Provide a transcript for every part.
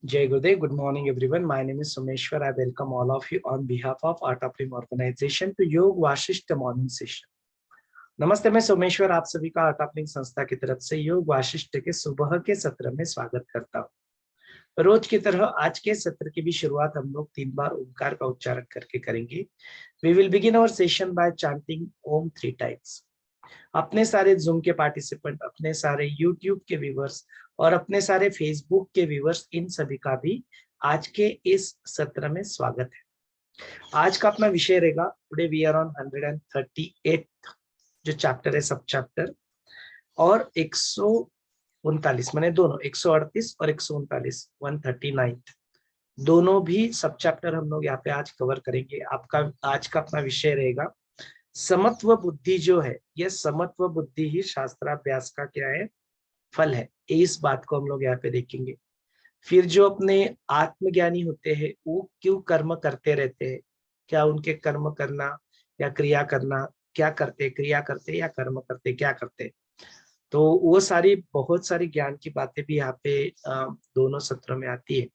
Jai Gurudev. Good morning, everyone. My name is Someshwar. I welcome all of you on behalf of Art of Living Organization to योग Vasishtha morning session. नमस्ते, मैं सोमेश्वर आप सभी का art of living संस्था की तरफ से योग वाशिष्ठ के सुबह के सत्र में स्वागत करता हूँ। रोज की तरह आज के सत्र की भी शुरुआत हम लोग 3 बार ओंकार का उच्चारण करके करेंगे। We will begin our session by chanting Om 3 times. अपने सारे जूम के पार्टिसिपेंट, अपने सारे यूट्यूब के व्यूवर्स और अपने सारे फेसबुक के व्यूवर्स, इन सभी का भी आज के इस सत्र में स्वागत है। आज का अपना विषय रहेगा, टुडे वी आर ऑन 138 जो चैप्टर है, सब चैप्टर, और 139 मैंने दोनों 138 और 139 139 दोनों भी सब चैप्टर हम लोग यहाँ पे आज कवर करेंगे। आपका आज का अपना विषय रहेगा समत्व बुद्धि जो है, यह समत्व बुद्धि ही शास्त्राभ्यास का क्या है, फल है। इस बात को हम लोग यहाँ पे देखेंगे। फिर जो अपने आत्मज्ञानी होते हैं वो क्यों कर्म करते रहते हैं, क्या उनके कर्म करना या क्रिया करना, क्या करते, क्रिया करते या कर्म करते, क्या करते, तो वो सारी बहुत सारी ज्ञान की बातें भी यहाँ पे दोनों सत्रों में आती है।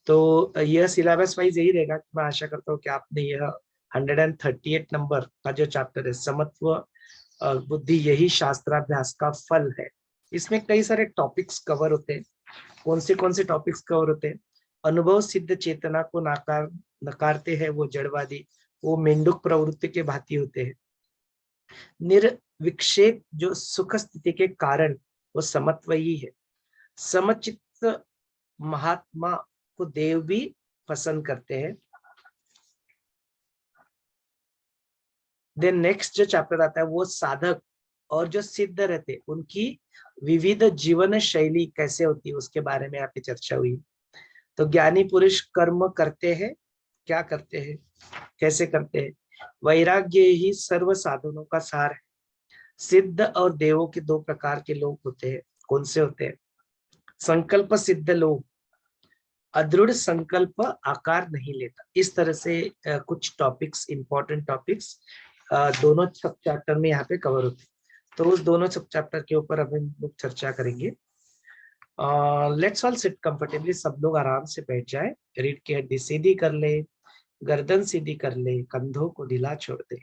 तो यह सिलेबस वाइज यही रहेगा कि मैं आशा करता हूँ कि आपने यह 138 नंबर का जो चैप्टर है समत्व बुद्धि यही शास्त्राभ्यास का फल है, इसमें कई सारे टॉपिक्स कवर होते हैं। कौन से टॉपिक्स कवर होते हैं? अनुभव सिद्ध चेतना को नकारते हैं वो जड़वादी, वो मेंढक प्रवृत्ति के भांति होते हैं। निर्विक्षेप जो सुख स्थिति के कारण वो समत्व ही है। समचित्त महात्मा को देव भी पसंद करते हैं। देन नेक्स्ट जो चैप्टर आता है वो साधक और जो सिद्ध रहते उनकी विविध जीवन शैली कैसे होती है उसके बारे में यहाँ पे चर्चा हुई। तो ज्ञानी पुरुष कर्म करते हैं, क्या करते हैं, कैसे करते हैं। वैराग्य ही सर्व साधनों का सार है। सिद्ध और देवों के 2 प्रकार के लोग होते हैं। कौन से होते हैं? संकल्प सिद्ध लोग, अदृढ़ संकल्प आकार नहीं लेता। इस तरह से कुछ टॉपिक्स, इंपॉर्टेंट टॉपिक्स दोनों सब चैप्टर में यहाँ पे कवर होते हैं। तो उस दोनों सब चैप्टर के ऊपर अब हम लोग चर्चा करेंगे। लेट्स ऑल सिट कंफर्टेबली, सब लोग आराम से बैठ जाए, रीढ़ की हड्डी सीधी कर ले, गर्दन सीधी कर ले, कंधों को ढीला छोड़ दे।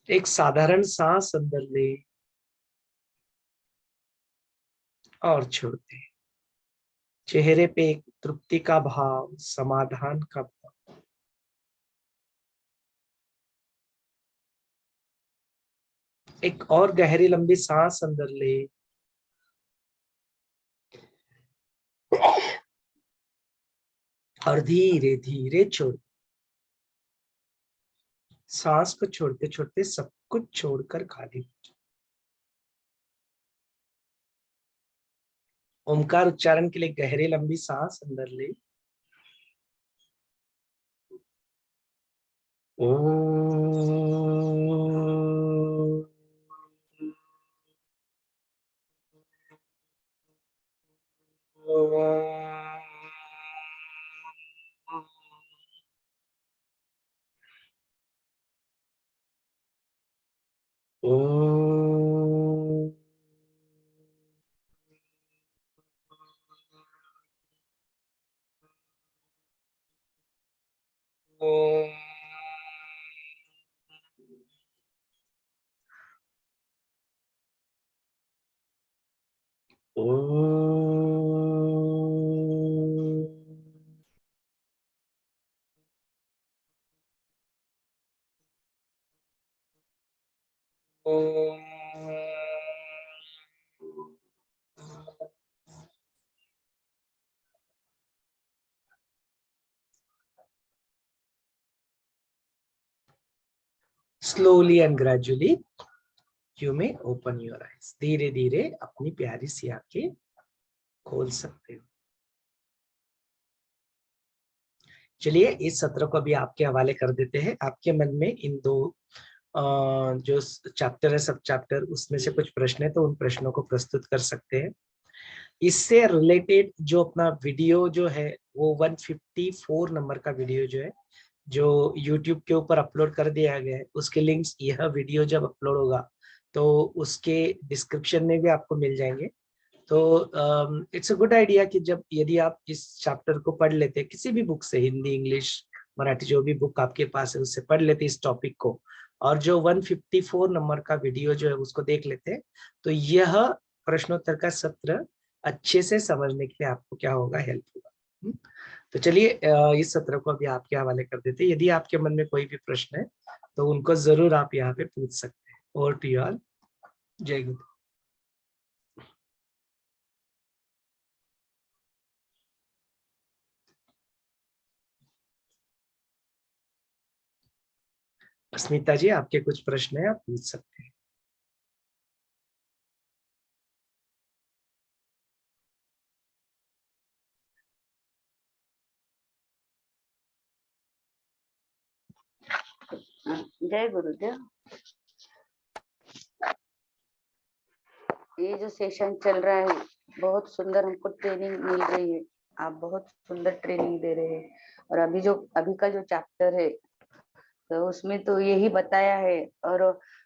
एक साधारण सांस अंदर ले और छोड़ दे। चेहरे पे एक तृप्ति का भाव, समाधान का भाव। एक और गहरी लंबी सांस अंदर ले और धीरे धीरे छोड़। सांस को छोड़ते छोड़ते सब कुछ छोड़कर खाली। ओमकार उच्चारण के लिए गहरी लंबी सांस अंदर ले। ओम। ओम। Slowly and gradually you may open your eyes. धीरे धीरे अपनी प्यारी सी आंखें खोल सकते हो। चलिए इस सत्र को भी आपके हवाले कर देते हैं। आपके मन में इन दो जो चैप्टर है, सब चैप्टर, उसमें से कुछ प्रश्न है तो उन प्रश्नों को प्रस्तुत कर सकते हैं। इससे रिलेटेड जो अपना वीडियो जो है वो 154 नंबर का वीडियो जो है, जो YouTube के ऊपर अपलोड कर दिया गया है, उसके लिंक्स यह वीडियो जब अपलोड होगा तो उसके डिस्क्रिप्शन में भी आपको मिल जाएंगे। तो इट्स अ गुड आइडिया कि जब यदि आप इस चैप्टर को पढ़ लेते, किसी भी बुक से, हिंदी, इंग्लिश, मराठी, जो भी बुक आपके पास है उससे पढ़ लेते इस टॉपिक को, और जो 154 नंबर का वीडियो जो है उसको देख लेते, तो यह प्रश्नोत्तर का सत्र अच्छे से समझने के लिए आपको क्या होगा, हेल्प होगा। तो चलिए इस सत्र को अभी आपके हवाले कर देते हैं। यदि आपके मन में कोई भी प्रश्न है तो उनको जरूर आप यहाँ पे पूछ सकते हैं। Over to you all. जय गुरु। अस्मिता जी, आपके कुछ प्रश्न है, आप पूछ सकते हैं। जय गुरुदेव। ये जो सेशन चल रहा है बहुत सुंदर, हमको ट्रेनिंग मिल रही है। आप बहुत सुंदर ट्रेनिंग दे रहे हैं। और अभी का जो चैप्टर है तो उसमें तो यही बताया है, और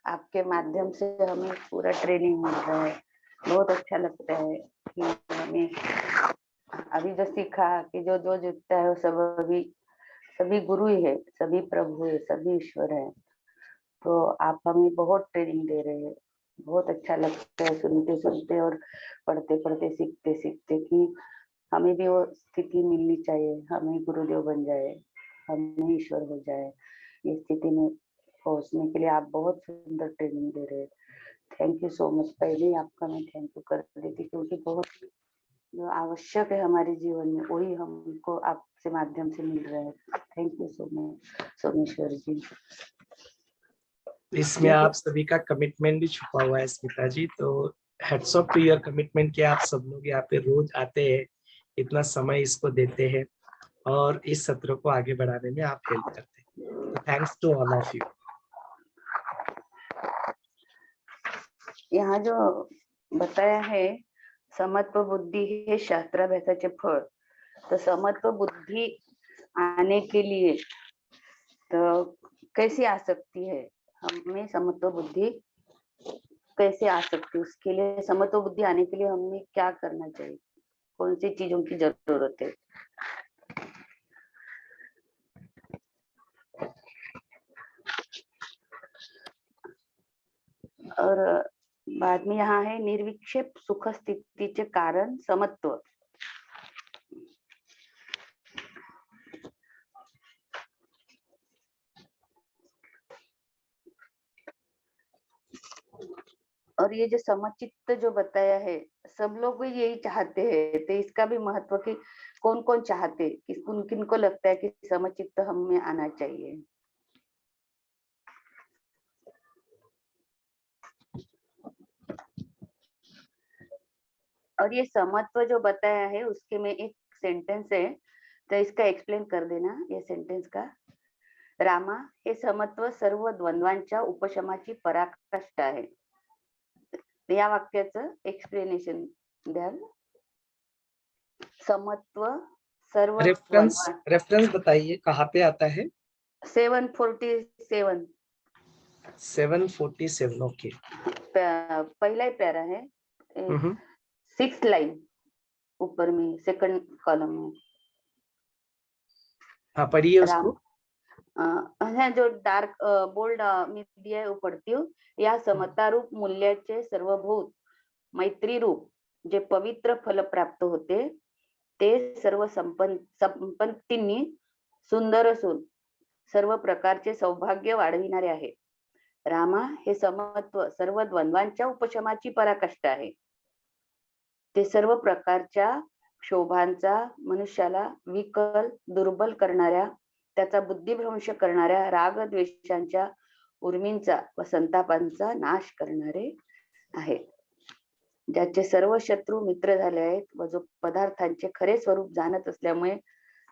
आपके माध्यम से हमें पूरा ट्रेनिंग मिल रहा है। बहुत अच्छा लगता है कि हमें अभी जो सीखा कि जो जो जुटता है वो सब अभी सभी गुरु ही है, सभी प्रभु है, सभी ईश्वर है। तो आप हमें बहुत ट्रेनिंग दे रहे हैं। बहुत अच्छा लगता है सुनते सुनते और पढ़ते पढ़ते, सीखते सीखते कि हमें भी वो स्थिति मिलनी चाहिए, हमें गुरुदेव बन जाए, हमें ईश्वर हो जाए। इस स्थिति में पहुंचने के लिए आप बहुत सुंदर ट्रेनिंग दे रहे हैं। Thank you so much. पहले ही आपका मैं थैंक यू कर देती, क्योंकि बहुत जो आवश्यक है हमारे जीवन में वही हमको आपसे माध्यम से मिल रहा है। Thank you so much Someshwar ji. इसमें आप सभी का कमिटमेंट भी छुपा हुआ है स्मिता जी, तो hats off to your commitment कि आप सब लोग यहाँ पे रोज आते हैं, इतना समय इसको देते हैं और इस सत्र को आगे बढ़ाने में आप हेल्प करते हैं। तो thanks to all of you. यहाँ जो बताया है समत्व बुद्धी हे शास्त्राभ्यासाचे फळ, तो समत्व बुद्धि आने के लिए तो कैसे आ सकती है, हमें समत्व बुद्धि कैसे आ सकती है, उसके लिए समत्व बुद्धि आने के लिए हमें क्या करना चाहिए, कौन सी चीजों की जरूरत है। और बाद में यहाँ है निर्विक्षेप सुख स्थितीचे कारण समत्व। और ये जो समचित्त जो बताया है, सब लोग भी यही चाहते हैं, तो इसका भी महत्व कि कौन कौन चाहते, किन किन को लगता है कि समचित्त हमें आना चाहिए। और ये समत्व जो बताया है उसके में एक सेंटेंस है, तो इसका एक्सप्लेन कर देना ये सेंटेंस का। रामा, हे समत्व सर्व द्वंद्वांच्या उपशमाची पराकाष्ठा आहे। या वाक्याचं एक्सप्लेनेशन द्याल। समत्व सर्व रेफरेंस द्वंद्व। रेफरेंस बताइए कहाँ पे आता है। 747 747, ओके। पहला ही पैरा है, 6th लाइन ऊपर में, सेकंड कॉलम में। हाँ, पढ़िए राम, उसको। है जो डार्क बोल्ड मी दिया है वो पढ़ती हूँ। या समता रूप मूल्याचे सर्वभूत मैत्री रूप जे पवित्र फल प्राप्त होते, ते सर्व संपत्तींनी सुंदर असून सर्व प्रकारचे सौभाग्य वाढविणारे आहे। रामा, हे समत्व सर्व द्वंद्वांच्या उपशमाची पराकाष्ठा आहे। ते सर्व प्रकारच्या क्षोभांचा, मनुष्याला विकल दुर्बल करणाऱ्या, त्याचा बुद्धिभ्रंश करणाऱ्या राग द्वेषांच्या उर्मींचा व संतापांचा नाश करणारे आहे। ज्याचे सर्व शत्रू मित्र झाले आहेत व जो पदार्थांचे खरे स्वरूप जाणत असल्यामुळे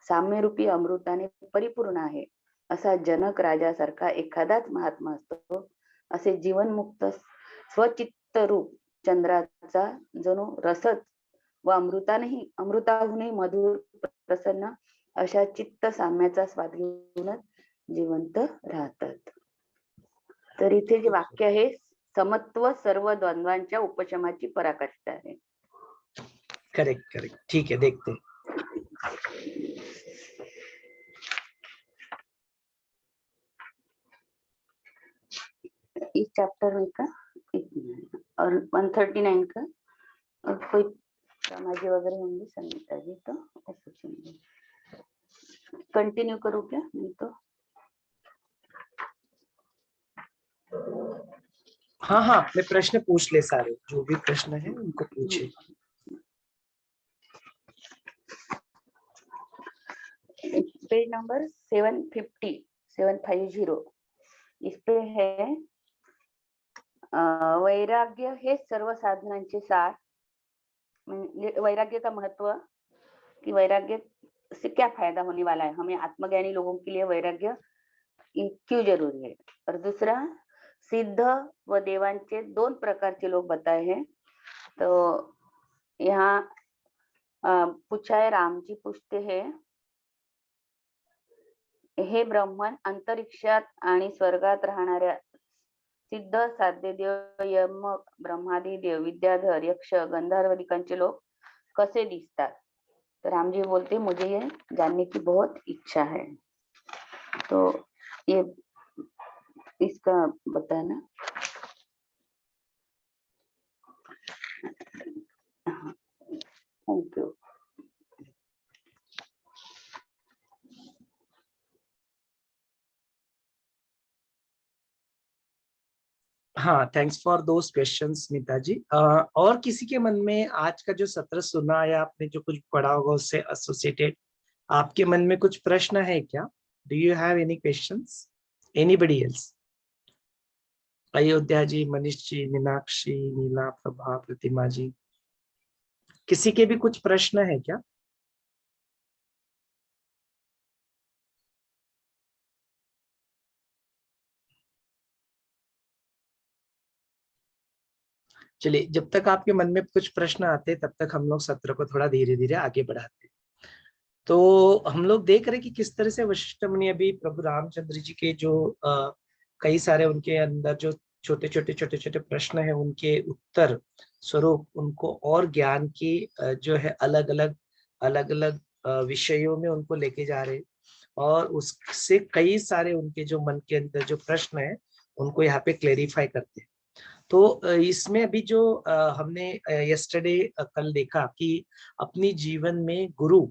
साम्यरूपी अमृताने परिपूर्ण आहे, असा जनक राजासारखा एखादाच महात्मा असतो। असे जीवनमुक्त स्वचित्त रूप चंद्राचा जणू रसच व अमृताहूनही मधुर प्रसन्न अशा चित्त साम्याचा स्वाद घेऊनच जिवंत राहतात। तर इथे जे वाक्य आहे, समत्व सर्व द्वंद्वांच्या उपशमाची पराकाष्ठा आहे। करेक्ट करेक्ट, ठीक है, देखते हैं। इस चैप्टर में का और 139 का और कोई समाजी वगैरह होंगी संगीता जी, तो ऐसा चाहिए। कंटिन्यू करो क्या? नहीं तो हाँ हाँ, अपने प्रश्न पूछ ले, सारे जो भी प्रश्न है उनको पूछे। पेज नंबर 750 इस पे है वैराग्य हे सर्व साधनांचे सार। म्हणजे वैराग्य का महत्व, कि वैराग्य से क्या फायदा होने वाला है, हमें आत्मज्ञानी लोगों के लिए वैराग्य क्यों जरूरी है। और दूसरा, सिद्ध व देवांचे 2 प्रकारचे लोग बताए हैं। तो यहाँ पूछा है, राम जी पूछते हैं, हे ब्रह्मन, अंतरिक्षात आणि स्वर्गात राहणाऱ्या सिद्ध साध्य देव, यम ब्रह्मादि देव, विद्याधर, यक्ष, गंधर्वदिकांचे लोग कैसे दिखतात। तो राम जी बोलते, मुझे ये जानने की बहुत इच्छा है। तो ये इसका बताना। Thank you. हाँ, thanks for those questions Smita ji. और किसी के मन में आज का जो सत्र सुना या आपने जो कुछ पढ़ा होगा उससे एसोसिएटेड आपके मन में कुछ प्रश्न है क्या? Do you have any questions? Anybody else? Ayodhya ji, Manish ji, Meenakshi, Neela, Prabha, Pratima ji, किसी के भी कुछ प्रश्न है क्या? चलिए, जब तक आपके मन में कुछ प्रश्न आते हैं तब तक हम लोग सत्र को थोड़ा धीरे धीरे आगे बढ़ाते हैं। तो हम लोग देख रहे हैं कि किस तरह से वशिष्ठ मुनि अभी प्रभु रामचंद्र जी के जो कई सारे उनके अंदर जो छोटे छोटे प्रश्न है उनके उत्तर स्वरूप उनको और ज्ञान की जो है अलग अलग विषयों में उनको लेके जा रहे हैं। और उससे कई सारे उनके जो मन के अंदर जो प्रश्न है उनको यहाँ पे क्लेरिफाई करते हैं। तो इसमें अभी जो हमने यस्टरडे कल देखा कि अपनी जीवन में गुरु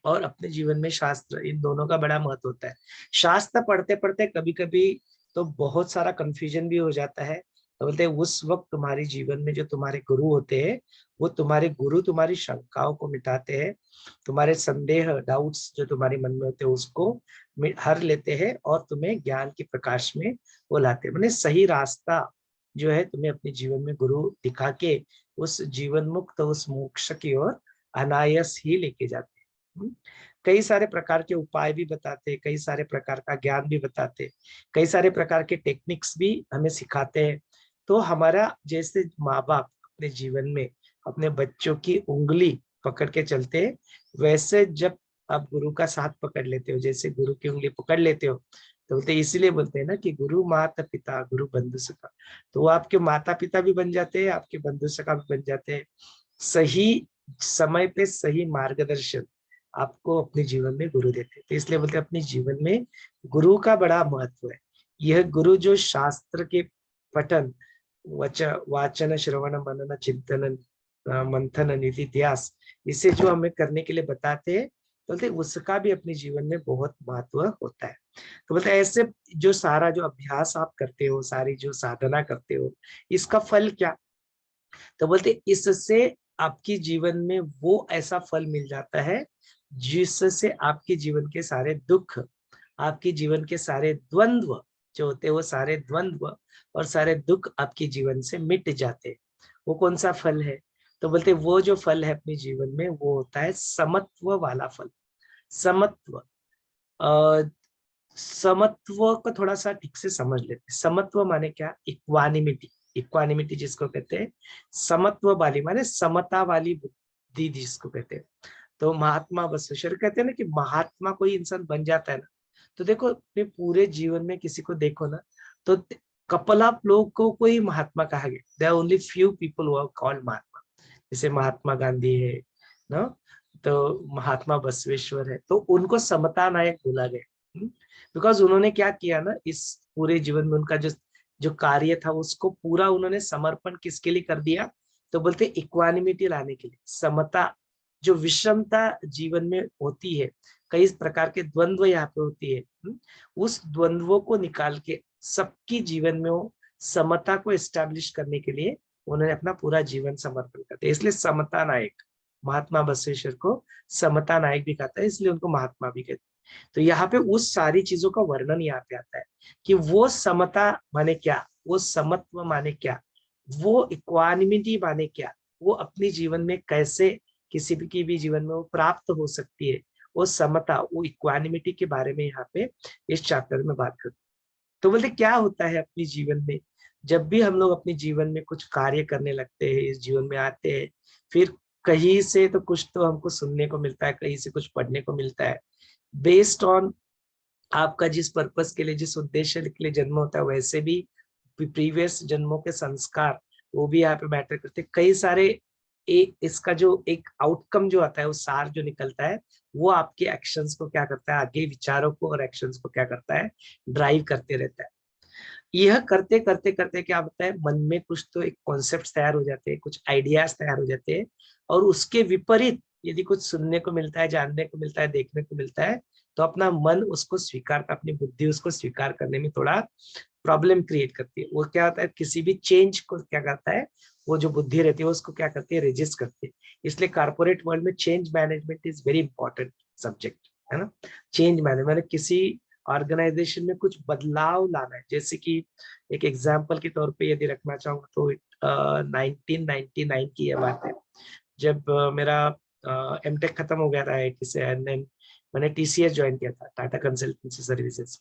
और अपने जीवन में शास्त्र, इन दोनों का बड़ा महत्व होता है। शास्त्र पढ़ते पढ़ते कभी कभी तो बहुत सारा कंफ्यूजन भी हो जाता है। तो बोलते हैं उस वक्त तुम्हारे जीवन में जो तुम्हारे गुरु होते हैं वो तुम्हारे गुरु तुम्हारी शंकाओं को मिटाते हैं, तुम्हारे संदेह डाउट्स जो तुम्हारे मन में होते हैं उसको हर लेते हैं और तुम्हें ज्ञान के प्रकाश में वो लाते हैं। मैंने सही रास्ता जो है तुम्हें अपने जीवन में गुरु दिखा के उस जीवन मुक्त उस मोक्ष की ओर अनायास ही लेके जाते हैं। कई सारे प्रकार के उपाय भी बताते, कई सारे प्रकार का ज्ञान भी बताते, कई सारे प्रकार के टेक्निक्स भी हमें सिखाते हैं। तो हमारा जैसे माँ बाप अपने जीवन में अपने बच्चों की उंगली पकड़ के चलते हैं, वैसे जब आप गुरु का साथ पकड़ लेते हो, जैसे गुरु की उंगली पकड़ लेते हो, तो बोलते इसीलिए बोलते हैं ना कि गुरु माता पिता गुरु बंधु सखा। तो वो आपके माता पिता भी बन जाते हैं, आपके बंधु सखा भी बन जाते हैं। सही समय पे सही मार्गदर्शन आपको अपने जीवन में गुरु देते हैं। तो इसलिए बोलते हैं अपने जीवन में गुरु का बड़ा महत्व है। यह गुरु जो शास्त्र के पठन वाचन श्रवण मनन चिंतन मंथन निधिध्यास इसे जो हमें करने के लिए बताते हैं, बोलते उसका भी अपने जीवन में बहुत महत्व होता है। तो बोलते ऐसे जो सारा जो अभ्यास आप करते हो, सारी जो साधना करते हो, इसका फल क्या? तो बोलते इससे आपकी जीवन में वो ऐसा फल मिल जाता है जिससे आपके जीवन के सारे दुख, आपके जीवन के सारे द्वंद्व जो होते हैं वो सारे द्वंद्व और सारे दुख आपके जीवन से मिट जाते हैं। वो कौन सा फल है? तो बोलते वो जो फल है अपने जीवन में वो होता है समत्व वाला फल। समत्व, समत्व को थोड़ा सा ठीक से समझ लेते हैं। समत्व माने क्या? इक्वानिमिटी। इक्वानिमिटी जिसको कहते हैं, समत्व वाली माने समता वाली बुद्धि जिसको कहते हैं। तो महात्मा बसवेश्वर कहते हैं ना कि महात्मा कोई इंसान बन जाता है ना, तो देखो अपने पूरे जीवन में किसी को देखो ना, तो कपल ऑफ लोग को कोई महात्मा कहा गया। There only few people who are called Mahatma. जैसे महात्मा गांधी है, ना। तो महात्मा बसवेश्वर है, तो उनको समता नायक बोला गया, बिकॉज उन्होंने क्या किया ना, इस पूरे जीवन में उनका जो जो कार्य था उसको पूरा उन्होंने समर्पण किसके लिए कर दिया, तो बोलते इक्वानिमिटी लाने के लिए, समता। जो विषमता जीवन में होती है, कई प्रकार के द्वंद्व यहाँ पे होती है, उस द्वंद्वों को निकाल के सबकी जीवन में वो समता को एस्टैब्लिश करने के लिए उन्होंने अपना पूरा जीवन समर्पण कर दिया। इसलिए समता नायक, महात्मा बसवेश्वर को समता नायक भी कहता है, इसलिए उनको महात्मा भी कहते हैं। तो यहाँ पे उस सारी चीजों का वर्णन यहाँ पे आता है कि वो समता माने क्या, वो समत्व माने क्या, वो इक्वानिमिटी माने क्या, वो अपनी जीवन में कैसे किसी भी की भी जीवन में वो प्राप्त हो सकती है, वो समता, वो इक्वानिमिटी के बारे में यहाँ पे इस चैप्टर में बात करते हैं। तो बोलते क्या होता है अपने जीवन में, जब भी हम लोग अपने जीवन में कुछ कार्य करने लगते हैं, इस जीवन में आते हैं, फिर कहीं से तो कुछ तो हमको सुनने को मिलता है, कहीं से कुछ पढ़ने को मिलता है, बेस्ड ऑन आपका जिस पर्पस के लिए, जिस उद्देश्य के लिए जन्म होता है, वैसे भी प्रीवियस जन्मों के संस्कार वो भी यहाँ पे मैटर करते हैं। कई सारे इसका जो एक आउटकम जो आता है, वो सार जो निकलता है, वो आपके एक्शंस को क्या करता है, आगे विचारों को और एक्शंस को क्या करता है, ड्राइव करते रहता है। यह करते करते करते क्या होता है, मन में कुछ तो एक कॉन्सेप्ट तैयार हो जाते हैं, कुछ आइडियाज तैयार हो जाते हैं, और उसके विपरीत यदि कुछ सुनने को मिलता है, जानने को मिलता है, देखने को मिलता है, तो अपना मन उसको स्वीकार कर, अपनी बुद्धि उसको स्वीकार करने में थोड़ा प्रॉब्लम क्रिएट करती है। वो क्या होता है, किसी भी चेंज को क्या करता है, वो जो बुद्धि रहती है उसको क्या करती है, रेजिस्ट करती है। इसलिए कारपोरेट वर्ल्ड में change management is very important subject, है ना। चेंज मैनेजमेंट किसी ऑर्गेनाइजेशन में कुछ बदलाव लाना है। जैसे कि एक एग्जाम्पल के तौर पे यदि रखना चाहूँ तो 1999 की यह बात है, जब मेरा एमटेक खत्म हो गया था आईआईटी से, एंड देन मैंने टीसीएस ज्वाइन किया था, टाटा कंसल्टेंसी सर्विसेज।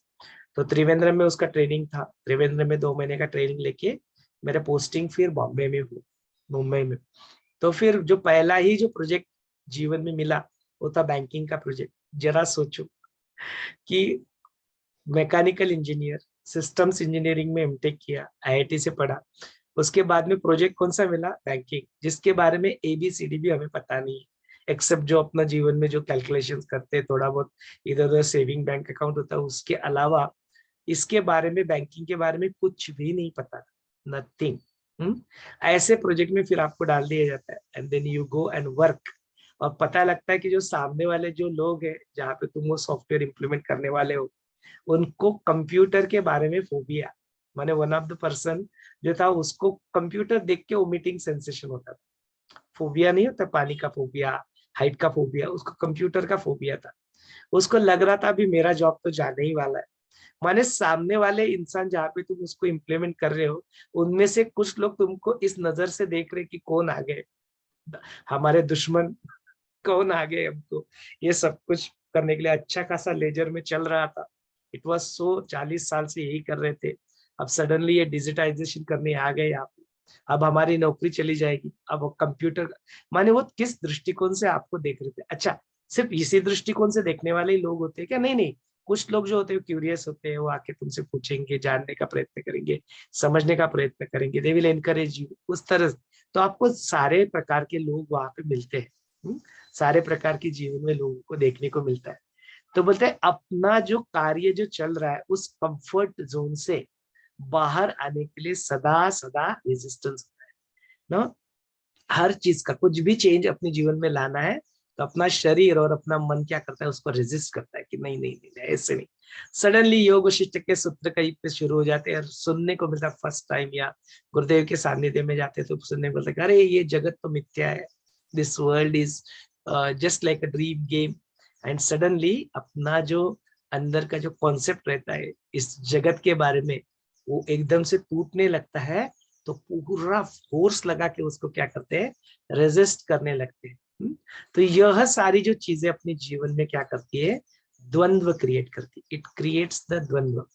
तो त्रिवेंद्रम में उसका ट्रेनिंग था, त्रिवेंद्रम में 2 महीने का ट्रेनिंग लेके मेरा पोस्टिंग फिर बॉम्बे में हुआ, मुंबई में। तो फिर जो पहला ही जो प्रोजेक्ट जीवन में मिला वो था बैंकिंग का प्रोजेक्ट। जरा सोचो कि मैकेनिकल इंजीनियर, सिस्टम्स इंजीनियरिंग में एमटेक किया, आईआईटी से पढ़ा, उसके बाद में प्रोजेक्ट कौन सा मिला, बैंकिंग, जिसके बारे में एबीसीडी भी हमें पता नहीं है, एक्सेप्ट जो अपना जीवन में जो कैलकुलेशंस करते हैं, थोड़ा बहुत इधर उधर सेविंग बैंक अकाउंट होता है, उसके अलावा इसके बारे में, बैंकिंग के बारे में कुछ भी नहीं पता था, नथिंग। ऐसे प्रोजेक्ट में फिर आपको डाल दिया जाता है, and then you go and work, और पता लगता है कि जो सामने वाले जो लोग हैं, जहाँ पे तुम वो सॉफ्टवेयर इंप्लीमेंट करने वाले हो, उनको कंप्यूटर के बारे में फोबिया, माने वन ऑफ द पर्सन जो था उसको कंप्यूटर देख के वोमिटिंग सेंसेशन होता था। फोबिया नहीं होता पानी का फोबिया, हाइट का फोबिया, उसको कंप्यूटर का फोबिया था। उसको लग रहा था अभी मेरा जॉब तो जाने ही वाला है। माने सामने वाले इंसान जहाँ पे तुम उसको इम्प्लीमेंट कर रहे हो, उनमें से कुछ लोग तुमको इस नजर से देख रहे कि कौन आ गए, हमारे दुश्मन, कौन आ गए हमको ये सब कुछ करने के लिए। अच्छा खासा लेजर में चल रहा था, इट वाज सो, 40 साल से यही कर रहे थे, अब सडनली ये डिजिटाइजेशन करने आ गए यहाँ पे, अब हमारी नौकरी चली जाएगी, अब कंप्यूटर, माने वो किस दृष्टिकोण से आपको देख रहे थे। अच्छा, सिर्फ इसी दृष्टिकोण से देखने वाले ही लोग होते हैं क्या, नहीं नहीं, कुछ लोग जो होते हैं क्यूरियस होते हैं, वो आके तुमसे पूछेंगे, जानने का प्रयत्न करेंगे, समझने का प्रयत्न करेंगे, दे विल एनकरेज यू, उस तरह से। तो आपको सारे प्रकार के लोग वहां पे मिलते हैं, सारे प्रकार के जीवन में लोगों को देखने को मिलता है। तो बोलते हैं अपना जो कार्य जो चल रहा है उस कंफर्ट जोन से बाहर आने के लिए सदा सदा रेजिस्टेंस होता है ना। हर चीज का कुछ भी चेंज अपने जीवन में लाना है, तो अपना शरीर और अपना मन क्या करता है, उसको रेजिस्ट करता है कि नहीं नहीं नहीं, ऐसे नहीं। सडनली योग वशिष्ठ के सूत्र कहीं पे शुरू हो जाते हैं, और सुनने को मिलता है फर्स्ट टाइम, या गुरुदेव के सानिध्य में जाते तो सुनने को मिलता है, अरे ये जगत तो मिथ्या है, this world is just like a dream game. And suddenly अपना जो अंदर का जो कॉन्सेप्ट रहता है इस जगत के बारे में, वो एकदम से टूटने लगता है। तो पूरा फोर्स लगा के उसको क्या करते हैं, रेजिस्ट करने लगते हैं। तो यह सारी जो चीजें अपने जीवन में क्या करती है, द्वंद्व क्रिएट करती है, इट क्रिएट्स द द्वंद्व।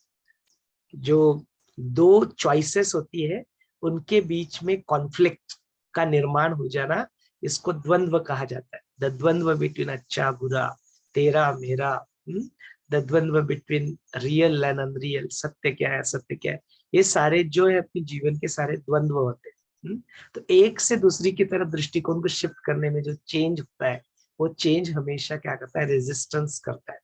जो दो चॉइसेस होती है उनके बीच में कॉन्फ्लिक्ट का निर्माण हो जाना, इसको द्वंद्व कहा जाता है। द द्वंद्व बिटवीन अच्छा बुरा, तेरा मेरा, द द्वंद्व बिटवीन रियल एंड अनरियल, सत्य क्या है असत्य क्या है, ये सारे जो है अपने जीवन के सारे द्वंद्व होते हैं। तो एक से दूसरी की तरफ दृष्टिकोण को शिफ्ट करने में जो चेंज होता है, वो चेंज हमेशा क्या करता है, रेजिस्टेंस करता है।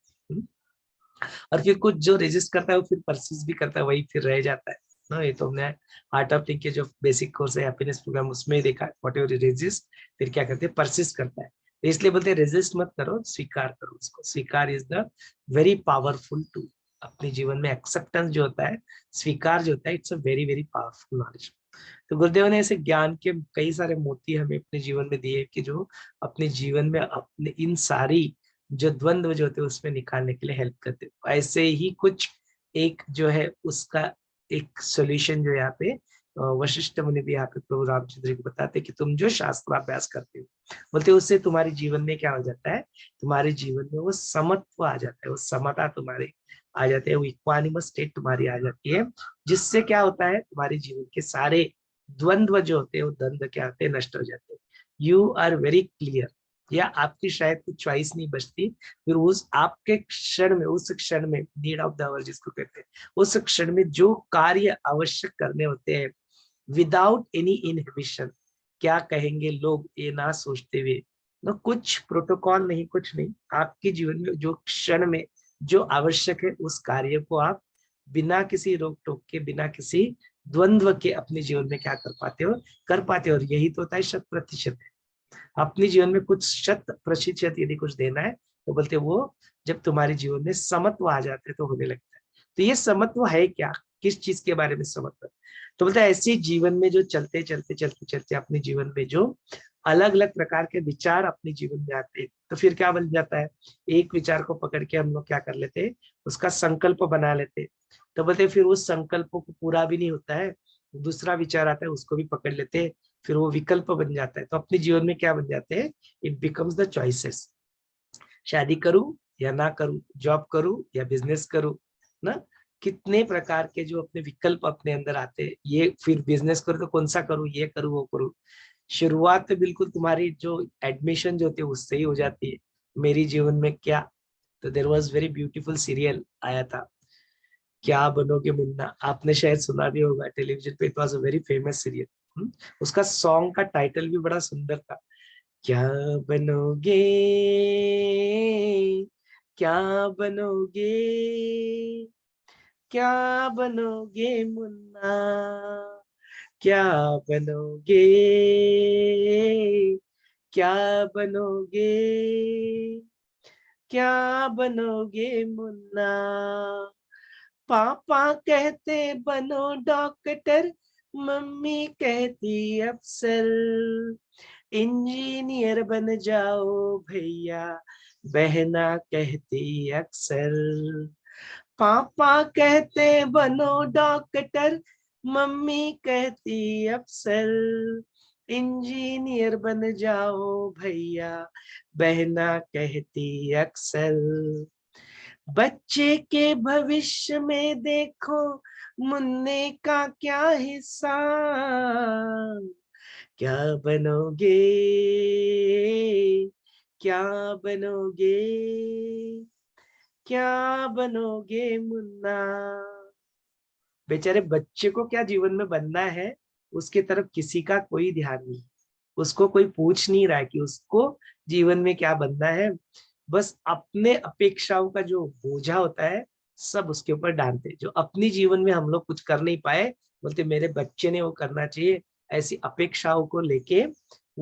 और फिर कुछ जो रेजिस्ट करता है वो फिर परसिस्ट भी करता है, वही फिर रह जाता है ना। ये तो हमने आर्ट ऑफ थिंक के जो बेसिक कोर्स है हैप्पीनेस प्रोग्राम, उसमें ही देखा, वॉट एवर रेजिस्ट फिर क्या करते हैं, परसिस्ट करता है। तो इसलिए बोलते हैं रेजिस्ट मत करो, स्वीकार करो उसको। स्वीकार is the very powerful tool अपने जीवन में। एक्सेप्टेंस जो होता है, स्वीकार जो होता है, it's a very very powerful knowledge. तो गुरुदेव ने ऐसे ज्ञान के कई सारे मोती हमें अपने जीवन में दिए कि जो अपने जीवन में अपने इन सारी जो द्वंद्व जो होते हैं उसमें निकालने के लिए हेल्प करते हैं। ऐसे ही कुछ एक जो है उसका एक सॉल्यूशन जो यहाँ पे वशिष्ठ मुनि भी यहाँ पे प्रभु रामचंद्र को बताते हैं कि तुम जो शास्त्राभ्यास करते हो, बोलते हो उससे तुम्हारे जीवन में क्या हो जाता है, तुम्हारे जीवन में वो समत्व आ जाता है, वो समता तुम्हारे आ जाते हैं, वो इक्वानिमस स्टेट तुम्हारी आ जाती है, जिससे क्या होता है, तुम्हारे जीवन के सारे द्वंद्व जो होते हैं वो द्वंद्व क्या होते हैं, नष्ट हो जाते हैं। यू आर वेरी क्लियर, या आपकी शायद कुछ चॉइस नहीं बचती, फिर उस आपके क्षण में, उस क्षण में नीड ऑफ द आवर जिसको कहते हैं, उस क्षण में जो कार्य आवश्यक करने होते हैं विदाउट एनी इनहिबिशन, क्या कहेंगे लोग ये ना सोचते हुए, ना कुछ प्रोटोकॉल नहीं, कुछ नहीं, आपके जीवन में जो क्षण में जो आवश्यक है उस कार्य को आप बिना किसी रोक टोक के, बिना किसी द्वंद्व के अपने जीवन में क्या कर पाते हो, कर पाते हो। और यही तो होता है 100%। अपने जीवन में कुछ 100% यदि कुछ देना है तो बोलते वो जब तुम्हारे जीवन में समत्व आ जाते हैं तो होने लगता है। तो ये समत्व है क्या, किस चीज के बारे में समत्व, तो बोलते हैं ऐसे जीवन में जो चलते चलते चलते चलते अपने जीवन में जो अलग अलग प्रकार के विचार अपने जीवन में आते हैं, तो फिर क्या बन जाता है, एक विचार को पकड़ के हम लोग क्या कर लेते हैं, उसका संकल्प बना लेते हैं। तो बोलते फिर उस संकल्पों को पूरा भी नहीं होता है, दूसरा विचार आता है उसको भी पकड़ लेते हैं, फिर वो विकल्प बन जाता है। तो अपने जीवन में क्या बन जाते हैं, इट बिकम्स द चॉइसेस। शादी करूं या ना करूं, जॉब करूं या बिजनेस करूं, ना कितने प्रकार के जो अपने विकल्प अपने अंदर आते हैं। ये फिर बिजनेस करूं तो कौन सा करूं, ये करूं वो करूं। शुरुआत तो बिल्कुल तुम्हारी जो एडमिशन जो होती है उससे ही हो जाती है, मेरी जीवन में क्या। तो there was very beautiful serial आया था, क्या बनोगे मुन्ना, आपने शायद सुना भी होगा, टेलीविजन पे, it was a very famous serial. उसका सॉन्ग का टाइटल भी बड़ा सुंदर था, क्या बनोगे, क्या बनोगे, क्या बनोगे मुन्ना, क्या बनोगे, क्या बनोगे, क्या बनोगे मुन्ना। पापा कहते बनो डॉक्टर, मम्मी कहती अफसर, इंजीनियर बन जाओ भैया, बहना कहती अक्सर। पापा कहते बनो डॉक्टर, मम्मी कहती अफसर, इंजीनियर बन जाओ भैया, बहना कहती अक्सर। बच्चे के भविष्य में देखो मुन्ने का क्या हिस्सा, क्या बनोगे, क्या बनोगे, क्या बनोगे मुन्ना। बेचारे बच्चे को क्या जीवन में बनना है, उसके तरफ किसी का कोई ध्यान नहीं, उसको कोई पूछ नहीं रहा है कि उसको जीवन में क्या बनना है। बस अपने अपेक्षाओं का जो बोझा होता है सब उसके ऊपर डालते, जो अपनी जीवन में हम लोग कुछ कर नहीं पाए, बोलते मेरे बच्चे ने वो करना चाहिए। ऐसी अपेक्षाओं को लेके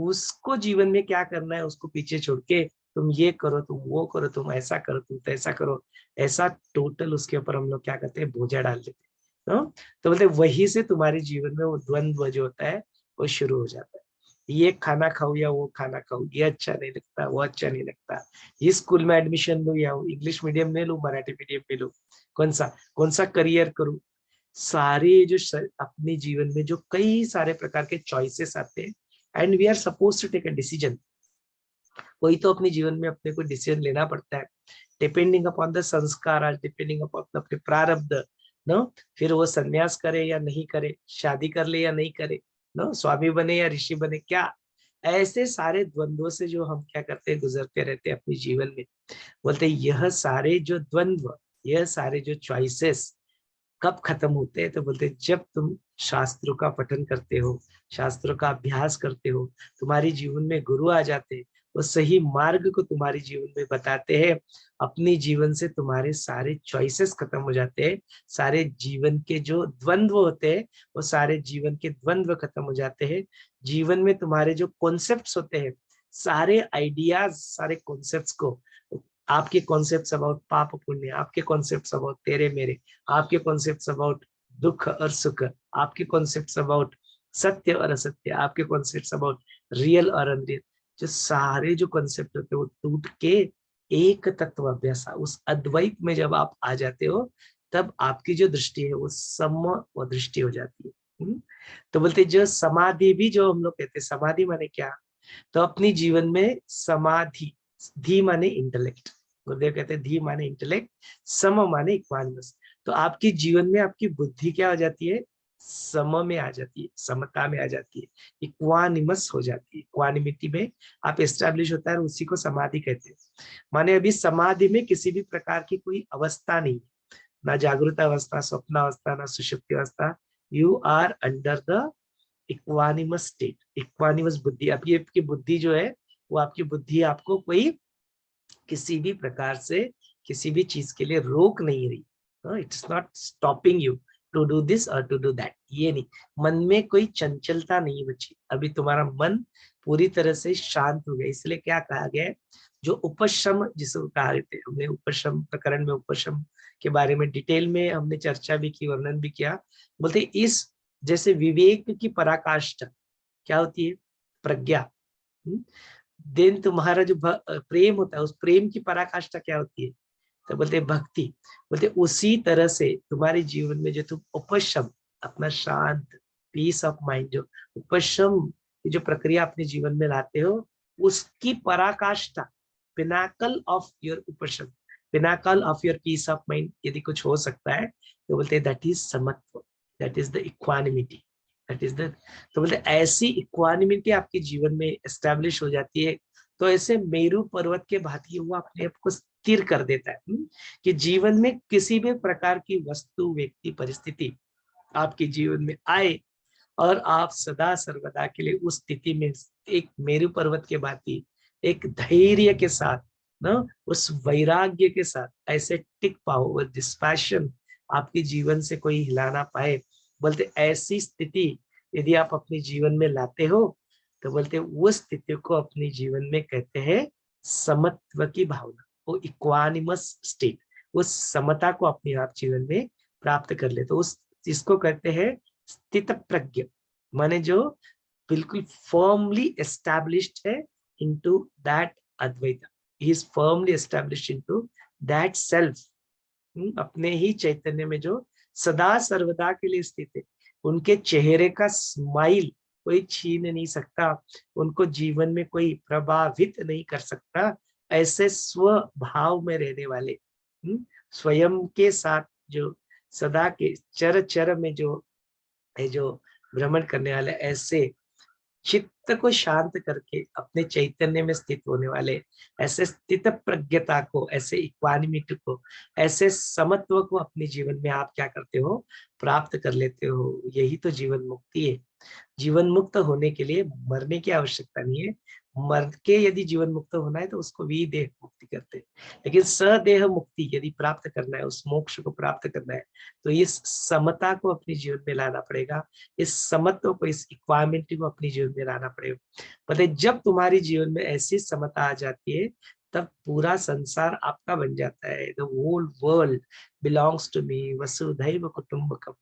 उसको जीवन में क्या करना है उसको पीछे छोड़ के, तुम ये करो, तुम वो करो, तुम ऐसा करो, तुम तैसा करो, ऐसा टोटल उसके ऊपर हम लोग क्या करते हैं, बोझा डाल देते हैं। तो बोलते वही से तुम्हारे जीवन में वो द्वंद्व जो होता है वो शुरू हो जाता है। ये खाना खाऊं या वो खाना खाऊं, ये अच्छा नहीं लगता, वो अच्छा नहीं लगता, ये स्कूल में एडमिशन लूं या इंग्लिश मीडियम में लूं, मराठी मीडियम में लूं, कौन सा करियर करूं। सारे जो अपने जीवन में जो कई सारे प्रकार के चॉइसेस आते हैं, and we are suppose to take a decision. कोई तो अपने जीवन में अपने को डिसीजन लेना पड़ता है, डिपेंडिंग अपॉन द संस्कार, डिपेंडिंग अपॉन अपने प्रारब्ध, नो, फिर वो सन्यास करे या नहीं करे, शादी कर ले या नहीं करे, नो, स्वामी बने या ऋषि बने, क्या ऐसे सारे द्वंद्वों से जो हम क्या करते हैं, गुजरते रहते हैं अपने जीवन में। बोलते यह सारे जो द्वंद्व, यह सारे जो चॉइसेस कब खत्म होते हैं? तो बोलते हैं जब तुम शास्त्रों का पठन करते हो, शास्त्रों का अभ्यास करते हो, तुम्हारे जीवन में गुरु आ जाते हैं, वो सही मार्ग को तुम्हारे जीवन में बताते हैं, अपने जीवन से तुम्हारे सारे चॉइसेस खत्म हो जाते हैं, सारे जीवन के जो द्वंद्व होते हैं वो सारे जीवन के द्वंद्व खत्म हो जाते हैं, जीवन में तुम्हारे जो कॉन्सेप्ट्स होते हैं, सारे आइडियाज, सारे कॉन्सेप्ट्स को, आपके कॉन्सेप्ट्स अबाउट पाप पुण्य, आपके कॉन्सेप्ट्स अबाउट तेरे मेरे, आपके कॉन्सेप्ट्स अबाउट दुख और सुख, आपके कॉन्सेप्ट्स अबाउट सत्य और असत्य, आपके कॉन्सेप्ट्स अबाउट रियल और अनरियल, जो सारे जो कॉन्सेप्ट होते हैं वो टूट के एक तत्व अभ्यास, उस अद्वैत में जब आप आ जाते हो, तब आपकी जो दृष्टि है वो सम वो दृष्टि हो जाती है। तो बोलते जो समाधि भी, जो हम लोग कहते हैं समाधि माने क्या, तो अपनी जीवन में समाधि, धी माने इंटेलेक्ट, गुरुदेव कहते हैं धी माने इंटेलेक्ट, सम माने इक्वानिमस, तो आपके जीवन में आपकी बुद्धि क्या हो जाती है, सम में आ जाती है, समता में आ जाती है, इक्वानिमस हो जाती है, इक्वानिमिटी में आप एस्टेब्लिश होता है, उसी को समाधि कहते हैं। माने अभी समाधि में किसी भी प्रकार की कोई अवस्था नहीं, ना जागृत अवस्था, स्वप्न अवस्था, ना सुषुप्ति अवस्था, you are under the equanimous state, equanimous बुद्धि। आपकी बुद्धि जो है वो आपकी बुद्धि आपको कोई किसी भी प्रकार से किसी भी चीज के लिए रोक नहीं रही, it's not stopping you to do this और टू डू दैट, ये नहीं, मन में कोई चंचलता नहीं बची, अभी तुम्हारा मन पूरी तरह से शांत हो गया, इसलिए क्या कहा गया है, जो उपशम जिसको कहा थे, हमने उपशम प्रकरण में उपशम के बारे में डिटेल में हमने चर्चा भी की, वर्णन भी किया, बोलते इस जैसे विवेक की पराकाष्ठा क्या होती है, प्रज्ञा, देन तुम्हारा जो प्रेम होता है, उस प्रेम की पराकाष्ठा क्या होती है, तो बोलते भक्ति, बोलते उसी तरह से तुम्हारे जीवन में जो तुम उपशम, अपना शांत पीस ऑफ माइंड, जो उपशम की जो प्रक्रिया अपने जीवन में लाते हो, उसकी पराकाष्ठा, पिनाकल ऑफ योर उपशम, pinnacle of your peace of mind यदि कुछ हो सकता है, तो बोलते दैट इज समत्व, that is the equanimity, that is the, तो बोलते ऐसी इक्वानिमिटी आपके जीवन में एस्टेब्लिश हो जाती है, तो ऐसे मेरू पर्वत के भांति वो अपने आप को स्थिर कर देता है, कि जीवन में किसी भी प्रकार की वस्तु, व्यक्ति, परिस्थिति आपके जीवन में आए और आप सदा सर्वदा के लिए उस स्थिति में एक मेरू पर्वत के भांति एक धैर्य के साथ ना, उस वैराग्य के साथ ऐसे टिक पाओ, डिस्पैशन आपके जीवन से कोई हिला ना पाए, बोलते ऐसी स्थिति यदि आप अपने जीवन में लाते हो, तो बोलते उस स्थिति को अपने जीवन में कहते हैं समत्व की भावना, वो इक्वानिमस स्टेट, उस समता को अपने आप जीवन में प्राप्त कर ले, तो उस इसको कहते हैं स्थित प्रज्ञ, माने जो बिल्कुल फर्मली एस्टैब्लिश्ड है into that Advaita, he is firmly established into that self, अपने ही चैतन्य में जो सदा सर्वदा के लिए स्थित है, उनके चेहरे का स्माइल कोई छीन नहीं सकता, उनको जीवन में कोई प्रभावित नहीं कर सकता, ऐसे स्वभाव में रहने वाले, स्वयं के साथ जो सदा के चर चर में जो है, जो भ्रमण करने वाले, ऐसे चित्त को शांत करके अपने चैतन्य में स्थित होने वाले, ऐसे स्थित प्रज्ञता को, ऐसे इक्वानिमिटी को, ऐसे समत्व को अपने जीवन में आप क्या करते हो, प्राप्त कर लेते हो, यही तो जीवन मुक्ति है। जीवन मुक्त होने के लिए मरने की आवश्यकता नहीं है, मर के यदि जीवन मुक्त होना है तो उसको विदेह मुक्ति करते हैं, लेकिन सदेह मुक्ति यदि प्राप्त करना है, उस मोक्ष को प्राप्त करना है, तो इस समता को अपने जीवन में लाना पड़ेगा, इस समत्व को, इस इक्वालिटी को अपने जीवन में लाना पड़ेगा। पता है जब तुम्हारे जीवन में ऐसी समता आ जाती है, तब पूरा संसार आपका बन जाता है, the whole world belongs to me, वसुधैव कुटुंबकम,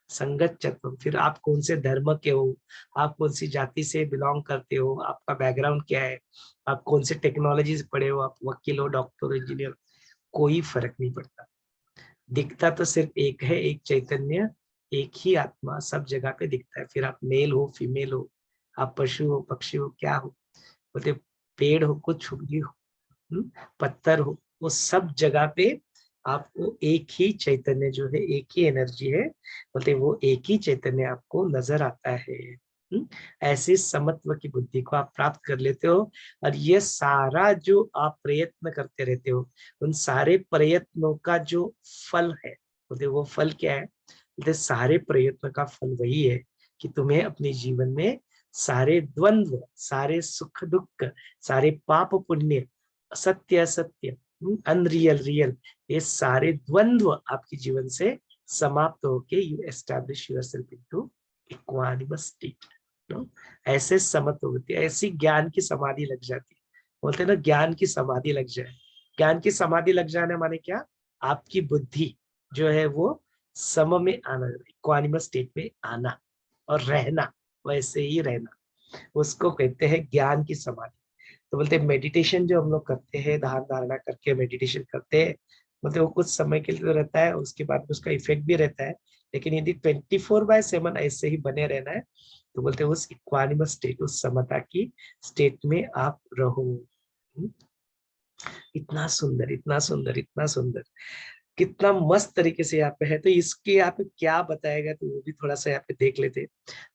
संगच्छत्वम, फिर आप कौन से धर्म के हो, आप कौन सी जाति से बिलोंग करते हो, आपका बैकग्राउंड क्या है, आप कौन से टेक्नोलॉजी से पढ़े हो, आप वकील हो, डॉक्टर हो, इंजीनियर, कोई फर्क नहीं पड़ता, दिखता तो सिर्फ एक है, एक चैतन्य, एक ही आत्मा सब जगह पे दिखता है, फिर आप मेल हो, फीमेल हो, आप पशु हो, पक्षी हो, क्या हो, बोलते पेड़ हो, कुछ भी हो, पत्थर हो, वो सब जगह पे आपको एक ही चैतन्य जो है, एक ही एनर्जी है, बोलते वो एक ही चैतन्य आपको नजर आता है। ऐसी समत्व की बुद्धि को आप प्राप्त कर लेते हो, और ये सारा जो आप प्रयत्न करते रहते हो, उन सारे प्रयत्नों का जो फल है, बोलते वो फल क्या है, बोलते सारे प्रयत्न का फल वही है कि तुम्हें अपने जीवन में सारे द्वंद्व, सारे सुख दुख, सारे पाप पुण्य, सत्य असत्य, अनरियल रियल, ये सारे द्वंद्व आपके जीवन से समाप्त होके you establish yourself into equanimous state. ऐसे समत होती है, ऐसी ज्ञान की समाधि लग जाती है। बोलते हैं ना ज्ञान की समाधि लग जाए। ज्ञान की समाधि लग जाने माने क्या, आपकी बुद्धि जो है वो सम में आना, इक्वानिमस स्टेट में आना और रहना, वैसे ही रहना, उसको कहते हैं ज्ञान की समाधि। तो बोलते हैं मेडिटेशन जो हम लोग करते हैं, ध्यान धारणा करके मेडिटेशन करते हैं, बोलते वो कुछ समय के लिए तो रहता है, उसके बाद उसका इफेक्ट भी रहता है। लेकिन यदि 24/7 ऐसे ही बने रहना है तो बोलते हैं उस इक्वानिमस स्टेट, उस समता की स्टेट में आप रहो। इतना सुंदर, इतना सुंदर, इतना सुंदर, कितना मस्त तरीके से यहाँ पे है। तो इसके यहाँ पे क्या बताएगा तो वो भी थोड़ा सा यहाँ पे देख लेते हैं।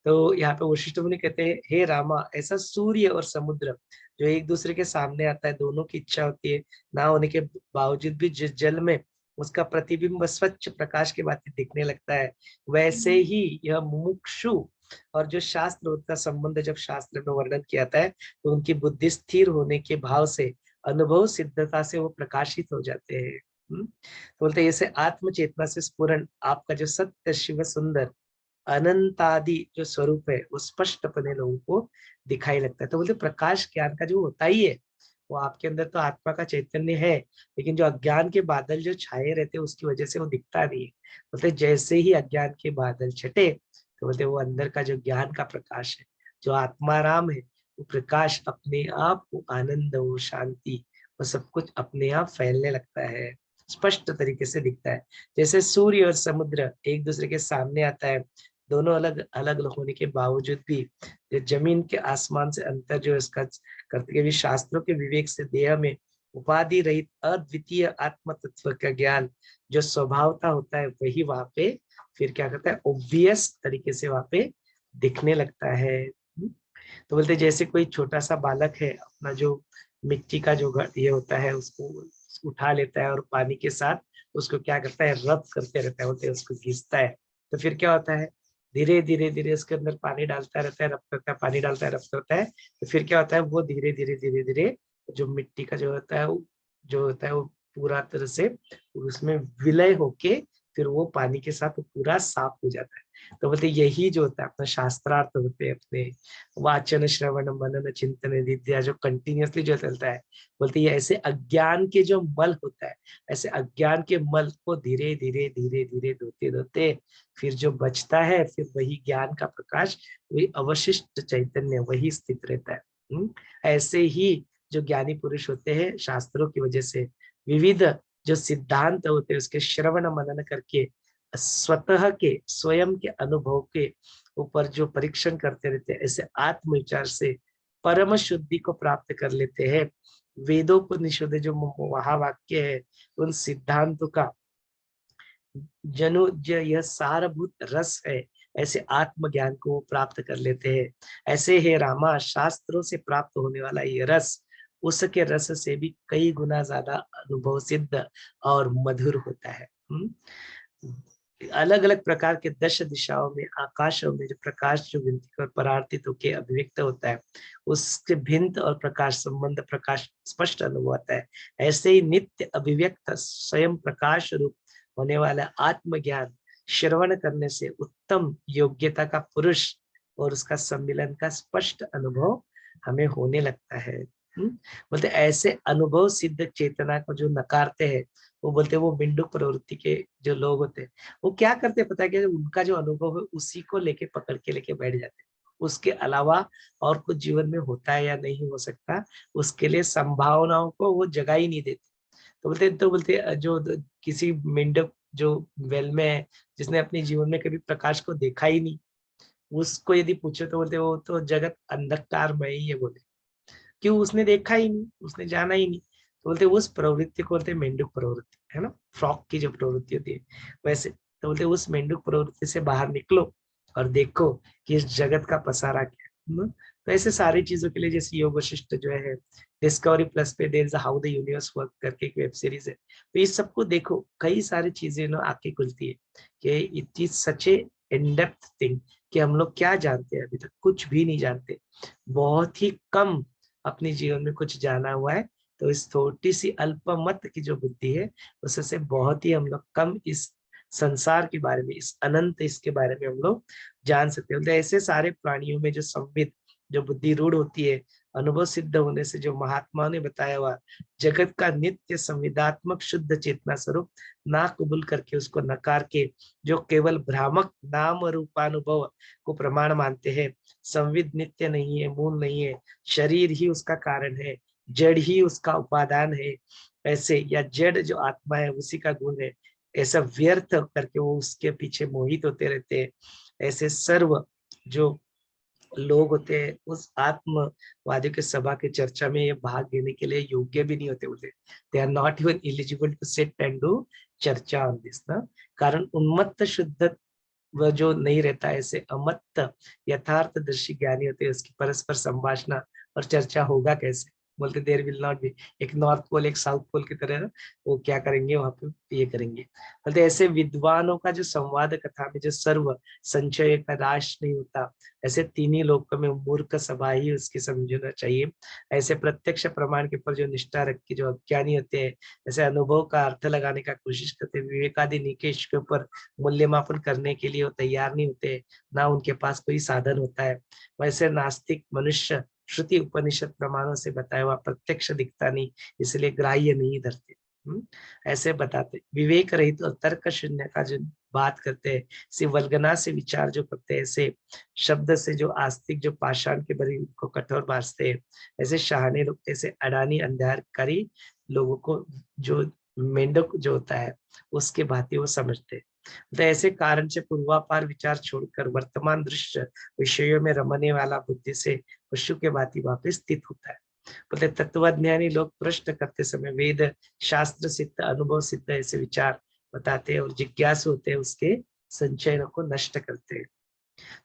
तो यहाँ पे वशिष्ठ मुनि कहते हैं, हे रामा, ऐसा सूर्य और समुद्र जो एक दूसरे के सामने आता है, दोनों की इच्छा होती है ना होने के बावजूद भी जिस जल में उसका प्रतिबिंब स्वच्छ प्रकाश के बाद दिखने लगता है, वैसे ही यह मुमुक्षु और जो शास्त्र का संबंध जब शास्त्र में वर्णन किया जाता है तो उनकी बुद्धि स्थिर होने के भाव से, अनुभव सिद्धता से वो प्रकाशित हो जाते हैं। तो बोलते हैं ऐसे आत्म चेतना से स्फुरन आपका जो सत्य शिव सुंदर अनंतादि जो स्वरूप है वो स्पष्टपने लोगों को दिखाई लगता है। तो बोलते प्रकाश ज्ञान का जो होता ही है वो आपके अंदर तो आत्मा का चैतन्य है, लेकिन जो अज्ञान के बादल जो छाए रहते हैं उसकी वजह से वो दिखता नहीं है। बोलते जैसे ही अज्ञान के बादल छटे तो बोलते वो अंदर का जो ज्ञान का प्रकाश है, जो आत्माराम है, वो प्रकाश अपने आप, वो आनंद, वो शांति, वो सब कुछ अपने आप फैलने लगता है, स्पष्ट तरीके से दिखता है। जैसे सूर्य और समुद्र एक दूसरे के सामने आता है, दोनों अलग अलग होने के बावजूद भी जो जमीन के आसमान से अंतर जो इसका करते हुए भी शास्त्रों के विवेक से देह में उपाधि रहित अद्वितीय आत्म तत्व का ज्ञान जो स्वभावता होता है वही वहां पे फिर क्या करता है, ऑब्वियस तरीके से वहां पे दिखने लगता है। तो बोलते जैसे कोई छोटा सा बालक है, अपना जो मिट्टी का जो ये होता है उसको उठा लेता है और पानी के साथ उसको क्या करता है, रब करते रहता है, बोलते हैं उसको घिसता है। तो फिर क्या होता है, धीरे धीरे धीरे उसके अंदर पानी डालता रहता है, रब करता है, पानी डालता है, रब करता है। तो फिर क्या होता है, वो धीरे धीरे धीरे धीरे जो मिट्टी का जो होता है जो होता है वो पूरा तरह से उसमें विलय होके फिर वो पानी के साथ पूरा साफ हो जाता है। तो बोलते यही जो होता है अपना शास्त्रार्थ होते हैं, अपने वाचन श्रवण मनन चिंतन विद्या जो कंटिन्यूअसली जो चलता है, बोलते ये ऐसे अज्ञान के जो मल होता है, ऐसे अज्ञान के मल को धीरे धीरे धीरे धीरे धोते धोते फिर जो बचता है फिर वही ज्ञान का प्रकाश, वही अवशिष्ट चैतन्य वही स्थित रहता है। ऐसे ही जो ज्ञानी पुरुष होते हैं शास्त्रों की वजह से विविध जो सिद्धांत होते हैं उसके श्रवण मनन करके स्वतः के स्वयं के अनुभव के ऊपर जो परीक्षण करते रहते हैं, ऐसे आत्म विचार से परम शुद्धि को प्राप्त कर लेते हैं। वेदोपनिषद जो महावाक्य है उन सिद्धांतों का जो यह सारभूत रस है, ऐसे आत्मज्ञान को वो प्राप्त कर लेते हैं। ऐसे हे रामा, शास्त्रों से प्राप्त होने वाला ये रस उसके रस से भी कई गुना ज्यादा अनुभव सिद्ध और मधुर होता है। अलग अलग प्रकार के 10 दिशाओं में आकाशों में जो प्रकाश जो विंतिक और परार्थित होकर अभिव्यक्त होता है, उसके भिन्न और प्रकाश संबंध प्रकाश स्पष्ट अनुभव आता है। ऐसे ही नित्य अभिव्यक्त स्वयं प्रकाश रूप होने वाला आत्मज्ञान श्रवण करने से उत्तम योग्यता का पुरुष और उसका सम्मिलन का स्पष्ट अनुभव हमें होने लगता है। बोलते ऐसे अनुभव सिद्ध चेतना को जो नकारते हैं वो बोलते हैं वो मिंडुक प्रवृत्ति के जो लोग होते हैं, वो क्या करते हैं पता है, कि उनका जो अनुभव है उसी को लेके पकड़ के लेके बैठ जाते हैं, उसके अलावा और कुछ जीवन में होता है या नहीं हो सकता उसके लिए संभावनाओं को वो जगह ही नहीं देते। तो बोलते जो किसी मेंढक जो वेल में है जिसने अपने जीवन में कभी प्रकाश को देखा ही नहीं, उसको यदि पूछे तो बोलते वो तो जगत अंधकारमय ही है। बोले क्यों, उसने देखा ही नहीं, उसने जाना ही नहीं। तो बोलते उस प्रवृत्ति को बोलते मेंढक प्रवृत्ति, है ना, फ्रॉक की जो प्रवृत्ति होती है वैसे। तो बोलते उस मेंढक प्रवृत्ति से बाहर निकलो और देखो कि इस जगत का पसारा क्या तो ऐसे सारी चीजों के लिए जैसे योग वशिष्ठ जो है डिस्कवरी प्लस पे there is how the universe work करके एक वेब सीरीज है, तो इस सबको देखो, कई सारी चीजें ना आंखें खुलती है कि it is such A in depth thing कि हम लोग क्या जानते हैं, अभी तक कुछ भी नहीं जानते, बहुत ही कम अपने जीवन में कुछ जाना हुआ है। तो इस छोटी सी अल्पमत की जो बुद्धि है उससे बहुत ही हम लोग कम इस संसार के बारे में, इस अनंत इसके बारे में हम लोग जान सकते हैं। मतलब ऐसे सारे प्राणियों में जो संविद, जो बुद्धि रूढ़ होती है, अनुभव सिद्ध होने से जो महात्माओं ने बताया हुआ जगत का नित्य संविदात्मक शुद्ध चेतना स्वरूप ना कबूल करके उसको नकार के जो केवल भ्रामक नाम रूपानुभव को प्रमाण मानते हैं, संविद नित्य नहीं है, मूल नहीं है, शरीर ही उसका कारण है, जड़ ही उसका उपादान है, ऐसे या जड़ जो आत्मा है उसी का गुण है, ऐसा व्यर्थ करके वो उसके पीछे मोहित होते रहते हैं। ऐसे सर्व जो लोग होते हैं उस आत्मवादियों के सभा की चर्चा में ये भाग लेने के लिए योग्य भी नहीं होते, बोलते they are not even eligible to sit and do चर्चा ऑन दिस ना। कारण उन्मत्त शुद्ध वह जो नहीं रहता, ऐसे अमत्त यथार्थदर्शी ज्ञानी होते हैं, उसकी परस्पर संभाषण और चर्चा होगा कैसे, बोलते देयर विल नॉट बी। एक नॉर्थ पोल एक साउथ पोल की तरह ना, वो क्या करेंगे वहां पे, ये करेंगे। बोलते ऐसे विद्वानों का जो संवाद कथा में जो सर्व संचय का नाश नहीं होता, ऐसे तीनों लोकों में मूर्ख सभा ही उसकी समझना चाहिए। ऐसे प्रत्यक्ष प्रमाण के ऊपर जो निष्ठा रख के जो अज्ञानी होते हैं, ऐसे अनुभव का अर्थ लगाने का कोशिश करते हैं, विवेकादि निकेश के ऊपर मूल्यमापन करने के लिए वो तैयार नहीं होते, ना उनके पास कोई साधन होता है। वैसे नास्तिक मनुष्य श्रुति उपनिषद प्रमाणों से बताया हुआ प्रत्यक्ष दिखता नहीं, इसलिए ग्राह्य नहीं धरते। ऐसे बताते विवेक रहित और तर्क शून्य का जो बात करते हैं, सिर्फ वल्गना से विचार जो करते हैं, ऐसे शब्द से जो आस्तिक जो पाषाण के बरी को कठोर बांसते हैं, ऐसे शहाने लोग, ऐसे अडानी अंधारकारी लोगों को जो मेंढक जो होता है उसके भांति वो समझते हैं। तो ऐसे कारण से पूर्वापार विचार छोड़कर वर्तमान दृश्य विषयों में रमने वाला बुद्धि से पशु के भांति वापस स्थित होता है। बोले तत्वज्ञानी लोग प्रश्न करते समय वेद शास्त्र सिद्ध अनुभव सिद्ध ऐसे विचार बताते हैं और जिज्ञासु होते हैं उसके संचयन को नष्ट करते हैं।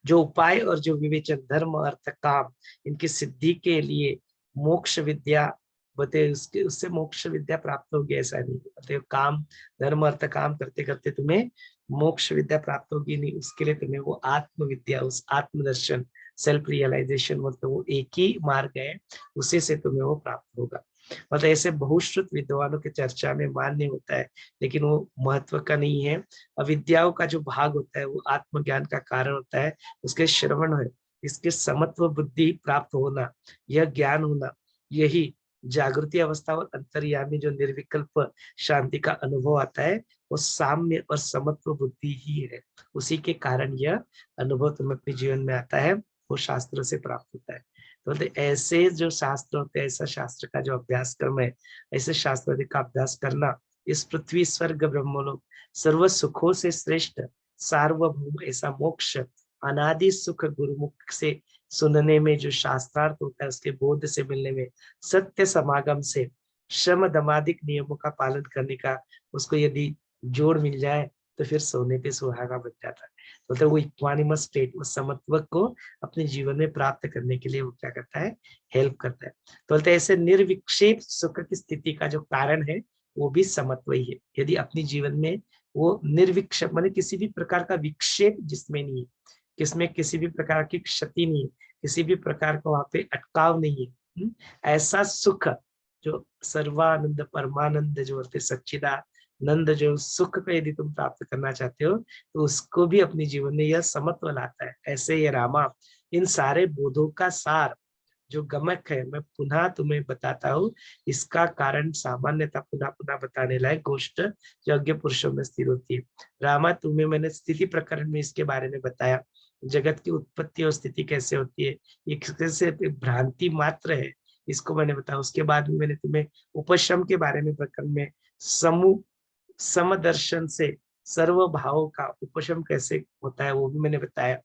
जो उपाय और जो विवेचन धर्म अर्थ काम इनकी सिद्धि के लिए मोक्ष विद्या बते, उसके उससे मोक्ष विद्या प्राप्त होगी ऐसा नहीं बते। काम धर्म अर्थ काम करते करते तुम्हें मोक्ष विद्या प्राप्त होगी नहीं, उसके लिए तुम्हें वो आत्म विद्या, उस आत्मदर्शन सेल्फ रियलाइजेशन, मतलब वो एक ही मार्ग है, उसी से तुम्हें वो प्राप्त होगा। मतलब ऐसे बहुश्रुत विद्वानों के चर्चा में मान्य होता है, लेकिन वो महत्व का नहीं है। अविद्याओं का जो भाग होता है वो आत्मज्ञान का कारण होता है, उसके श्रवण है, इसके समत्व बुद्धि प्राप्त होना, यह ज्ञान होना, यही जागृति अवस्था और अंतर्यामी जो निर्विकल्प शांति का अनुभव आता है, वो साम्य और समत्व बुद्धि ही है। उसी के कारण यह अनुभव तुम्हें अपने जीवन में आता है, वो शास्त्रों से प्राप्त होता है। तो ऐसे जो शास्त्र होते हैं, ऐसा शास्त्र का जो अभ्यास कर्म है, ऐसे शास्त्र का अभ्यास करना, इस पृथ्वी स्वर्ग ब्रह्मलोक सर्व सुखों से श्रेष्ठ सार्वभौम ऐसा मोक्ष अनादि सुख गुरुमुख से सुनने में जो शास्त्रार्थ होता है, उसके बोध से मिलने में, सत्य समागम से श्रम दमादिक नियमों का पालन करने का उसको यदि जोड़ मिल जाए तो फिर सोने पे सुहागा बन जाता है। तो वो इक्वानिमस स्टेट, उस समत्व को अपने जीवन में प्राप्त करने के लिए वो क्या करता है, हेल्प करता है। तो बोलते हैं ऐसे निर्विक्षेप सुख की स्थिति का जो कारण है वो भी समत्व ही है। यदि अपने जीवन में वो निर्विक्षेप माने किसी भी प्रकार का विक्षेप जिसमें नहीं है, किसमें किसी भी प्रकार की क्षति नहीं है, किसी भी प्रकार का वहां पे अटकाव नहीं है, ऐसा सुख जो सर्वानंद परमानंद जो होते सच्चिदानंद जो सुख को यदि तुम प्राप्त करना चाहते हो तो उसको भी अपने जीवन में यह समत्व लाता है। ऐसे ये रामा इन सारे बोधों का सार जो गमक है मैं पुनः तुम्हें बताता हूँ, इसका कारण सामान्यता पुनः पुनः बताने लायक गोष्ठ यज्ञ पुरुषों में स्थिर होती है। रामा तुम्हें मैंने स्थिति प्रकरण में इसके बारे में बताया, जगत की उत्पत्ति और स्थिति कैसे होती है, ये कैसे भ्रांति मात्र है, इसको मैंने बताया। उसके बाद में मैंने तुम्हें उपशम के बारे में प्रकरण में समूह समदर्शन से सर्व भावों का उपशम कैसे होता है वो भी मैंने बताया।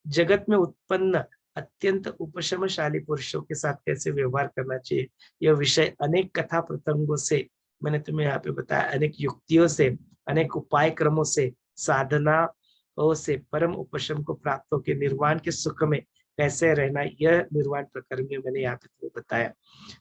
जगत में उत्पन्न अत्यंत उपशमशाली पुरुषों के साथ कैसे व्यवहार करना चाहिए, यह विषय अनेक कथा प्रसंगों से मैंने तुम्हें यहाँ पे बताया, अनेक युक्तियों से, अनेक उपाय क्रमों से, साधनाओं से परम उपशम को प्राप्त होकर निर्वाण के सुख में कैसे रहना, यह निर्वाण प्रकरण में मैंने यहाँ पे तुम्हें बताया।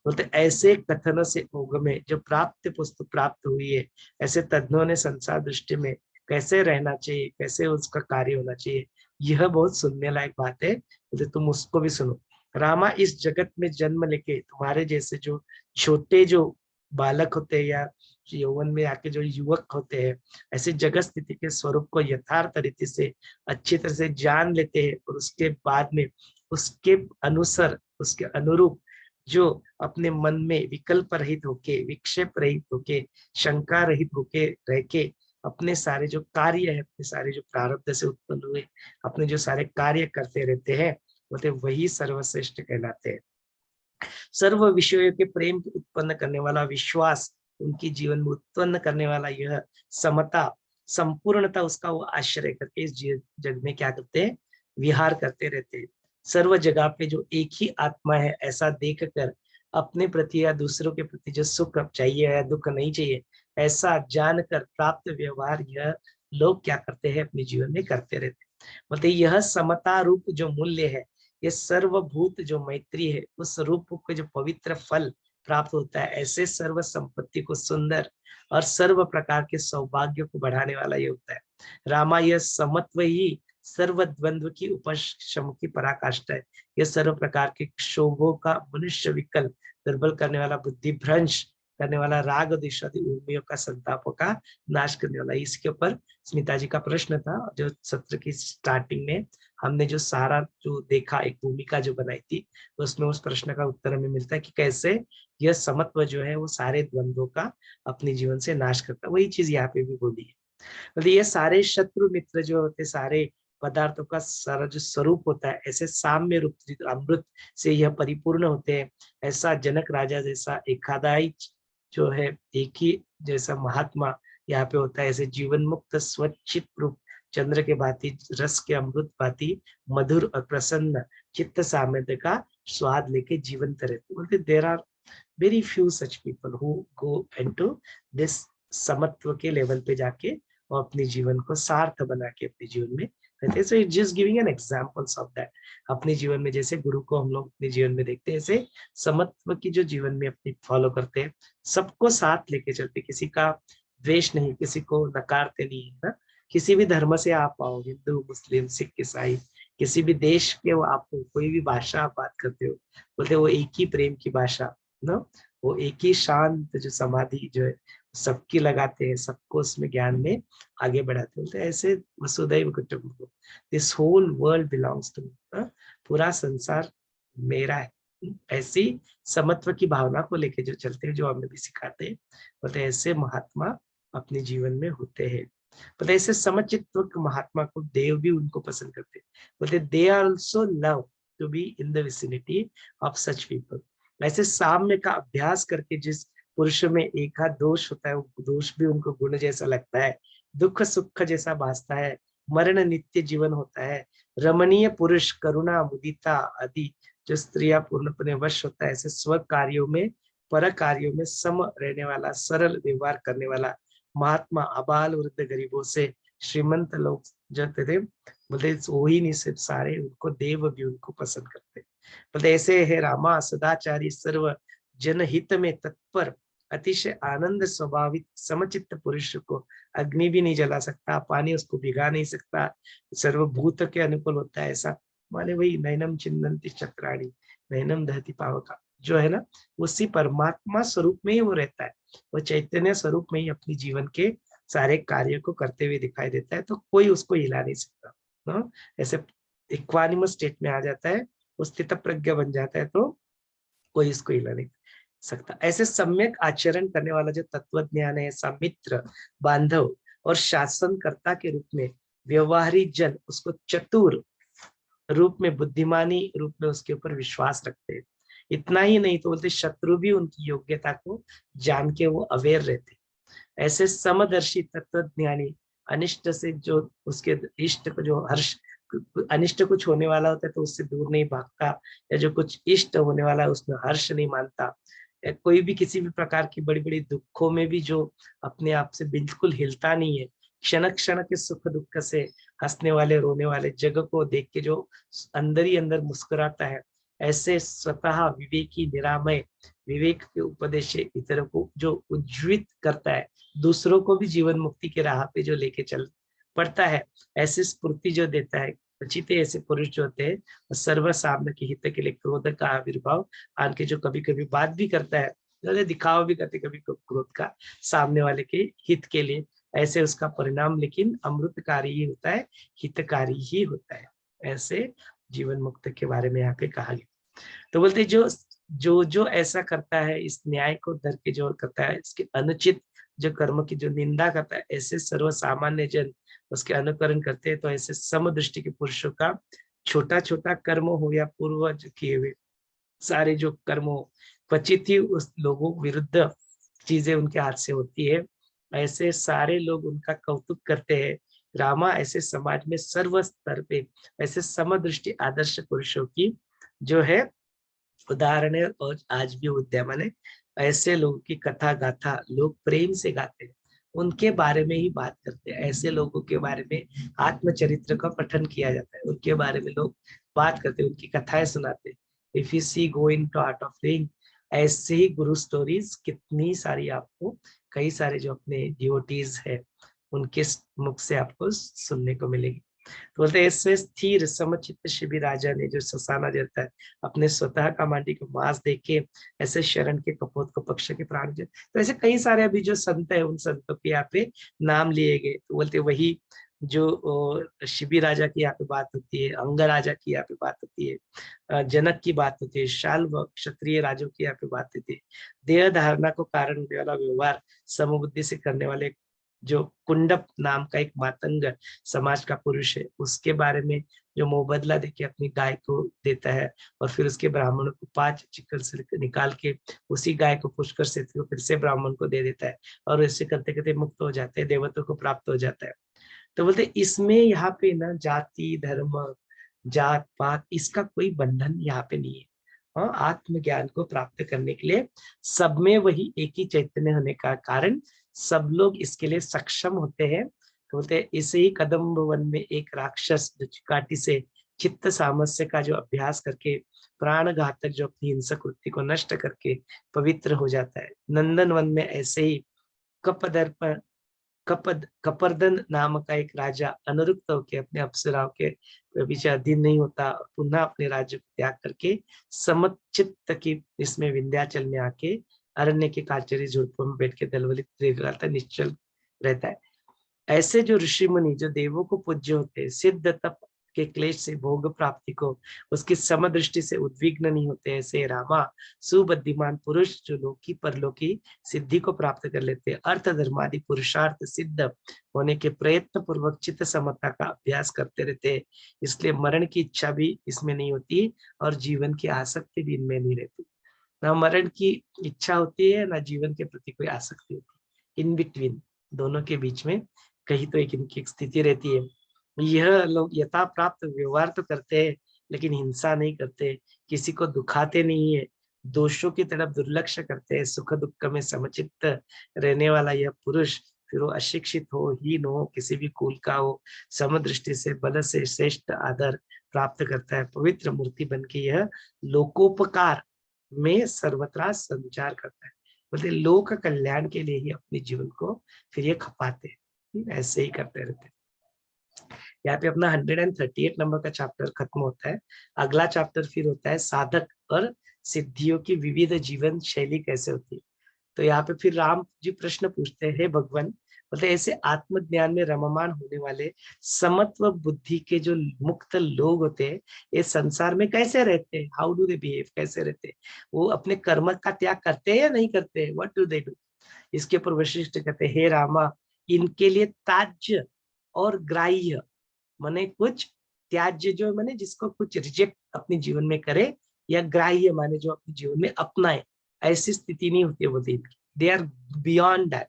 बोलते ऐसे कथनों से में जो प्राप्त पुस्तक प्राप्त हुई है, ऐसे तज्ञों ने संसार दृष्टि में कैसे रहना चाहिए, कैसे उसका कार्य होना चाहिए, यह बहुत सुनने लायक बात है। बोलते तुम उसको भी सुनो। रामा, इस जगत में जन्म लेके तुम्हारे जैसे जो छोटे जो बालक होते हैं या यौवन में आके जो युवक होते हैं, ऐसे जगत स्थिति के स्वरूप को यथार्थ रीति से अच्छी तरह से जान लेते हैं, और उसके बाद में उसके अनुसार उसके अनुरूप जो अपने मन में विकल्प रहित होके, विक्षेप रहित होके, शंका रहित होके रह के अपने सारे जो कार्य है, अपने सारे जो प्रारब्ध से उत्पन्न हुए अपने जो सारे कार्य करते रहते हैं, बोलते वही सर्वश्रेष्ठ कहलाते हैं। सर्व विषयों के प्रेम को उत्पन्न करने वाला विश्वास, उनकी जीवन में उत्पन्न करने वाला यह समता, संपूर्णता, उसका वो आश्रय करके इस जग में क्या करते हैं, विहार करते रहते हैं। सर्व जगह पे जो एक ही आत्मा है ऐसा देख कर अपने प्रति या दूसरों के प्रति जो सुख चाहिए या दुख नहीं चाहिए, ऐसा जानकर प्राप्त व्यवहार यह लोग क्या करते हैं, अपने जीवन में करते रहते हैं। मतलब यह समता रूप जो मूल्य है, ये सर्वभूत जो मैत्री है, उस रूप को जो पवित्र फल प्राप्त होता है, ऐसे सर्व संपत्ति को सुंदर और सर्व प्रकार के सौभाग्य को बढ़ाने वाला ये होता है। रामा, यह समत्व ही सर्व द्वंद्व की उपशम की पराकाष्ठा है। यह सर्व प्रकार के क्षोभों का मनुष्य विकल्प दुर्बल करने वाला, बुद्धि भ्रंश करने वाला, राग दिशादी उर्मियों का संतापों का नाश करने वाला। इसके ऊपर स्मिता जी का प्रश्न था, जो सत्र की स्टार्टिंग में हमने जो सारा जो देखा, एक भूमिका जो बनाई थी, उसमें उस प्रश्न का उत्तर हमें मिलता है कि कैसे यह समत्व जो है वो सारे द्वंद्वों का अपने जीवन से नाश करता है। वही चीज यहाँ पे भी बोली है। मतलब ये सारे शत्रु मित्र जो होते, सारे पदार्थों का सारा जो स्वरूप होता है, ऐसे साम्य रूप अमृत से यह परिपूर्ण होते हैं। ऐसा जनक राजा जैसा एखादा ही जो है, एक ही जैसा महात्मा यहाँ पे होता है। ऐसे जीवन मुक्त स्वच्छित रूप चंद्र के भांति, रस के अमृत भांति मधुर और प्रसन्न चित्त सामर्थ्य का स्वाद लेके जीवंत रहते। बोलते there are very few such people who go into this समत्व के लेवल पे जाके और अपने जीवन को सार्थ बना के अपने जीवन में रहते हैं। So it just giving an examples of that. अपने जीवन में जैसे गुरु को हम लोग अपने जीवन में देखते हैं, ऐसे समत्व की जो जीवन में अपनी फॉलो करते हैं, सबको साथ लेके चलते, किसी का द्वेष नहीं, किसी को नकारते नहीं है ना। किसी भी धर्म से आप आओ, हिंदू मुस्लिम सिख ईसाई, किसी भी देश के वो आप कोई भी भाषा आप बात करते हो, बोलते वो एक ही प्रेम की भाषा ना, वो एक ही शांत जो समाधि जो है सबकी लगाते हैं, सबको उसमें ज्ञान में आगे बढ़ाते हैं। ऐसे वसुधैव कुटुंबकम, this whole world belongs to me, पूरा संसार मेरा है। ऐसी समत्व की भावना को लेके जो चलते हैं, जो हमें भी सिखाते हैं, बोलते ऐसे महात्मा अपने जीवन में होते हैं। बोलते ऐसे समचित्व महात्मा को देव भी उनको पसंद करते हैं। बोलते they are also love to be in the vicinity of such people. ऐसे साम्य का अभ्यास करके जिस पुरुष में एक आध दोष होता है, वो दोष भी उनको गुण जैसा लगता है, दुख सुख जैसा भासता है, मरण नित्य जीवन होता है, रमणीय पुरुष, करुणा, मुदिता आदि जो स्त्रियां पूर्णपणे वश होता है, ऐसे स्व कार्यों में पर कार्यों में सम रहने वाला, सरल व्यवहार करने वाला महात्मा, अबाल वृद्ध गरीबों से श्रीमंत लोग जो थे, बोलते वही नहीं सिर्फ सारे, उनको देव भी उनको पसंद करते। बोलते ऐसे है रामा, सदाचारी, सर्व जनहित में तत्पर, अतिशय आनंद स्वभावित समचित्त पुरुष को अग्नि भी नहीं जला सकता, पानी उसको भिगा नहीं सकता, सर्वभूत के अनुकूल होता है। ऐसा माने वही नैनम चिन्नंति चक्राणी नैनम दहति पावका जो है ना, उसी परमात्मा स्वरूप में ही वो रहता है। वो चैतन्य स्वरूप में ही अपने जीवन के सारे कार्य को करते हुए दिखाई देता है, तो कोई उसको हिला नहीं सकता ना। ऐसे इक्वानिमस स्टेट में आ जाता है, वो स्थित प्रज्ञ बन जाता है, तो कोई इसको हिला नहीं सकता। ऐसे सम्यक आचरण करने वाला जो तत्व ज्ञान है, ऐसा मित्र, बांधव और शासनकर्ता के रूप में व्यवहारी जन उसको चतुर रूप में, बुद्धिमानी रूप में उसके ऊपर विश्वास रखते हैं। इतना ही नहीं तो बोलते शत्रु भी उनकी योग्यता को जान के वो अवेयर रहते। ऐसे समदर्शी तत्वज्ञानी अनिष्ट से जो उसके इष्ट को जो हर्ष, अनिष्ट कुछ होने वाला होता है तो उससे दूर नहीं भागता, या जो कुछ इष्ट होने वाला है उसमें हर्ष नहीं मानता, या कोई भी किसी भी प्रकार की बड़ी बड़ी दुखों में भी जो अपने आप से बिल्कुल हिलता नहीं है, क्षण क्षण के सुख दुख से हंसने वाले रोने वाले जगह को देख के जो अंदर ही अंदर मुस्कुराता है, ऐसे स्वतः विवेकी निरामय विवेक के उपदेश से इतरों को जो उज्जीवित करता है, दूसरों को भी जीवन मुक्ति के राह पे जो लेके चल पड़ता है, ऐसी स्फूर्ति जो देता है, उचित ऐसे पुरुष जो होते हैं सर्व सामने के हित के लिए क्रोध का आविर्भाव आन के जो कभी कभी बात भी करता है, जो दिखावा भी करते कभी क्रोध का सामने वाले के हित के लिए, ऐसे उसका परिणाम लेकिन अमृतकारी ही होता है, हितकारी ही होता है। ऐसे जीवन मुक्त के बारे में यहाँ पे कहा गया। तो बोलते जो जो जो ऐसा करता है, इस न्याय को धर के जो करता है, इसके अनुचित जो कर्म की जो निंदा करता है, ऐसे सर्व सामान्य जन उसके अनुकरण करते हैं। तो ऐसे समदृष्टि के पुरुषों का छोटा छोटा कर्म हो या पूर्वज किए हुए सारे जो कर्म हो, क्वचित ही उस लोगों विरुद्ध चीजें उनके हाथ से होती है, ऐसे सारे लोग उनका कौतुक करते हैं। रामा ऐसे समाज में सर्व स्तर पे ऐसे समदृष्टि आदर्श पुरुषों की जो है उदाहरण है और आज भी विद्यमान है। ऐसे लोगों की कथा गाथा लोग प्रेम से गाते हैं, उनके बारे में ही बात करते हैं। ऐसे लोगों के बारे में आत्मचरित्र का पठन किया जाता है, उनके बारे में लोग बात करते हैं, उनकी कथाएं सुनाते हैं। If you see go into Art of Living, ऐसे ही गुरु स्टोरीज कितनी सारी आपको कई सारे जो अपने डिवोटीज है उनके मुख से आपको सुनने को मिलेगी। तो बोलते ऐसे स्थिर समचित्त शिविर राजा ने जो ससाना देता है, अपने स्वतः का मांडी को मांस देके ऐसे शरण के कपोत को पक्ष के प्राण जो, तो ऐसे कई सारे अभी जो संत है उन संतों के यहाँ पे नाम लिए गए। तो बोलते वही जो शिबी राजा की यहाँ पे बात होती है, अंग राजा की यहाँ पे बात होती है, जनक की बात होती है, शाल्व क्षत्रिय राजों की यहाँ पे बात होती है। देह धारणा को कारण होने वाला व्यवहार समबुद्धि से करने वाले जो कुंडप नाम का एक मातंग समाज का पुरुष है, उसके बारे में जो मुबदला देके अपनी गाय को देता है और फिर उसके ब्राह्मणों को 5 चिकन से निकाल के उसी गाय को पुष्कर से फिर से ब्राह्मण को दे देता है और ऐसे करते करते मुक्त हो जाते हैं, देवत्व को प्राप्त हो जाता है। तो बोलते इसमें यहाँ पे ना जाति धर्म जात पात इसका कोई बंधन यहाँ पे नहीं है। हाँ, आत्मज्ञान को प्राप्त करने के लिए सब में वही एक ही चैतन्य होने का कारण सब लोग इसके लिए सक्षम होते हैं। तो बोलते हैं इसे ही कदम्ब वन में एक राक्षस जो चिकाटी से चित्त सामस्य का जो अभ्यास करके प्राण घातक जो अपनी हिंसक वृत्ति को नष्ट करके पवित्र हो जाता है, नंदन वन में ऐसे ही कपदर्प कपर्दन नाम का एक राजा अनुरुक्त होकर अपने अप्सराओं के पीछे अधीन नहीं होता, पुनः अपने राज्य को त्याग करके समचित्त की इसमें विंध्याचल में आके अरण्य के काचरी झुड़पों में बैठ के दलवलित निश्चल रहता है। ऐसे जो ऋषि मुनि जो देवों को पूज्य होते हैं, सिद्ध तप के क्लेश से भोग प्राप्ति को उसकी समदृष्टि से उद्विग्न नहीं होते, ऐसे रामा सुबुद्धिमान पुरुष जो लोकी परलोकी सिद्धि को प्राप्त कर लेते हैं, अर्थ धर्मादि पुरुषार्थ सिद्ध होने के प्रयत्न पूर्वक चित्त समता का अभ्यास करते रहते हैं। इसलिए मरण की इच्छा भी इसमें नहीं होती और जीवन की आसक्ति भी इनमें नहीं रहती। ना मरण की इच्छा होती है, ना जीवन के प्रति कोई आसक्ति होती है। इन बिटवीन दोनों के बीच में कहीं तो एक इनकी स्थिति रहती है। यह लोग यथा प्राप्त व्यवहार तो करते हैं लेकिन हिंसा नहीं करते, किसी को दुखाते नहीं है, दोषों की तरफ दुर्लक्ष्य करते हैं, सुख दुख में समचित्त रहने वाला यह पुरुष फिर वो अशिक्षित हो हीन हो किसी भी कुल का हो, समदृष्टि से बल से श्रेष्ठ आदर प्राप्त करता है, पवित्र मूर्ति बन के यह लोकोपकार में सर्वत्र संचार करता है। बोलते लोक कल्याण के लिए ही अपने जीवन को फिर ये खपाते हैं, ऐसे ही करते रहते हैं। यहाँ पे अपना 138 नंबर का चैप्टर खत्म होता है। अगला चैप्टर फिर होता है साधक और सिद्धियों की विविध जीवन शैली कैसे होती है। तो यहाँ पे फिर राम जी प्रश्न पूछते हैं, हे भगवान, मतलब ऐसे आत्मज्ञान में रममान होने वाले समत्व बुद्धि के जो मुक्त लोग होते हैं, ये संसार में कैसे रहते हैं, हाउ डू दे बिहेव, कैसे रहते हैं, वो अपने कर्म का त्याग करते हैं या नहीं करते हैं, व्हाट डू दे डू। इसके ऊपर वशिष्ठ कहते हैं, हे रामा, इनके लिए ताज्य और ग्राह्य माने कुछ त्याज्य जो माने जिसको कुछ रिजेक्ट अपने जीवन में करे, या ग्राह्य माने जो अपने जीवन में अपनाए, ऐसी स्थिति नहीं होती है बोलते इनकी। They are beyond that.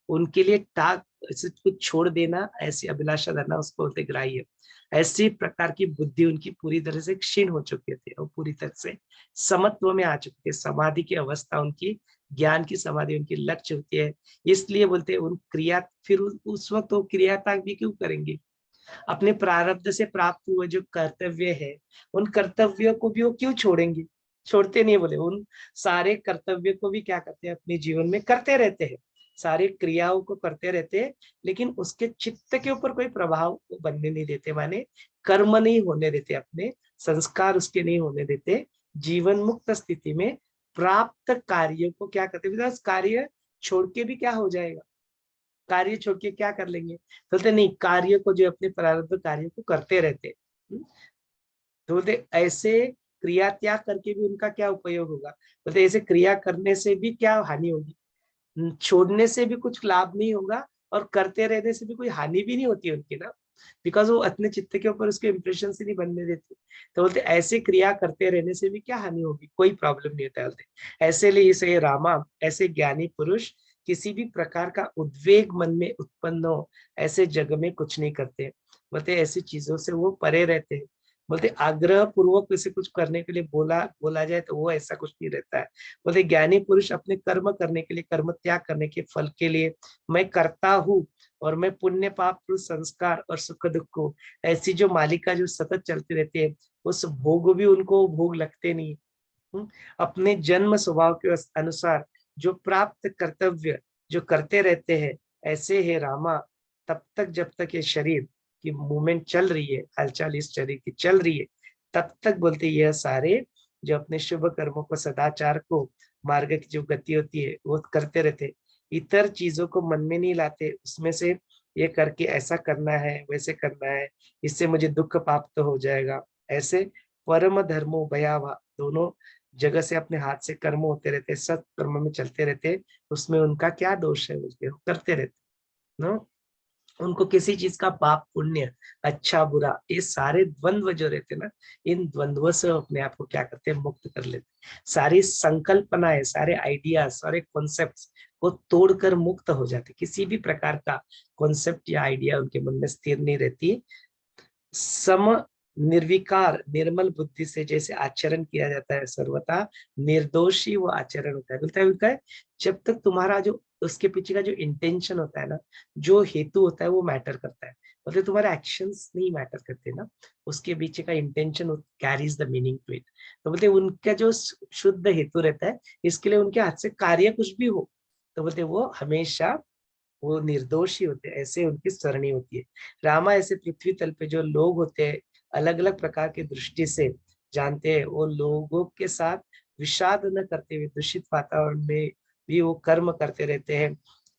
उनके लिए टाक ऐसे कुछ छोड़ देना, ऐसी अभिलाषा धरना उसको बोलते ग्राह्य। ऐसी प्रकार की बुद्धि उनकी पूरी तरह से क्षीण हो चुकी थी और पूरी तरह से समत्व में आ चुकी थी। समाधि की अवस्था उनकी, ज्ञान की समाधि उनकी लक्ष्य होती है। इसलिए बोलते हैं उन क्रिया फिर उस वक्त वो क्रिया त्याग भी क्यों करेंगे, अपने प्रारब्ध से प्राप्त हुए जो कर्तव्य है, उन कर्तव्यों को भी वो क्यों छोड़ेंगे? छोड़ते नहीं, बोले उन सारे कर्तव्य को भी क्या करते हैं, अपने जीवन में करते रहते हैं, सारी क्रियाओं को करते रहते हैं, लेकिन उसके चित्त के ऊपर कोई प्रभाव बनने नहीं देते, माने कर्म नहीं होने देते, अपने संस्कार उसके नहीं होने देते। जीवन मुक्त स्थिति में प्राप्त कार्य को क्या करते हैं, बिकॉज़ कार्य छोड़ के भी क्या हो जाएगा, कार्य छोड़ के क्या कर लेंगे, बोलते नहीं, कार्य को जो अपने प्रारब्ध कार्य को करते रहते हैं। तो बोलते ऐसे क्रिया त्याग करके भी उनका क्या उपयोग होगा, बोलते ऐसे क्रिया करने से भी क्या हानि होगी, छोड़ने से भी कुछ लाभ नहीं होगा, और करते रहने से भी कोई हानि भी नहीं होती उनकी ना, बिकॉज वो अपने चित्त के ऊपर उसके इंप्रेशन से नहीं बनने देते। तो बोलते ऐसे क्रिया करते रहने से भी क्या हानि होगी, कोई प्रॉब्लम नहीं होता। बोलते ऐसे लिए इसे रामा, ऐसे ज्ञानी पुरुष किसी भी प्रकार का उद्वेग मन में उत्पन्न हो ऐसे जग में कुछ नहीं करते। बोलते ऐसी चीजों से वो परे रहते हैं। बोलते आग्रह पूर्वक किसी कुछ करने के लिए बोला बोला जाए तो वो ऐसा कुछ नहीं रहता है। बोलते ज्ञानी पुरुष अपने कर्म करने के लिए, कर्म त्याग करने के फल के लिए मैं करता हूँ, और मैं पुण्य पाप संस्कार और सुख दुख को, ऐसी जो मालिका जो सतत चलती रहती है, उस भोग भी उनको भोग लगते नहीं। अपने जन्म स्वभाव के अनुसार जो प्राप्त कर्तव्य जो करते रहते हैं, ऐसे है रामा, तब तक जब तक ये शरीर की मूवमेंट चल रही है, हलचल इस शरीर की चल रही है, तब तक बोलते यह सारे जो अपने शुभ कर्मों को, सदाचार को, मार्ग की जो गति होती है वो करते रहते, इतर चीजों को मन में नहीं लाते, उसमें से ये करके ऐसा करना है, वैसे करना है, इससे मुझे दुख प्राप्त हो जाएगा, ऐसे परम धर्मो भयावा, दोनों जगह से अपने हाथ से कर्म होते रहते, सत कर्म में चलते रहते, उसमें उनका क्या दोष है, बोलते हो करते रहते नो। उनको किसी चीज का पाप पुण्य, अच्छा बुरा, ये सारे द्वंद्व जो रहते ना, इन द्वंद्वों से अपने आप को क्या करते हैं, मुक्त कर लेते। सारी संकल्पनाएं, सारे आइडियाज, सारे कॉन्सेप्ट्स को तोड़कर मुक्त हो जाते, किसी भी प्रकार का कॉन्सेप्ट या आइडिया उनके मन में स्थिर नहीं रहती। सम निर्विकार निर्मल बुद्धि से जैसे आचरण किया जाता है, सर्वथा निर्दोषी वो आचरण होता है। बोलता है जब तक तुम्हारा जो उसके पीछे का जो इंटेंशन होता है ना, जो हेतु होता है वो मैटर करता है, मतलब तुम्हारे एक्शंस नहीं मैटर करते ना, उसके पीछे का intention carries the meaning to it. तो बोलते उनका जो शुद्ध हेतु रहता है, इसके लिए उनके हाथ से कार्य कुछ भी हो, तो बोलते वो हमेशा वो निर्दोषी होते हैं, ऐसे उनकी सरणी होती है। रामा ऐसे पृथ्वी तल पे जो लोग होते हैं, अलग अलग प्रकार की दृष्टि से जानते हैं, वो लोगों के साथ विषाद न करते हुए दूषित वातावरण में भी वो कर्म करते रहते हैं।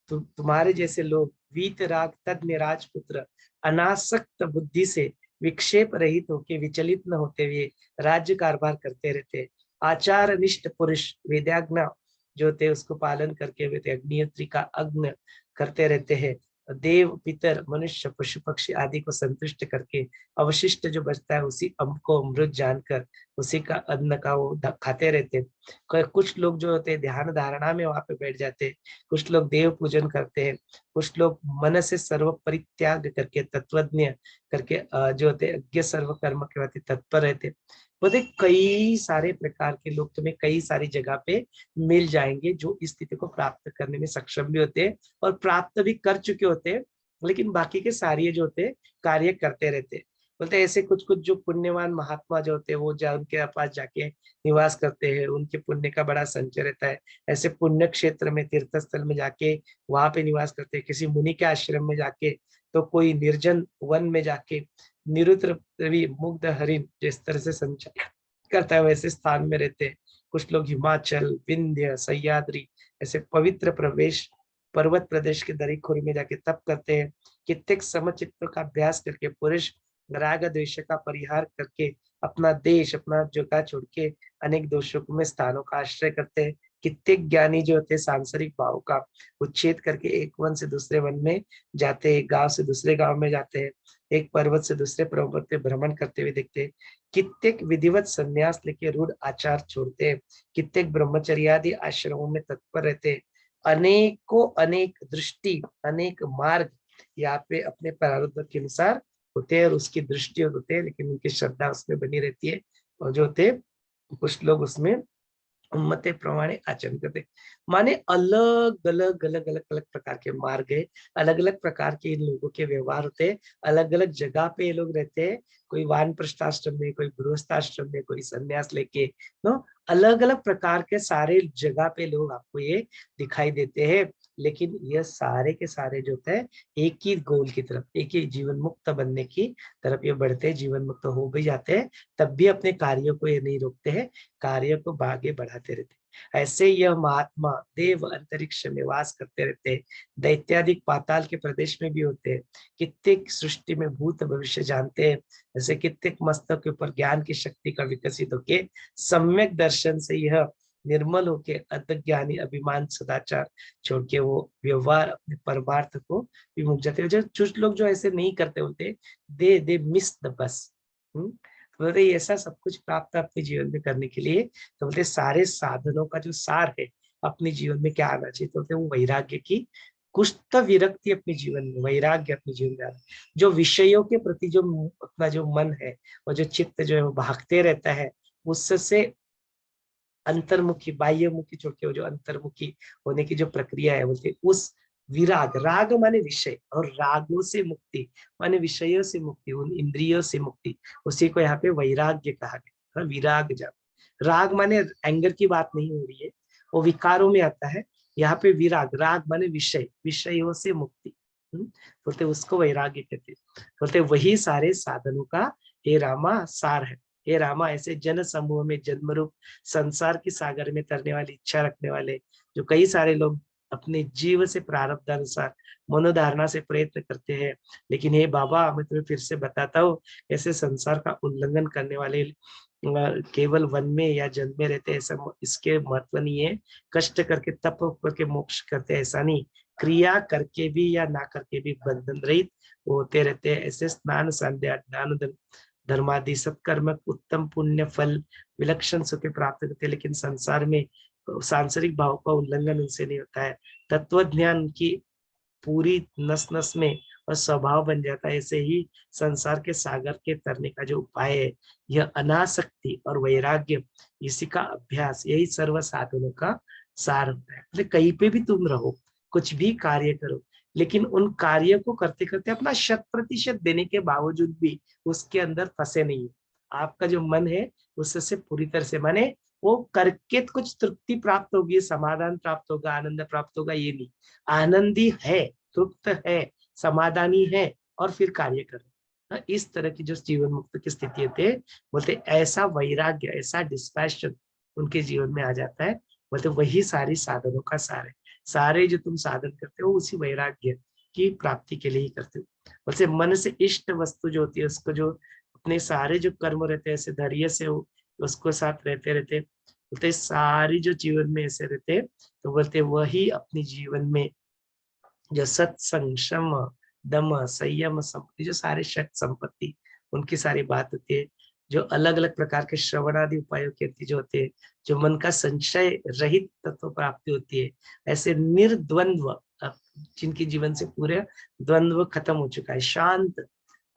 तुम्हारे जैसे लोग वीतराग तज्ञ राजपुत्र अनासक्त बुद्धि से विक्षेप रहित होके, विचलित न होते हुए राज्य कारभार करते रहते हैं। आचार निष्ठ पुरुष वेदाज्ञा जो होते हैं उसको पालन करके वे अग्निहोत्री का अग्न करते रहते हैं। देव पितर मनुष्य पशु पक्षी आदि को संतुष्ट करके अवशिष्ट जो बचता है उसी अम्ब को अमृत जानकर उसी का अन्न का वो खाते रहते हैं। कुछ लोग जो होते हैं ध्यान धारणा में वहां पे बैठ जाते हैं, कुछ लोग देव पूजन करते हैं, कुछ लोग मन से सर्व परित्याग करके तत्वज्ञ करके जो होते हैं अज्ञ सर्व कर्म के प्रति तत्पर रहते हैं। बोले कई सारे प्रकार के लोग तुम्हें कई सारी जगह पे मिल जाएंगे जो इस स्थिति को प्राप्त करने में सक्षम भी होते हैं और प्राप्त भी कर चुके होते हैं, लेकिन बाकी के सारे जो होते हैं कार्य करते रहते हैं। बोलते हैं ऐसे कुछ कुछ जो पुण्यवान महात्मा जो होते हैं वो उनके पास जाके निवास करते हैं, उनके पुण्य का बड़ा संचय रहता है। ऐसे पुण्य क्षेत्र में तीर्थ स्थल में जाके वहां पे निवास करते हैं, किसी मुनि के आश्रम में जाके, तो कोई निर्जन वन में जाके निरुद्र रवि मुग्ध हरिण जिस तरह से संचार करता है वैसे स्थान में रहते हैं। कुछ लोग हिमाचल विंध्य सह्याद्री ऐसे पवित्र प्रवेश पर्वत प्रदेश के दरी खोरी में जाके तप करते हैं। कितने समचित्त का अभ्यास करके पुरुष राग द्वेष का परिहार करके अपना देश अपना जगह छोड़ के अनेक दोषों में स्थानों का आश्रय करते हैं। कितने ज्ञानी जो होते हैं सांसारिक भाव का उच्छेद करके एक वन से दूसरे वन में जाते हैं, गांव से दूसरे गांव में जाते हैं, एक पर्वत से दूसरे पर्वत पे भ्रमण करते हुए दिखते हैं। कित्येक विधिवत संन्यास लेके रूढ़ आचार छोड़ते हैं, कित्येक ब्रह्मचर्यादि आश्रमों में तत्पर रहते हैं। अनेकों अनेक दृष्टि अनेक मार्ग यहाँ पे अपने प्रारब्ध के अनुसार होते हैं और उसकी दृष्टि होते हैं, लेकिन उनकी श्रद्धा उसमें बनी रहती है। और जो होते हैं कुछ लोग उसमें मते प्रमाणे आचरण करते, माने अलग अलग अलग अलग अलग प्रकार के मार्ग है, अलग अलग प्रकार के इन लोगों के व्यवहार होते हैं, अलग अलग जगह पे ये लोग रहते हैं, कोई वानप्रस्थाश्रम में, कोई गृहस्थाश्रम में, कोई संन्यास लेके, नो अलग अलग प्रकार के सारे जगह पे लोग आपको ये दिखाई देते हैं। लेकिन ये सारे के सारे जो होते हैं एक ही गोल की तरफ, एक ही जीवन मुक्त बनने की तरफ ये बढ़ते हैं, जीवन मुक्त हो भी जाते हैं, तब भी अपने कार्यों को ये नहीं रोकते हैं, कार्य को आगे बढ़ाते रहते हैं। ऐसे यह महात्मा देव अंतरिक्ष में वास करते रहते हैं, दैत्यादिक पाताल के प्रदेश में भी होते हैं, कितने सृष्टि में भूत भविष्य जानते हैं, ऐसे कितने मस्तक के ऊपर ज्ञान की शक्ति का विकसित होके सम्यक दर्शन से यह निर्मल होके अज्ञानी अभिमान सदाचार छोड़ के वो व्यवहार अपने परमार्थ को विमुख जाते हैं। जो कुछ लोग जो ऐसे नहीं करते होते, दे मिस द बस। तो बोलते ऐसा सब कुछ प्राप्त अपने जीवन में करने के लिए, तो बोलते सारे साधनों का जो सार है अपने जीवन में क्या आना चाहिए, तो बोलते वो वैराग्य की कुछ तो विरक्ति अपने जीवन में, वैराग्य अपने जीवन में आना, जो विषयों के प्रति जो अपना जो मन है और जो चित्त जो है वो भागते रहता है, उससे अंतर्मुखी बाह्यमुखी छोड़ के वो जो अंतर्मुखी होने की जो प्रक्रिया है, बोलते उस विराग, राग माने विषय और रागों से मुक्ति माने विषयों से मुक्ति, उन इंद्रियों से मुक्ति, उसी को यहाँ पे वैराग्य कहा गया। हाँ, विराग जब राग माने एंगर की बात नहीं हो रही है, वो विकारों में आता है। यहाँ पे विराग, राग माने विषय, विषयों से मुक्ति, बोलते उसको वैराग्य कहते, बोलते वही सारे साधनों का हे रामा सार है। हे रामा, ऐसे जन समूह में जन्म रूप संसार की सागर में तरने वाली इच्छा रखने वाले जो कई सारे लोग अपने जीव से प्रारब्ध अनुसार मनोधारणा से प्रयत्न करते हैं, लेकिन हे बाबा मैं तुम्हें फिर से बताता हूँ, ऐसे संसार का उल्लंघन करने वाले केवल वन में या जन्म में रहते ऐसा इसके महत्व नहीं है, कष्ट करके तप करके मोक्ष करते ऐसा नहीं, क्रिया करके भी या ना करके भी बंधन रहित होते रहते हैं। ऐसे स्नान संध्या ज्ञान धर्मादि सत्कर्म उत्तम पुण्य फल विलक्षण सुख प्राप्त करते, लेकिन संसार में सांसारिक भाव का उल्लंघन उनसे नहीं होता है। तत्व ज्ञान की पूरी नस नस में और स्वभाव बन जाता है। ऐसे ही संसार के सागर के तरने का जो उपाय है, यह अनासक्ति और वैराग्य, इसी का अभ्यास, यही सर्व साधनों का सार होता है। मतलब कहीं पे भी तुम रहो, कुछ भी कार्य करो, लेकिन उन कार्य को करते करते अपना 100% देने के बावजूद भी उसके अंदर फंसे नहीं। आपका जो मन है उससे पूरी तरह से, माने वो करके कुछ तृप्ति प्राप्त होगी, समाधान प्राप्त होगा, आनंद प्राप्त होगा, ये नहीं। आनंदी है, तृप्त है, समाधानी है, और फिर कार्य कर इस तरह की जो जीवन मुक्त की स्थिति थे, बोलते ऐसा वैराग्य, ऐसा डिस्पैशन उनके जीवन में आ जाता है। बोलते वही सारी साधनों का सार है। सारे जो तुम साधन करते हो उसी वैराग्य की प्राप्ति के लिए ही करते हो। बोलते मन से इष्ट वस्तु जो होती है उसको, जो अपने सारे जो कर्म रहते हैं ऐसे धैर्य से उसको साथ रहते रहते, बोलते सारी जो जीवन में ऐसे रहते, तो बोलते वही अपने जीवन में जो सत्संग क्षम दम संयम संपत्ति, जो सारे षट संपत्ति उनकी सारी बात होती है, जो अलग अलग प्रकार के श्रवण आदि उपायों के जो होते हैं, जो मन का संशय रहित तत्व प्राप्ति होती है, ऐसे निर्द्वंद्व जिनके जीवन से पूरे द्वंद्व खत्म हो चुका है, शांत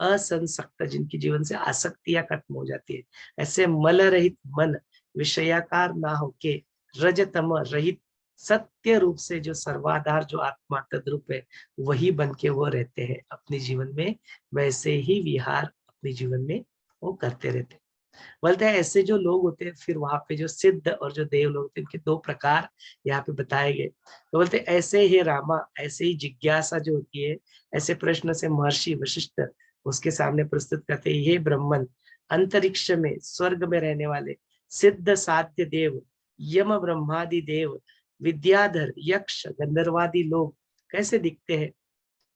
असंसक्त जिनकी जीवन से आसक्तियां खत्म हो जाती है, ऐसे मल रहित मन, विषयाकार ना होके रजतम रहित सत्य रूप से जो सर्वाधार जो आत्मा तद्रूप है, वही बन के वो रहते हैं अपने जीवन में। वैसे ही विहार अपने जीवन में वो करते रहते हैं। बोलते हैं ऐसे जो लोग होते हैं, फिर वहां पे जो सिद्ध और जो देव लोग होते हैं, इनके दो प्रकार यहाँ पे बताए गए। तो बोलते हैं ऐसे ही रामा, ऐसे ही जिज्ञासा जो होती है, ऐसे प्रश्न से महर्षि वशिष्ठ उसके सामने प्रस्तुत करते हैं, ये ब्रह्मन अंतरिक्ष में स्वर्ग में रहने वाले सिद्ध साध्य देव, यम ब्रह्मादि देव, विद्याधर यक्ष गंधर्वादि लोग कैसे दिखते हैं,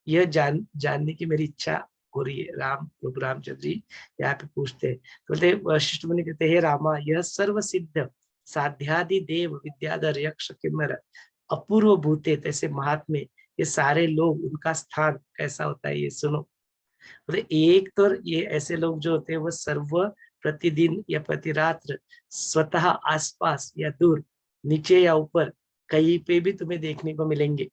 यह जानने की मेरी इच्छा हो रही है। प्रभु रामचंद्र जी यहाँ पे पूछते हैं, बोलते वशिष्ठ मुनि कहते हैं, रामा यह सर्व सिद्ध साध्यादि देव विद्याधर यक्ष किन्नर अपूर्व भूते तैसे महात्मे, ये सारे लोग, उनका स्थान कैसा होता है ये सुनो। बोले एक तो ये ऐसे लोग जो होते हैं वो सर्व प्रतिदिन या प्रतिरात्र स्वतः आसपास या दूर, नीचे या ऊपर, कहीं पे भी तुम्हें देखने को मिलेंगे।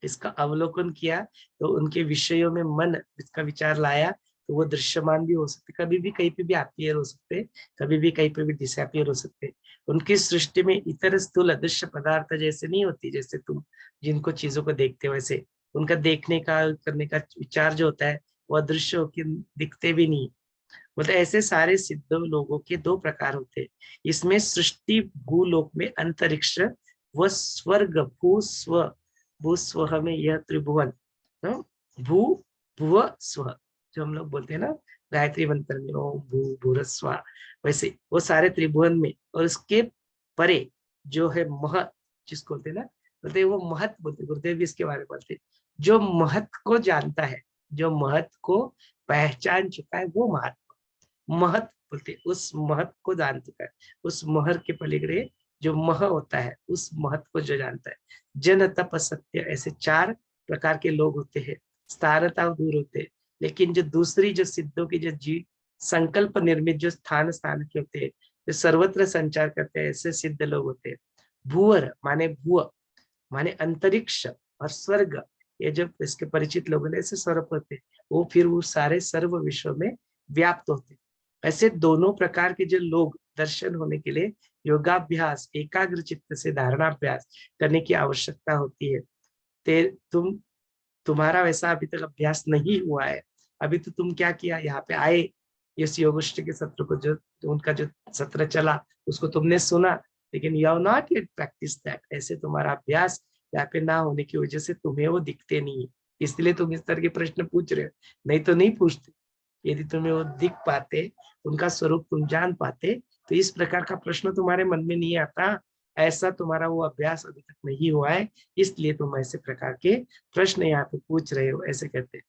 इसका अवलोकन किया तो उनके विषयों में मन इसका विचार लाया, तो वो दृश्यमान भी हो सकते, कभी भी कहीं पे भी अपीयर हो सकते, कभी भी कहीं पे भी डिसअपियर हो सकते। उनकी सृष्टि में इतर स्थूल अदृश्य पदार्थ जैसे नहीं होती, जैसे तुम जिनको चीजों को देखते हो वैसे उनका देखने का करने का विचार जो होता है वो अदृश्य होकर दिखते भी नहीं। मतलब ऐसे सारे सिद्ध लोगों के दो प्रकार होते हैं। इसमें सृष्टि भूलोक में अंतरिक्ष व स्वर्ग भू स्व में यह त्रिभुवन, तो भू भुव स्व जो हम लोग बोलते हैं ना गायत्री मंत्र में ओम भू भूरस्व, वैसे वो सारे त्रिभुवन में और उसके परे जो है महत, जिसको बोलते हैं ना, बोलते हैं वो महत, बोलते गुरुदेव भी इसके बारे में बोलते हैं, जो महत को जानता है, जो महत को पहचान चुका है वो महत, महत बोलते उस महत को जान चुका है, उस महर के पलिगड़े जो मह होता है उस महत को जो जानता है। जन तप सत्य, ऐसे चार प्रकार के लोग होते हैं, स्थानता दूर होते हैं। लेकिन जो दूसरी जो सिद्धों की जो जी संकल्प निर्मित जो स्थान स्थान के होते हैं, जो सर्वत्र संचार करते हैं, ऐसे सिद्ध लोग होते हैं। भूअर माने भूअ माने अंतरिक्ष और स्वर्ग, ये जब इसके परिचित लोग हैं ऐसे स्वरूप होते हैं, वो फिर वो सारे सर्व विश्व में व्याप्त होते हैं। ऐसे दोनों प्रकार के जो लोग दर्शन होने के लिए योगाभ्यास, एकाग्र चित्त से धारणाभ्यास करने की आवश्यकता होती है। तुम्हारा वैसा अभी तक अभ्यास नहीं हुआ है। अभी तो तुम क्या किया, यहाँ पे आए, इस योगोष्ठी के सत्र को जो उनका जो सत्र चला उसको तुमने सुना, लेकिन you have not yet practice that. ऐसे तुम्हारा अभ्यास यहाँ पे ना होने की वजह से तुम्हें वो दिखते नहीं है, इसलिए तुम इस तरह के प्रश्न पूछ रहे हो, नहीं तो नहीं पूछते। यदि तुम्हें वो दिख पाते, उनका स्वरूप तुम जान पाते, तो इस प्रकार का प्रश्न तुम्हारे मन में नहीं आता। ऐसा तुम्हारा वो अभ्यास अभी तक नहीं हुआ है, इसलिए तुम ऐसे प्रकार के प्रश्न यहाँ पे पूछ रहे हो, ऐसे कहते हैं।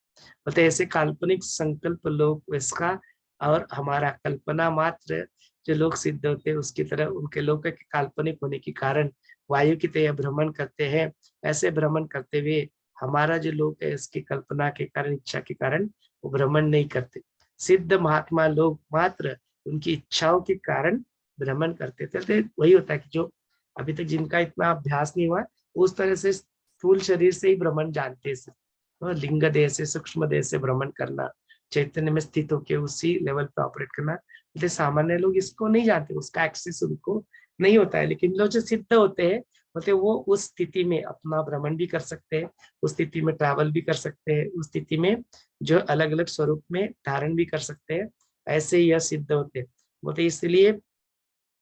मतलब ऐसे काल्पनिक संकल्प लोग इसका और हमारा कल्पना मात्र जो लोग सिद्ध होते हैं उसकी तरह उनके लोग के काल्पनिक होने के कारण वायु की तरह भ्रमण करते हैं। ऐसे भ्रमण करते हुए हमारा जो लोग है इसकी कल्पना के कारण, इच्छा के कारण वो भ्रमण नहीं करते। सिद्ध महात्मा लोग मात्र उनकी इच्छाओं के कारण भ्रमण करते थे। तो वही होता है कि जो अभी तक जिनका इतना अभ्यास नहीं हुआ उस तरह से स्थूल शरीर से ही भ्रमण जानते हैं, लिंग देह से, सूक्ष्म देह से भ्रमण करना, चैतन्य में स्थित होकर उसी लेवल पे ऑपरेट करना। तो सामान्य लोग इसको नहीं जानते, उसका एक्सेस उनको नहीं होता है। लेकिन लोग जो सिद्ध होते हैं मतलब वो उस स्थिति में अपना भ्रमण भी कर सकते हैं, उस स्थिति में ट्रैवल भी कर सकते हैं, उस स्थिति में जो अलग अलग स्वरूप में धारण भी कर सकते हैं, ऐसे यह सिद्ध होते हैं। बोलते इसलिए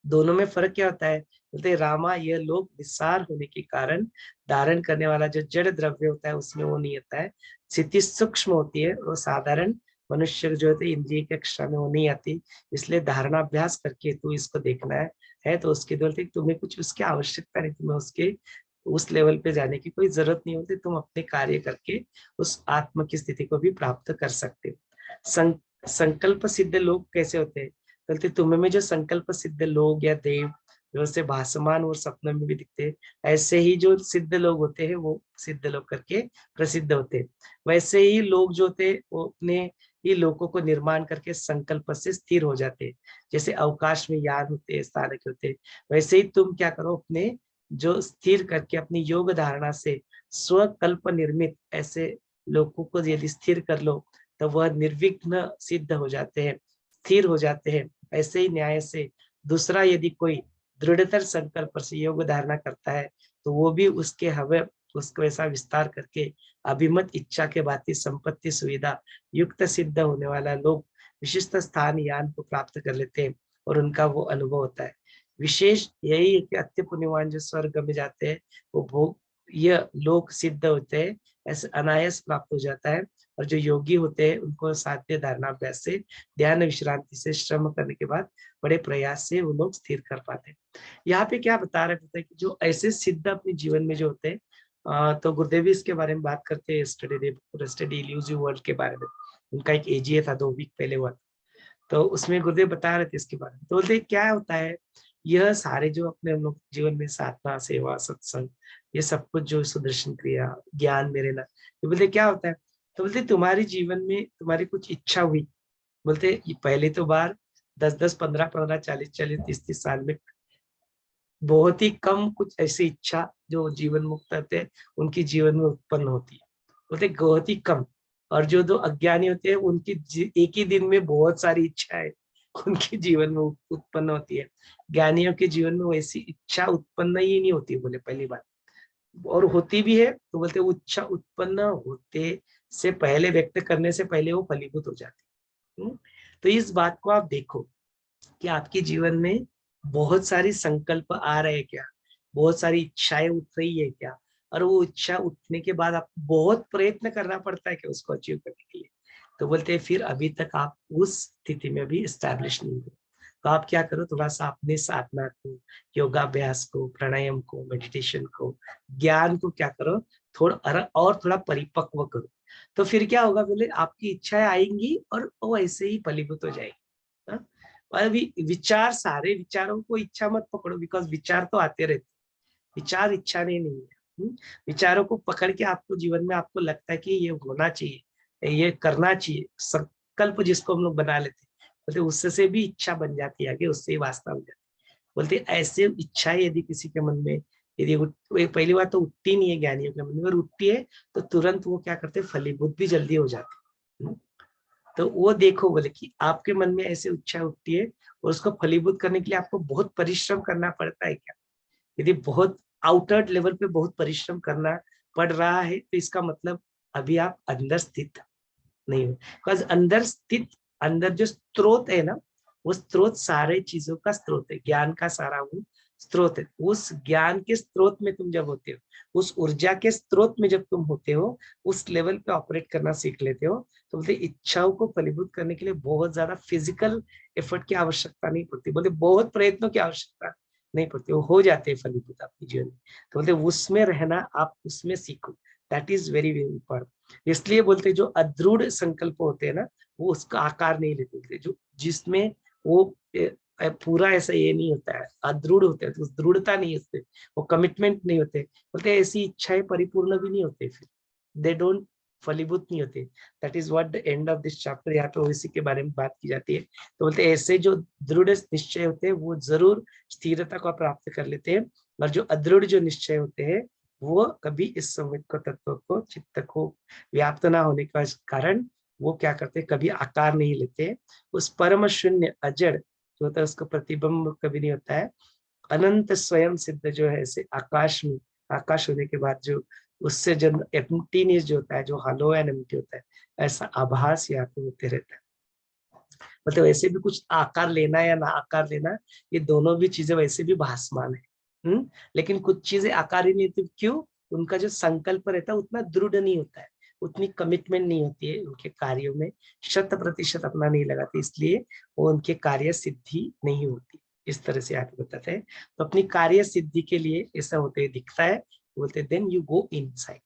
दोनों में फर्क क्या होता है, बोलते रामा यह लोग विसार होने के कारण धारण करने वाला जो जड़ द्रव्य होता है उसमें वो नहीं आता है, स्थिति सूक्ष्म होती है, वो साधारण मनुष्य जो होते इंद्रिय के कक्षा में वो नहीं आती। इसलिए धारणाभ्यास करके तू इसको देखना है तो उसके बोलते तुम्हें कुछ उसकी आवश्यकता नहीं, तुम्हें उसके उस लेवल पे जाने की कोई जरूरत नहीं होती, तुम अपने कार्य करके उस आत्म की स्थिति को भी प्राप्त कर सकते हो। संकल्प सिद्ध लोग कैसे होते हैं, बोलते तुम्हें में जो संकल्प सिद्ध लोग या देव जो से भासमान और सपने में भी दिखते हैं, ऐसे ही जो सिद्ध लोग होते हैं वो सिद्ध लोग करके प्रसिद्ध होते हैं। वैसे ही लोग जो होते हैं वो अपने ही लोगों को निर्माण करके संकल्प से स्थिर हो जाते हैं। जैसे अवकाश में यान होते हैं, स्थानक होते हैं, वैसे ही तुम क्या करो, अपने जो स्थिर करके अपनी योग धारणा से स्वकल्प निर्मित ऐसे लोगों को यदि स्थिर कर लो तो वह निर्विघ्न सिद्ध हो जाते हैं, स्थिर हो जाते हैं। ऐसे ही न्याय से दूसरा यदि कोई दृढ़तर संकल्प से योग धारणा करता है तो वो भी उसके हवे उसको ऐसा विस्तार करके अभिमत इच्छा के भांति संपत्ति सुविधा युक्त सिद्ध होने वाला लोग विशिष्ट स्थान यान को प्राप्त कर लेते हैं और उनका वो अनुभव होता है। विशेष यही है कि अत्य पुण्यवान जो स्वर्ग में जाते हैं वो भोग यह लोग सिद्ध होते हैं, ऐसे अनायास प्राप्त हो जाता है। और जो योगी होते हैं उनको साध्य धारणाभ्यास से ध्यान विश्रांति से श्रम करने के बाद बड़े प्रयास से वो लोग स्थिर कर पाते हैं। यहाँ पे क्या बता रहे थे कि जो ऐसे सिद्ध अपने जीवन में जो होते हैं, तो गुरुदेव इसके बारे में बात करते हैं स्टडी इल्यूसिव वर्ल्ड के बारे में। उनका एक एजीए था 2 वीक पहले हुआ, तो उसमें गुरुदेव बता रहे थे इसके बारे में। तो बोलते क्या होता है, यह सारे जो अपने हम लोग जीवन में साधना, सेवा, सत्संग, ये सब कुछ जो सुदर्शन क्रिया, ज्ञान मेरे ना, तो बोलते क्या होता है, तो बोलते तुम्हारे जीवन में तुम्हारी कुछ इच्छा हुई, बोलते ये पहले तो बार 10-10, 15-15, 40-40, 30-30 साल में बहुत ही कम कुछ ऐसी इच्छा जो जीवन मुक्त होते हैं उनकी जीवन में उत्पन्न होती है, बोलते बहुत ही कम। और जो दो अज्ञानी होते हैं उनकी एक ही दिन में बहुत सारी इच्छाएं उनके जीवन में उत्पन्न होती है। ज्ञानियों के जीवन में वैसी इच्छा उत्पन्न ही नहीं होती, बोले पहली बात। और होती भी है तो बोलते वो इच्छा उत्पन्न होते से पहले, व्यक्त करने से पहले वो फलीभूत हो जाती है। तो इस बात को आप देखो कि आपके जीवन में बहुत सारी संकल्प आ रहे हैं क्या, बहुत सारी इच्छाएं उठ रही है क्या, और वो इच्छा उठने के बाद आप बहुत प्रयत्न करना पड़ता है कि उसको अचीव करने के लिए। तो बोलते हैं फिर अभी तक आप उस स्थिति में भी स्टैब्लिश नहीं हो। तो आप क्या करो, थोड़ा सा अपने साधना को, योगाभ्यास को, प्राणायाम को, मेडिटेशन को, ज्ञान को क्या करो, थोड़ा और थोड़ा परिपक्व करो। तो फिर क्या होगा, बोले आपकी इच्छाएं आएंगी और वो ऐसे ही फलीभूत हो जाएगी। हाँ? और अभी विचार, सारे विचारों को इच्छा मत पकड़ो, बिकॉज विचार तो आते रहते, विचार इच्छा नहीं है। विचारों को पकड़ के आपको जीवन में आपको लगता है कि ये होना चाहिए, ये करना चाहिए, संकल्प जिसको हम लोग बना लेते, बोलते उससे से भी इच्छा बन जाती है, आगे उससे ही वास्तव हो जाती है। बोलते ऐसे इच्छाएं यदि किसी के मन में, यदि पहली बात तो उठती नहीं है ज्ञानियों के मन में, अगर उठती है तो तुरंत वो क्या करते, फलीभूत भी जल्दी हो जाते हैं। तो वो देखो, बोले कि आपके मन में ऐसे इच्छा उठती है और उसको फलीभूत करने के लिए आपको बहुत परिश्रम करना पड़ता है क्या? यदि बहुत आउटर लेवल पे बहुत परिश्रम करना पड़ रहा है तो इसका मतलब अभी आप अंदर स्थित नहीं हो। बिकॉज अंदर स्थित, अंदर जो स्रोत है ना, वो स्रोत सारे चीजों का स्रोत है, ज्ञान का सारा वो स्रोत है। उस ज्ञान के स्रोत में तुम जब होते हो, उस ऊर्जा के स्रोत में जब तुम होते हो, उस लेवल पे ऑपरेट करना सीख लेते हो, तो बोलते इच्छाओं को फलीभूत करने के लिए बहुत ज्यादा फिजिकल एफर्ट की आवश्यकता नहीं पड़ती, बोलते बहुत प्रयत्नों की आवश्यकता नहीं पड़ती, वो हो जाते हैं फलीभूत आपके जीवन में। तो बोलते उसमें रहना, आप उसमें सीखो, that is very very important. इसलिए बोलते जो अदृढ़ संकल्प होते हैं ना, वो उसका आकार नहीं लेते, जो जिसमें वो पूरा ऐसा ये नहीं होता है, अदृढ़ होते हैं, तो दृढ़ता नहीं होते, वो कमिटमेंट नहीं होते, बोलते ऐसी इच्छाएं परिपूर्ण भी नहीं होते, फिर दे डोंट फलीभूत नहीं होते। That is what the end of this chapter, यहाँ पे इसी के बारे में बात की जाती है। तो बोलते ऐसे जो दृढ़ निश्चय होते हैं वो जरूर स्थिरता को प्राप्त कर लेते हैं, और जो अदृढ़ जो निश्चय होते हैं वो कभी इस संवित को, तत्व को, चित्त को व्याप्त ना होने के कारण वो क्या करते हैं, कभी आकार नहीं लेते। उस परम शून्य अजड़ जो होता है उसका प्रतिबिंब कभी नहीं होता है। अनंत स्वयं सिद्ध जो है, ऐसे आकाश में, आकाश होने के बाद जो उससे जो एम्प्टीनेस जो होता है, जो हलो एंड एम्प्टी होता है, ऐसा आभास यहाँ पे होते रहता है। मतलब वैसे भी कुछ आकार लेना या ना आकार लेना, ये दोनों भी चीजें वैसे भी भासमान है। लेकिन कुछ चीजें आकार ही नहीं होती, क्यों? उनका जो संकल्प रहता है उतना दृढ़ नहीं होता है, उतनी कमिटमेंट नहीं होती है उनके कार्यों में, 100% अपना नहीं लगाते, इसलिए वो उनके कार्य सिद्धि नहीं होती। इस तरह से आप बताते हैं। तो अपनी कार्य सिद्धि के लिए ऐसा होते दिखता है, बोलते देन यू गो इनसाइड,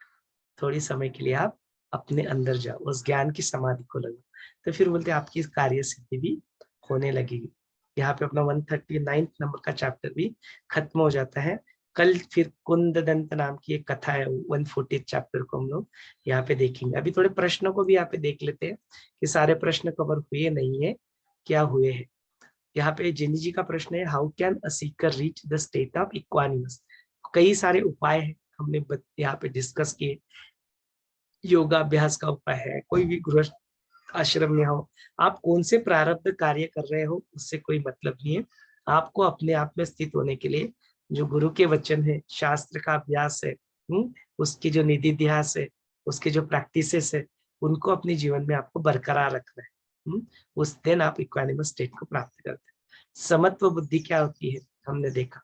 थोड़ी समय के लिए आप अपने अंदर जाओ, उस ज्ञान की समाधि को लगाओ, तो फिर बोलते हैं आपकी कार्य सिद्धि भी होने लगेगी। यहाँ पे अपना 139 नंबर का चैप्टर भी खत्म हो जाता है। कल फिर कुंद दंत नाम की एक कथा है, 140 चैप्टर को हम लोग यहाँ पे देखेंगे। अभी थोड़े प्रश्नों को भी यहाँ पे देख लेते हैं कि सारे प्रश्न कवर हुए नहीं है, क्या हुए हैं। यहाँ पे जिनी जी का प्रश्न है, how can a Sikar reach the state of equanimous. कई सारे उपाय है हमने यहाँ पे डिस्कस किए। योगाभ्यास का उपाय है, कोई भी गृहस्थ आश्रम में हो, आप कौन से प्रारब्ध कार्य कर रहे हो उससे कोई मतलब नहीं है। आपको अपने आप में स्थित होने के लिए जो गुरु के वचन है, शास्त्र का अभ्यास है, उसकी जो निधि ध्यास है, उसके जो प्रैक्टिसेस है, उनको अपने जीवन में आपको बरकरार रखना है। उस दिन आप इक्वानिमस स्टेट को प्राप्त करते हैं। समत्व बुद्धि क्या होती है हमने देखा,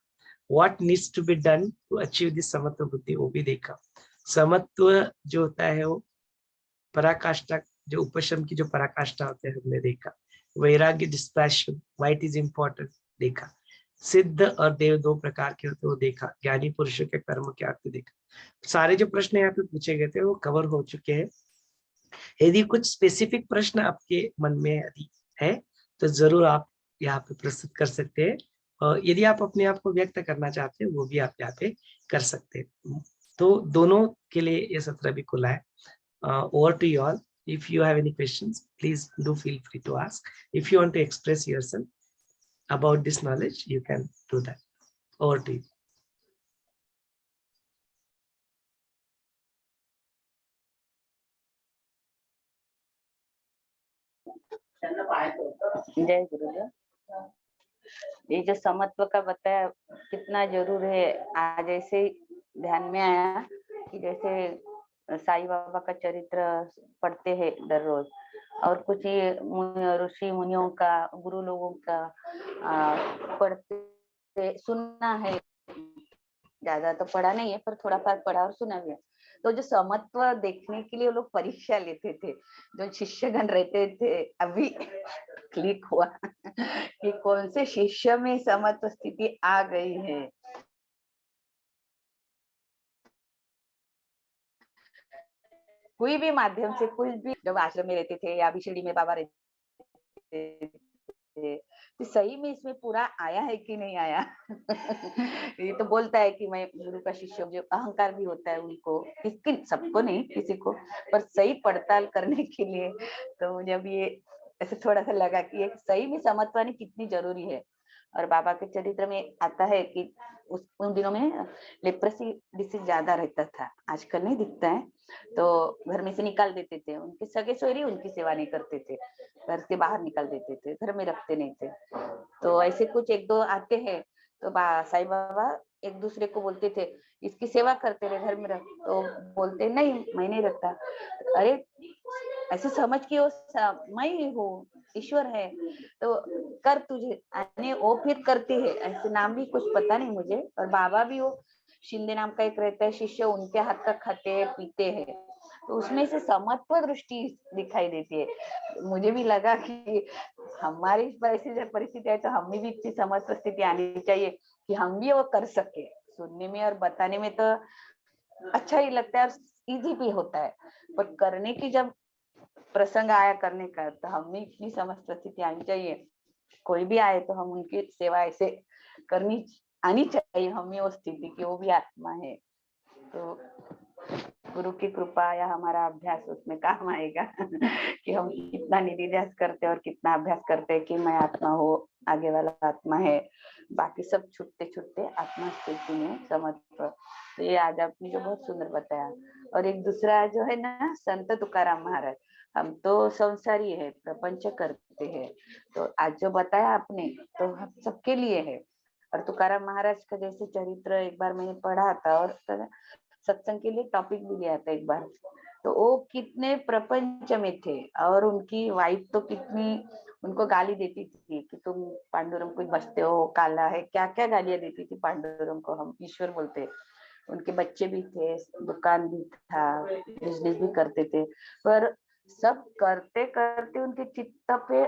what needs to be done to achieve this समत्व बुद्धि, वो भी देखा। समत्व जो होता है वो पराकाष्ठा, जो उपशम की जो पराकाष्ठा होते हैं हमने देखा। वैराग्य, dispassion, why it is important देखा। सिद्ध और देव दो प्रकार के होते वो देखा। ज्ञानी पुरुषों के कर्म क्या होते देखा। सारे जो प्रश्न यहाँ पे पूछे गए थे वो कवर हो चुके हैं। यदि कुछ स्पेसिफिक प्रश्न आपके मन में यदि है तो जरूर आप यहाँ पे प्रस्तुत कर सकते हैं, और यदि आप अपने आप को व्यक्त करना चाहते हैं वो भी आप यहाँ पे कर सकते हैं। तो दोनों के लिए ये सत्र भी खुला है। Over to you all. If you have any questions, please do feel free to ask. If you want to express yourself about this knowledge, you can do that. Over to you. त्यांना पाहायचं होतं जय गुरुदेव। ये जो समत्व का बताया कितना जरूर है, आज ऐसे ध्यान में आया कि जैसे साईं बाबा का चरित्र पढ़ते हैं दर रोज, और कुछ ये ऋषि मुनियों का, गुरु लोगों का पढ़ते सुनना है। ज्यादा तो पढ़ा नहीं है, पर थोड़ा फार पढ़ा और सुना भी है। तो जो समत्व देखने के लिए वो लोग परीक्षा लेते थे, जो शिष्यगण रहते थे, अभी क्लिक हुआ कि कौन से शिष्य में समत्व स्थिति आ गई है। कोई भी माध्यम से, कोई भी, जब आश्रम में रहते थे या शिरडी में बाबा रहते थे, तो सही में इसमें पूरा आया है कि नहीं आया। ये तो बोलता है कि मैं गुरु का शिष्य हूँ, जो अहंकार भी होता है उनको, किसकी, सबको नहीं, किसी को, पर सही पड़ताल करने के लिए तो मुझे अब ये ऐसे थोड़ा सा लगा कि एक सही में समत्वानी कितनी जरूरी है। और बाबा के चरित्र में आता है कि उन दिनों में लेप्रेसी डिसीज ज्यादा रहता था, आजकल नहीं दिखता है, तो घर में से निकाल देते थे। उनके सगे सोहरी उनकी सेवा नहीं करते थे, घर से बाहर निकाल देते थे, घर में रखते नहीं थे। तो ऐसे कुछ एक दो आते हैं, तो साईं बाबा एक दूसरे को बोलते थे, इसकी सेवा करते रहे, घर में रख। तो बोलते नहीं, मैं नहीं रखता। अरे ऐसे समझ कि मैं ही हूँ, ईश्वर है, तो कर तुझे, यानी वो फिर करती है। ऐसे नाम भी कुछ पता नहीं मुझे, और बाबा भी वो शिंदे नाम का एक रहता है शिष्य, उनके हाथ का खाते हैं, पीते हैं, तो उसमें से समत्व दृष्टि दिखाई देती है। मुझे भी लगा कि हमारी परिस्थिति है तो हमें भी इतनी समत्व स्थिति आनी चाहिए कि हम भी वो कर सके। सुनने में और बताने में तो अच्छा ही लगता है और इजी भी होता है, पर करने की जब प्रसंग आया करने का, तो हमें इतनी समस्त स्थिति आनी चाहिए, कोई भी आए तो हम उनकी सेवा ऐसे करनी आनी चाहिए हमें वो स्थिति की, वो भी आत्मा है। तो गुरु की कृपा या हमारा अभ्यास उसमें काम आएगा कि हम कितना निधिध्यास करते और कितना अभ्यास करते हैं कि मैं आत्मा हो, आगे वाला आत्मा है, बाकी सब छूटते छूटते आत्मा स्थिति में समत्व। तो ये आज आपने जो बहुत सुंदर बताया। और एक दूसरा जो है ना, संत तुकाराम महाराज, हम तो संसारी है, प्रपंच करते हैं, तो आज जो बताया आपने तो हम सबके लिए है। और तुकाराम महाराज का जैसे चरित्र एक बार मैंने पढ़ा था, और सत्संग के लिए टॉपिक भी लिया था एक बार, तो वो कितने प्रपंच में थे, और उनकी वाइफ तो कितनी उनको गाली देती थी कि तुम पांडुरंग को बचते हो, काला है, क्या क्या गालियां देती थी पांडुरंग को, हम ईश्वर बोलते। उनके बच्चे भी थे, दुकान भी था, बिजनेस भी करते थे, पर सब करते करते उनके चित्त पे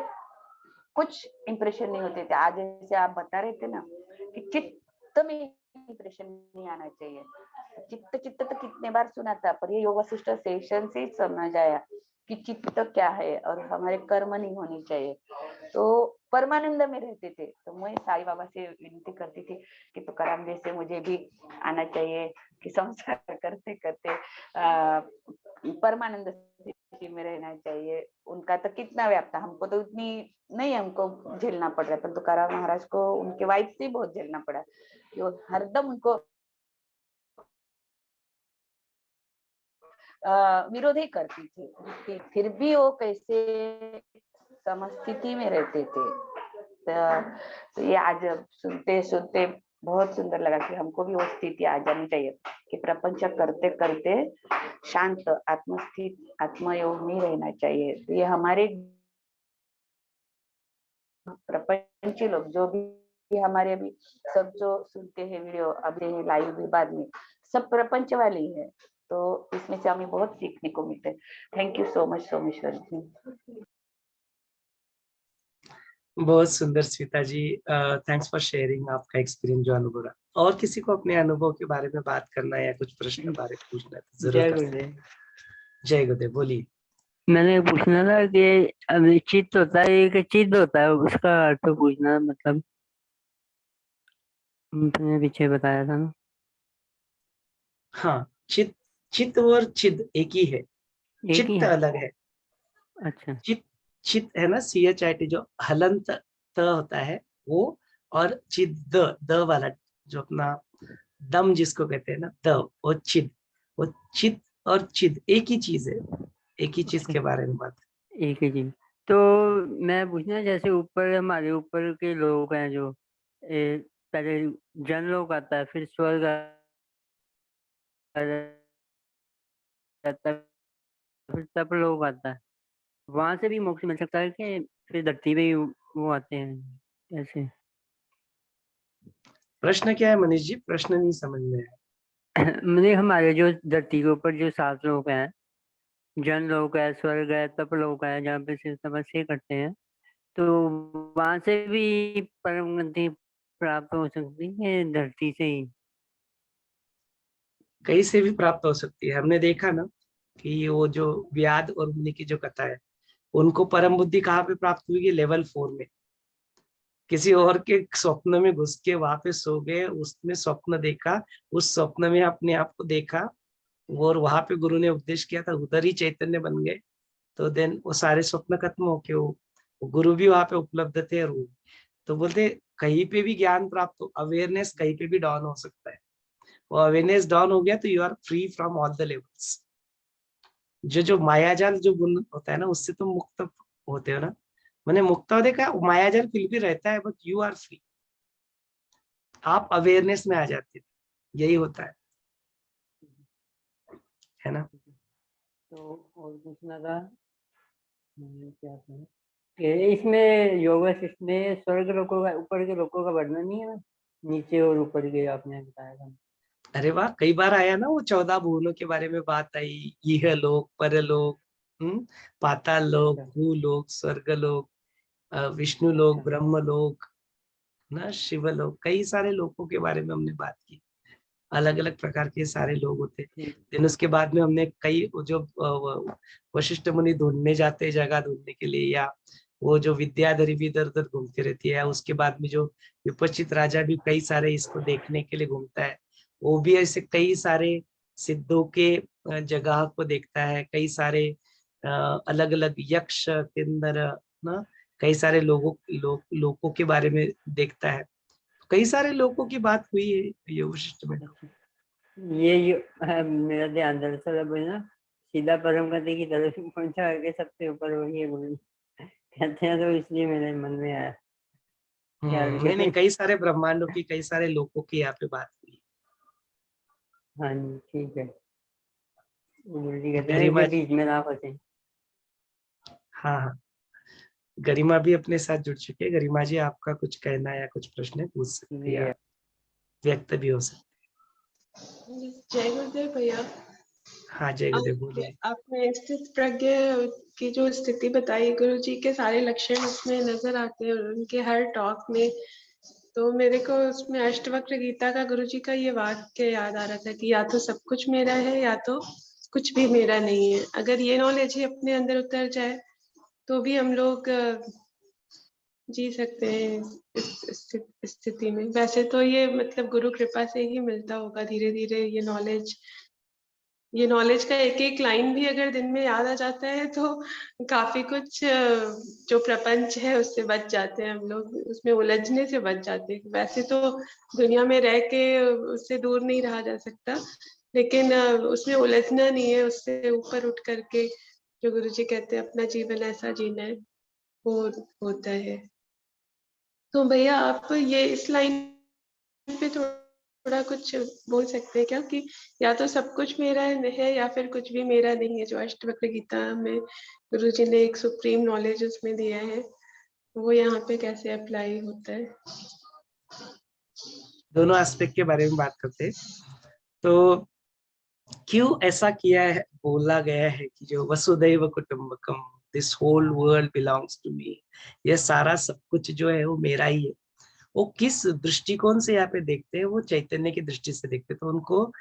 कुछ इंप्रेशन नहीं होते थे। आज जैसे आप बता रहे थे ना कि चित्त में इंप्रेशन नहीं आना चाहिए। चित्त चित्त तो कितने बार सुना था, पर ये योग वशिष्ठ सेशन से ही समझ आया कि चित्त क्या है, और हमारे कर्म नहीं होने चाहिए। तो परमानंद में रहते थे। तो मैं साईं बाबा से विनती करती थी कि तुकाराम जैसे मुझे भी आना चाहिए, कि संसार करते करते परमानंद स्थिति में रहना चाहिए। उनका तो कितना व्याप्त, हमको तो उतनी नहीं हमको झेलना पड़ रहा है, पर तुकाराम महाराज को उनके वाइफ से बहुत झेलना पड़ा, जो हरदम उनको विरोध ही करती थी, फिर भी वो कैसे समस्थिति में रहते थे। तो ये आज सुनते सुनते बहुत सुंदर लगा कि हमको भी वो स्थिति आ जानी चाहिए कि प्रपंच करते करते शांत आत्मस्थित आत्मयोग में रहना चाहिए। तो ये हमारे प्रपंची लोग जो भी हमारे अभी सब जो सुनते हैं वीडियो, अभी लाइव भी बाद में, सब प्रपंच वाले ही है, तो इसमें से हमें बहुत सीखने को मिलता है। Thank you so much Someshwar ji. बहुत सुंदर Smita ji, thanks for sharing आपका एक्सपीरियंस जो अनुभव रहा। और किसी को अपने अनुभव के बारे में बात करना है या कुछ प्रश्न बारे में पूछना है तो जरूर जय कर सकते गुरुदेव। हैं। जय गुरुदेव, बोलिए। मैंने पूछना था कि अभी चित्त होता है, एक चित्त होता है, उसका अर्थ पूछना, मतलब तुमने पीछे बताया था ना। हाँ, चित चित और चिद एक ही है, एक ही चित्त है। अलग है। अच्छा। चित चित है ना, CHIT, जो हलंत त होता है वो, और चिद द वाला, जो अपना दम जिसको कहते हैं ना, वो चिद, वो चित और चिद एक ही चीज है, एक ही चीज के बारे में बात। एक ही चीज। तो मैं पूछना, जैसे ऊपर हमारे ऊपर के लोग हैं जो पहले जनलोक आता है, फिर स्वर्ग आता है, फिर तपलोक आता है, वहां से भी मोक्ष मिल सकता है कि फिर धरती पे ही वो आते हैं ऐसे? प्रश्न क्या है मनीष जी, प्रश्न नहीं समझ में आया। मतलब हमारे जो धरती के ऊपर जो 7 लोक हैं, जनलोक है, स्वर्ग है, तपलोक है, जहाँ पे सिर्फ तपस्या करते हैं, तो वहां से भी परम गति प्राप्त हो सकती है धरती से ही? कहीं से भी प्राप्त हो सकती है। हमने देखा ना कि वो जो व्याध और मुनि की जो कथा है, उनको परम बुद्धि कहाँ पे प्राप्त हुई है? लेवल 4 में। किसी और के स्वप्न में घुस के वहां पे सो गए, उसने स्वप्न देखा, उस स्वप्न में अपने आप को देखा, और वहां पे गुरु ने उपदेश किया था, उधर ही चैतन्य बन गए। तो देन वो सारे स्वप्न खत्म होके वो गुरु भी वहां पे उपलब्ध थे, और वो तो बोलते कहीं पे भी ज्ञान प्राप्त हो, अवेयरनेस कहीं पे भी डाउन हो सकता है। वो अवेयरनेस डाउन हो गया तो you are free from all the levels. जो जो मायाजाल जो गुण होता है ना, उससे तुम मुक्त होते हो ना। मैंने मुक्त होने का, मायाजाल फिर भी रहता है, बट यू आर फ्री। आप अवेयरनेस में आ जाते हो, यही होता है ना। तो और पूछना था, क्या था कि इसमें योग वशिष्ठ में स्वर्ग लोकों का, ऊपर के लोकों का वर्णन नहीं है, नीचे और ऊपर के आपने बताया था। अरे वाह, कई बार आया ना वो 14 भुवनों के बारे में बात आई। यह लोक, परलोक, पाताल लोक, अच्छा भूलोक, स्वर्ग लोक, विष्णु लोक, अच्छा। ब्रह्म लोक, ना शिव लोक, कई सारे लोकों के बारे में हमने बात की। अलग अलग प्रकार के सारे लोग होते। ठीक। देन उसके बाद में हमने कई वो जो वशिष्ठ मुनि ढूंढने जाते हैं जगह ढूंढने के लिए, या वो जो विद्याधरी भी इधर उधर घूमती रहती है, उसके बाद में जो विपश्चित राजा भी कई सारे इसको देखने के लिए घूमता है, वो भी ऐसे कई सारे सिद्धों के जगह को देखता है, कई सारे अलग अलग यक्ष किन्नर ना, कई सारे लोगों के बारे में देखता है। कई सारे लोगों की बात हुई है ये वशिष्ठ में। अच्छा। मेरा ध्यान दरअसल अब है ना, सीधा परम गति की तरफ ही पहुंचा है कि सबसे ऊपर वही है गुरु कहते हैं, तो इसलिए मेरे मन में आया ख्याल नहीं नहीं, के। कई सारे ब्रह्मांडों की, कई सारे लोगों की यहाँ पे बात हुई। हाँ जी ठीक है। गुरु जी कहते हैं कि गरिमा जी, बीच में ना फंसे। हाँ हाँ, गरिमा भी अपने साथ जुड़ चुके हैं। गरिमा जी, आपका कुछ कहना है या कुछ प्रश्न है, पूछ सकते हैं, जी या व्यक्त भी हो सकते जय गुरुदेव भैया। हैं। हाँ, जय गुरुदेव, बोलिए। आपने स्थित प्रज्ञ की जो स्थिति बताई, गुरु जी के सारे लक्षण उसमें नजर आते हैं उनके हर टॉक में। तो मेरे को उसमें अष्टवक्र गीता का गुरु जी का ये वाक्य याद आ रहा था कि या तो सब कुछ मेरा है या तो कुछ भी मेरा नहीं है। अगर ये नॉलेज ही अपने अंदर उतर जाए तो भी हम लोग जी सकते हैं इस स्थिति में। वैसे तो ये मतलब गुरु कृपा से ही मिलता होगा धीरे धीरे ये नॉलेज का एक एक लाइन भी अगर दिन में याद आ जाता है तो काफी कुछ जो प्रपंच है उससे बच जाते हैं हम लोग, उसमें उलझने से बच जाते हैं। वैसे तो दुनिया में रह के उससे दूर नहीं रहा जा सकता, लेकिन उसमें उलझना नहीं है, उससे ऊपर उठ करके जो गुरुजी कहते हैं अपना जीवन ऐसा जीना है, वो होता है। तो भैया आप ये इस लाइन पे थोड़ा कुछ बोल सकते हैं क्या कि या तो सब कुछ मेरा है या फिर कुछ भी मेरा नहीं है? जो अष्टवक्र गीता में गुरुजी ने एक सुप्रीम नॉलेज उसमें दिया है, वो यहाँ पे कैसे अप्लाई होता है? दोनों एस्पेक्ट के बारे में बात करते हैं। तो क्यों ऐसा किया है, बोला गया है कि जो वसुदैव कुटुंबकम, this whole world belongs to me, ये सारा सब कुछ जो है वो मेरा ही है। वो किस दृष्टिकोण से यहाँ पे देखते हैं? वो चैतन्य की दृष्टि से देखते हैं। तो उनको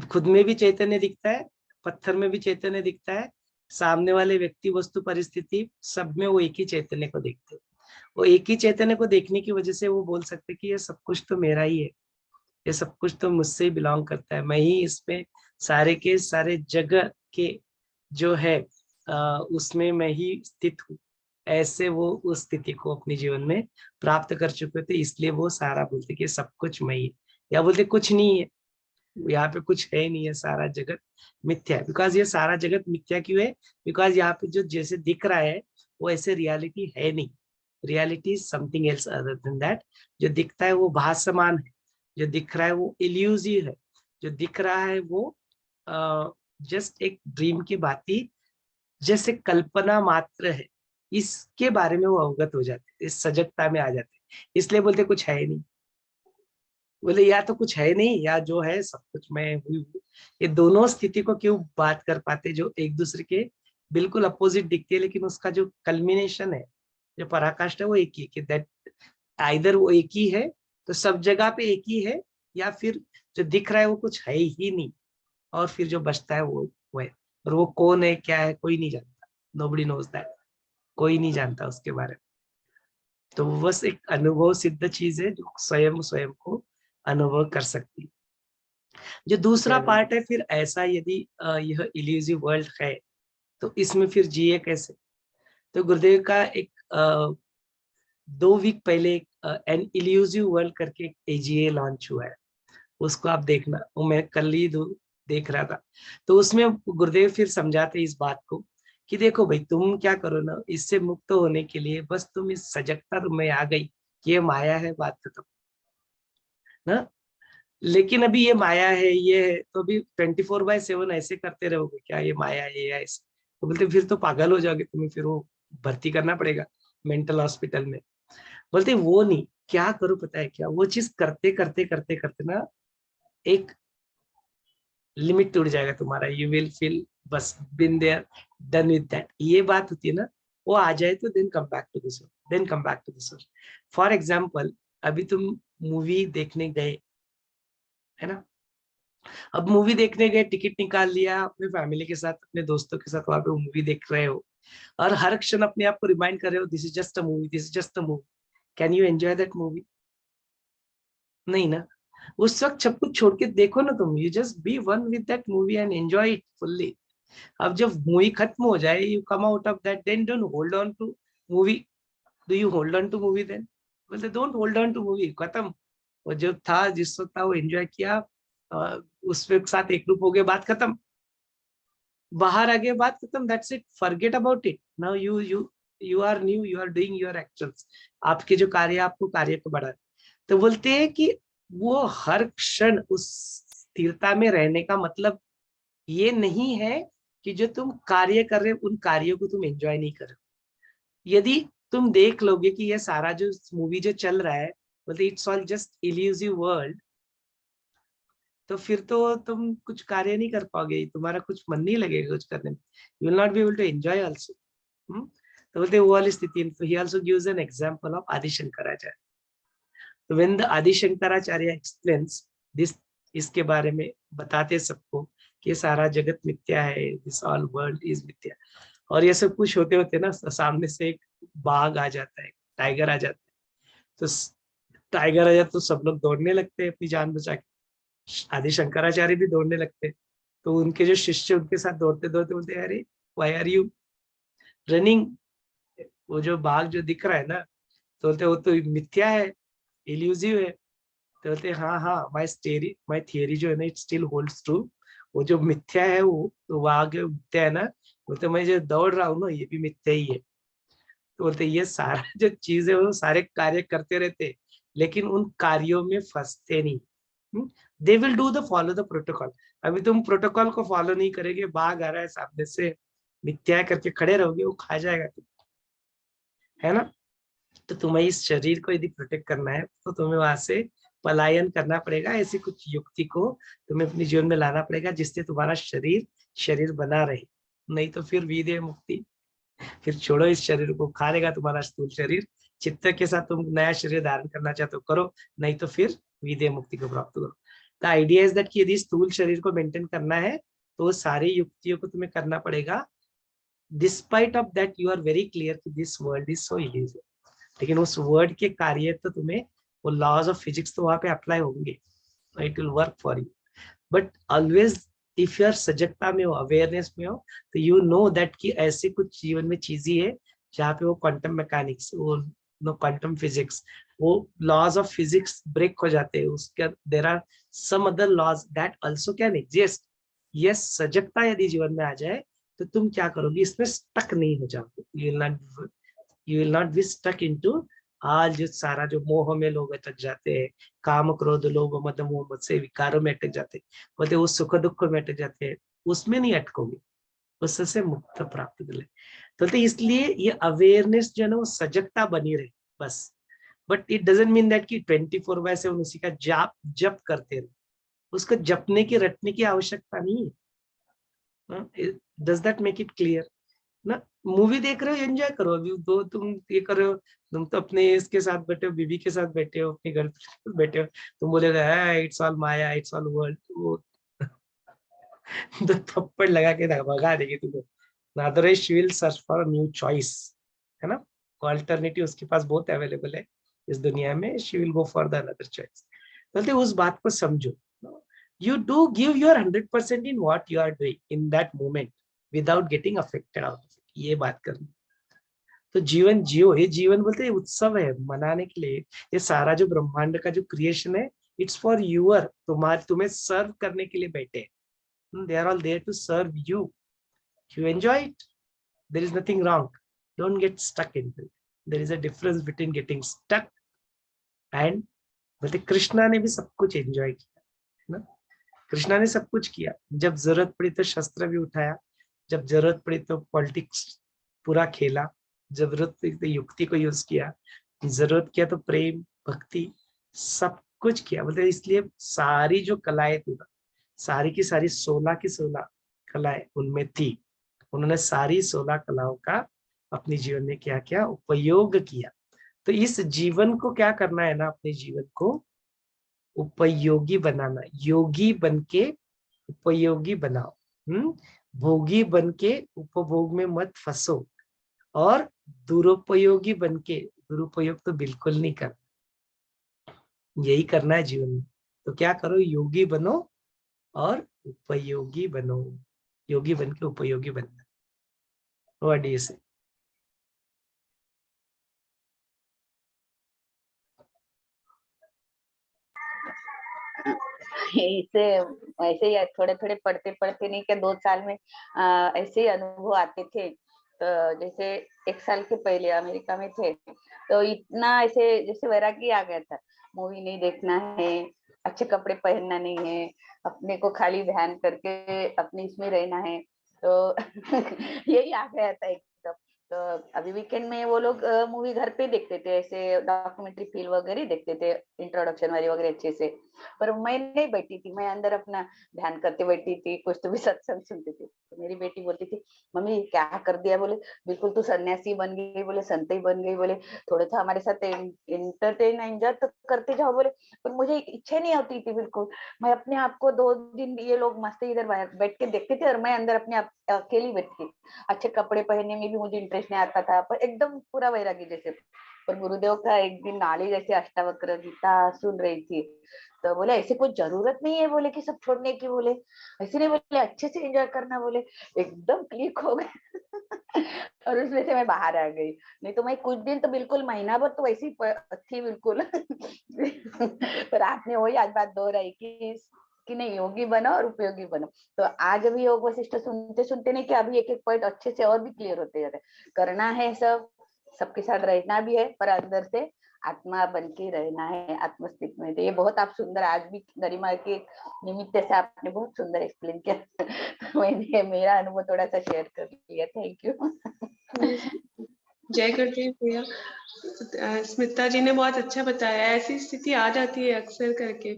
खुद में भी चैतन्य दिखता है, पत्थर में भी चैतन्य दिखता है, सामने वाले व्यक्ति, वस्तु, परिस्थिति, सब में वो एक ही चैतन्य को देखते हैं। वो एक ही चैतन्य को देखने की वजह से वो बोल सकते हैं कि ये सब कुछ तो मेरा ही है, ये सब कुछ तो मुझसे ही बिलोंग करता है, मैं ही इसमें सारे के सारे जगह के जो है उसमें मैं ही स्थित हूँ। ऐसे वो उस स्थिति को अपने जीवन में प्राप्त कर चुके थे, इसलिए वो सारा बोलते कि सब कुछ मैं ही, या बोलते कुछ नहीं है, यहाँ पे कुछ है नहीं है, सारा जगत मिथ्या है। बिकॉज ये सारा जगत मिथ्या क्यों है? बिकॉज यहाँ पे जो जैसे दिख रहा है वो ऐसे रियलिटी है नहीं। Reality is something else other than that. जो दिखता है वो भासमान है, जो दिख रहा है वो इल्यूजिव है, जो दिख रहा है वो जस्ट एक ड्रीम की बाती, जैसे कल्पना मात्र है। इसके बारे में वो अवगत हो जाते हैं, इस सजगता में आ जाते हैं। इसलिए बोलते कुछ है नहीं। बोले या तो कुछ है नहीं, या जो है सब कुछ मैं हुई हूँ। ये दोनों स्थिति को क्यों बात कर पाते, जो एक दूसरे के बिल्कुल अपोजिट दिखती है, लेकिन उसका जो कल्मिनेशन है, जो पराकाष्ठा है, वो एक ही कि दैट आइदर वो एक ही है, तो सब जगह पे एक ही है, या फिर जो दिख रहा है वो कुछ है ही नहीं, और फिर जो बचता है वो है। और वो कौन है, क्या है, कोई नहीं जानता। Nobody knows that. कोई नहीं जानता उसके बारे में। तो वो बस एक अनुभव सिद्ध चीज है जो स्वयं स्वयं को अनुभव कर सकती है। जो दूसरा पार्ट है, फिर ऐसा यदि यह इल्यूसिव वर्ल्ड है, तो इसमें फिर जिए कैसे। तो गुरुदेव का एक 2 वीक पहले एन इल्यूसिव वर्ल्ड करके एक AGA लॉन्च हुआ है, उसको आप देखना। वो मैं कल ही देख रहा था। तो उसमें गुरुदेव फिर समझाते इस बात को कि देखो भाई, तुम क्या करो ना, इससे मुक्त होने के लिए बस तुम इस सजगता में आ गई कि ये माया है, बात खत्म ना। लेकिन अभी ये माया है, ये है, तो अभी 24/7 ऐसे करते रहोगे क्या, ये माया है, ये ऐसे, तो बोलते फिर तो पागल हो जाओगे, तुम्हें फिर वो भर्ती करना पड़ेगा मेंटल हॉस्पिटल में। बोलते वो नहीं, क्या करो पता है क्या, वो चीज करते करते करते करते ना एक लिमिट टूट जाएगा तुम्हारा। यू विल फील बस been there, done with that. ये बात होती है ना, वो आ जाए तो then come back to this, then come back to this. For example, अभी तुम मूवी देखने गए, है ना। अब मूवी देखने गए, टिकट निकाल लिया, अपने फैमिली के साथ, अपने दोस्तों के साथ वहां पे मूवी देख रहे हो, और हर क्षण अपने आप को रिमाइंड कर रहे हो, this is just a movie, this is just a movie. Can you enjoy that movie? नहीं ना। उस वक्त सब कुछ छोड़ के देखो ना तुम, you just be one with that movie and enjoy it fully. अब जब मूवी खत्म हो जाए, you come out of that, then don't hold on to movie. Do you hold on to movie then? बोलते don't hold on to movie, खत्म। वो जो था, जिस वक्त था वो एंजॉय किया, उस साथ एक रूप हो गए, बात खत्म। बाहर आ गए, बात खत्म, that's it, forget about it. Now you are new, you are doing your actions. आपके जो कार्य, आपको कार्य को बढ़ा। तो बोलते हैं कि वो हर क्षण उस स्थिरता में रहने का मतलब ये नहीं है कि जो तुम कार्य कर रहे हो, उन कार्यों को तुम एंजॉय नहीं कर रहे हो। यदि तुम देख लोगे कि ये सारा जो मूवी जो चल रहा है, बोलते it's all just elusive world, तो फिर तो तुम कुछ कार्य नहीं कर पाओगे, तुम्हारा कुछ मन नहीं लगेगा कुछ करने में। You will not be able to enjoy also. तो बोलते वो वाली स्थिति। तो ही also gives an example of Adi Shankaracharya. तो व्हेन द आदि शंकराचार्य एक्सप्लेन्स दिस, इसके बारे में बताते सबको कि सारा जगत मिथ्या है, दिस ऑल वर्ल्ड इज मिथ्या। और ये सब कुछ होते होते ना, सामने से एक बाघ आ जाता है, टाइगर आ जाता है। तो टाइगर आ जाता तो सब लोग दौड़ने लगते हैं अपनी जान बचा के। आदि शंकराचार्य भी दौड़ने लगते हैं। तो उनके जो शिष्य उनके साथ दौड़ते दौड़ते बोलते हैं, अरे व्हाई आर यू रनिंग? वो जो बाघ जो दिख रहा है ना, तो बोलते वो तो मिथ्या है, इल्यूसिव है। तो बोलते हाँ हाँ, माई थियरी जो है ना, इट स्टिल होल्ड्स ट्रू। वो जो मिथ्या है, वो तो बाघ मिथ्या है ना। बोलते मैं जो दौड़ रहा हूँ ना, ये भी मिथ्या ही है। तो बोलते ये सारा जो चीज है, वो सारे कार्य करते रहते, लेकिन उन कार्यों में फंसते नहीं। They will do the follow the protocol. अभी तुम प्रोटोकॉल को फॉलो नहीं करेंगे, बाघ आ रहा है सामने से, मिथ्या करके खड़े रहोगे, वो खा जाएगा तुम, है ना। तो तुम्हें इस शरीर को यदि प्रोटेक्ट करना है, तो तुम्हें वहां से पलायन करना पड़ेगा। ऐसी कुछ युक्ति को तुम्हें अपने जीवन में लाना पड़ेगा, जिससे तुम्हारा शरीर शरीर बना रहे। नहीं तो फिर विदेह मुक्ति, फिर छोड़ो इस शरीर को, खा लेगा तुम्हारा स्थूल शरीर। चित्त के साथ तुम नया शरीर धारण करना चाहते हो, करो, नहीं तो फिर विदेह मुक्ति को प्राप्त करो। द आइडिया इज दैट कि यदि स्थूल शरीर को मेंटेन करना है, तो सारी युक्तियों को तुम्हें करना पड़ेगा, despite of that you are very clear कि this world is so illusive. लेकिन उस वर्ड के कार्य तो तुम्हें, वो लॉज ऑफ फिजिक्स तो वहां पे अप्लाई होंगे, it will work for you. But always if you are सजगता में हो, अवेयरनेस में हो, तो यू नो दैट कि ऐसे कुछ जीवन में चीजें है जहाँ पे वो क्वांटम मैकेनिक्स, वो नो क्वांटम फिजिक्स, वो लॉज ऑफ फिजिक्स ब्रेक हो जाते हैं। उसके there are some other laws that also can exist. Yes, सजगता यदि जीवन में आ जाए, तो तुम क्या करोगे, इसमें स्टक नहीं हो जाओगे। You will not be stuck into आज जो सारा जो मोह में लोग अटक जाते हैं, काम क्रोध लोभ मद मोह मद से विकारों में अटक जाते हैं, बोलते वो सुख दुख में अटक जाते हैं, उसमें नहीं अटकोगे, उससे मुक्त प्राप्त कर ले। तो इसलिए ये अवेयरनेस जो है ना वो सजगता बनी रहे बस। But it doesn't mean that कि 24/7 उसी का जाप जप करते रहे, उसको जपने की रटने की आवश्यकता नहीं है। Does that make it clear ना? मूवी देख रहे हो, एंजॉय करो। अभी दो तुम ये कर रहे हो, तुम तो अपने इसके साथ बैठे हो, बीबी के साथ बैठे हो, अपनी गर्लफ्रेंड बैठे हो, तुम बोलेगा it's all Maya, it's all world, वो तो थप्पड़ लगा के भगा देगी तुमको। Otherwise she will search for new choice, है ना? ऑल्टरनेटिव उसके पास बहुत अवेलेबल है इस दुनिया में, she will go for the another choice. बोलते उस बात को समझो, you do give your 100% in what you are doing in that moment without getting affected out of it। ये बात करनी। तो जीवन जियो, ये जीवन बोलते हैं उत्सव है मनाने के लिए। ये सारा जो ब्रह्मांड का जो क्रिएशन है, इट्स फॉर यूर, तुम्हें सर्व करने के लिए बैठे। They are all there to serve you. You enjoy it, there is nothing wrong, don't get stuck in it. There is a difference between getting stuck and, बोलते कृष्णा ने भी सब कुछ एंजॉय किया ना। कृष्णा ने सब कुछ किया, जब जरूरत पड़ी तो शस्त्र भी उठाया, जब जरूरत पड़ी तो पॉलिटिक्स पूरा खेला, जरूरत पड़ी तो युक्ति को यूज किया, जरूरत किया तो प्रेम भक्ति सब कुछ किया। मतलब इसलिए सारी जो कलाएं थी, सारी की सारी 16 की 16 कलाएं उनमें थी। उन्होंने सारी 16 कलाओं का अपने जीवन में क्या क्या उपयोग किया। तो इस जीवन को क्या करना है ना, अपने जीवन को उपयोगी बनाना। योगी बनके उपयोगी बनाओ, भोगी बनके उपभोग में मत फंसो, और दुरुपयोगी बनके दुरुपयोग तो बिल्कुल नहीं करना। यही करना है जीवन में। तो क्या करो, योगी बनो और उपयोगी बनो। योगी बनके उपयोगी बनना। व्हाट डू यू से? इसे ऐसे ही थोड़े थोड़े पढ़ते पढ़ते नहीं क्या 2 साल में ऐसे ही अनुभव आते थे। तो जैसे 1 साल के पहले अमेरिका में थे, तो इतना ऐसे जैसे वैरागी आ गया था। मूवी नहीं देखना है, अच्छे कपड़े पहनना नहीं है, अपने को खाली ध्यान करके अपने इसमें रहना है। तो यही आ गया था एकदम। तो अभी वीकेंड में वो लोग मूवी घर पे देखते थे, ऐसे डॉक्यूमेंट्री फिल्म वगैरह देखते थे, इंट्रोडक्शन वाली वगैरह अच्छे से। पर मैं नहीं बैठी थी, मैं अंदर अपना ध्यान करके बैठी थी, कुछ तो भी सत्संग सुनती थी। तो मेरी बेटी बोलती थी, मम्मी क्या कर दिया? बोले बिल्कुल तू सन्यासी बन गई, बोले संत ही बन गई, बोले थोड़ा सा हमारे साथ एंटरटेन एंजॉय तो करते जाओ, बोले पर मुझे इच्छा नहीं होती थी बिल्कुल। मैं अपने आप को 2 दिन ये लोग मस्त इधर बैठ के देखते थे, और मैं अंदर अपने आप अकेली बैठती। अच्छे कपड़े पहनने में भी मुझे इंटरेस्ट नहीं आता था, पर एकदम पूरा वैरागी जैसे। पर गुरुदेव का एक दिन नाली जैसे अष्टावक्र गीता सुन रही थी, तो बोले ऐसे कोई जरूरत नहीं है बोले कि सब छोड़ने की, बोले ऐसे नहीं, बोले अच्छे से एंजॉय करना, बोले एकदम क्लिक हो गए। और उसमें से मैं बाहर आ गई। नहीं तो मैं कुछ दिन तो बिल्कुल महीना भर तो वैसी थी बिल्कुल। पर आपने वही आज बात दोहराई कि नहीं, योगी बनो और उपयोगी बनो। तो आज अभी योग वशिष्ठ सुनते सुनते नहीं कि अभी एक एक पॉइंट अच्छे से और भी क्लियर होते जाते। करना है सब, सबके साथ रहना भी है, पर अंदर से आत्मा बन के रहना है, आत्मस्थित में। तो ये बहुत आप सुंदर, आज भी गरिमा के निमित्त से आपने बहुत सुंदर एक्सप्लेन किया। मैंने मेरा अनुभव थोड़ा सा शेयर कर लिया। Thank you. जय गुरुदेव भैया। स्मिता जी ने बहुत अच्छा बताया। ऐसी स्थिति आ जाती है अक्सर करके,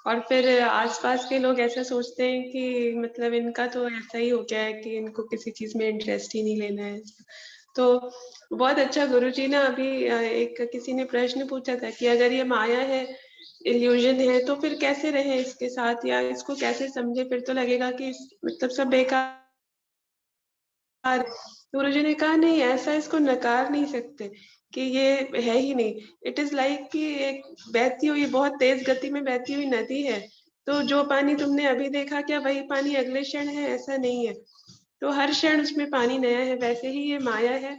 और फिर आसपास के लोग ऐसा सोचते हैं कि मतलब इनका तो ऐसा ही हो गया है कि इनको किसी चीज में इंटरेस्ट ही नहीं लेना है। तो बहुत अच्छा गुरुजी ने अभी एक किसी ने प्रश्न पूछा था कि अगर ये माया है, इल्यूजन है, तो फिर कैसे रहे इसके साथ, या इसको कैसे समझे? फिर तो लगेगा कि मतलब सब बेकार। गुरुजी ने कहा नहीं, ऐसा इसको नकार नहीं सकते कि ये है ही नहीं। इट इज लाइक कि एक बहती हुई, बहुत तेज गति में बहती हुई नदी है। तो जो पानी तुमने अभी देखा, क्या वही पानी अगले क्षण है? ऐसा नहीं है। तो हर क्षण उसमें पानी नया है। वैसे ही ये माया है।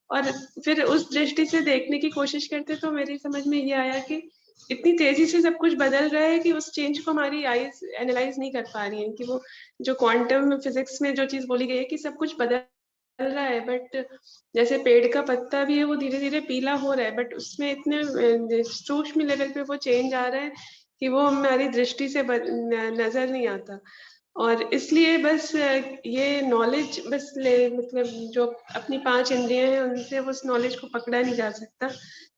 और फिर उस दृष्टि से देखने की कोशिश करते तो मेरी समझ में ये आया कि इतनी तेजी से सब कुछ बदल रहा है कि उस चेंज को हमारी आईज एनालाइज नहीं कर पा रही है, कि वो जो क्वांटम फिजिक्स में जो चीज बोली गई है कि सब कुछ बदल रहा है, बट जैसे पेड़ का पत्ता भी है वो धीरे धीरे पीला हो रहा है, बट उसमें इतने सूक्ष्म लेवल पे वो चेंज आ रहा है कि वो हमारी दृष्टि से नजर नहीं आता। और इसलिए बस ये नॉलेज बस मतलब जो अपनी 5 इंद्रियां हैं उनसे उस नॉलेज को पकड़ा नहीं जा सकता।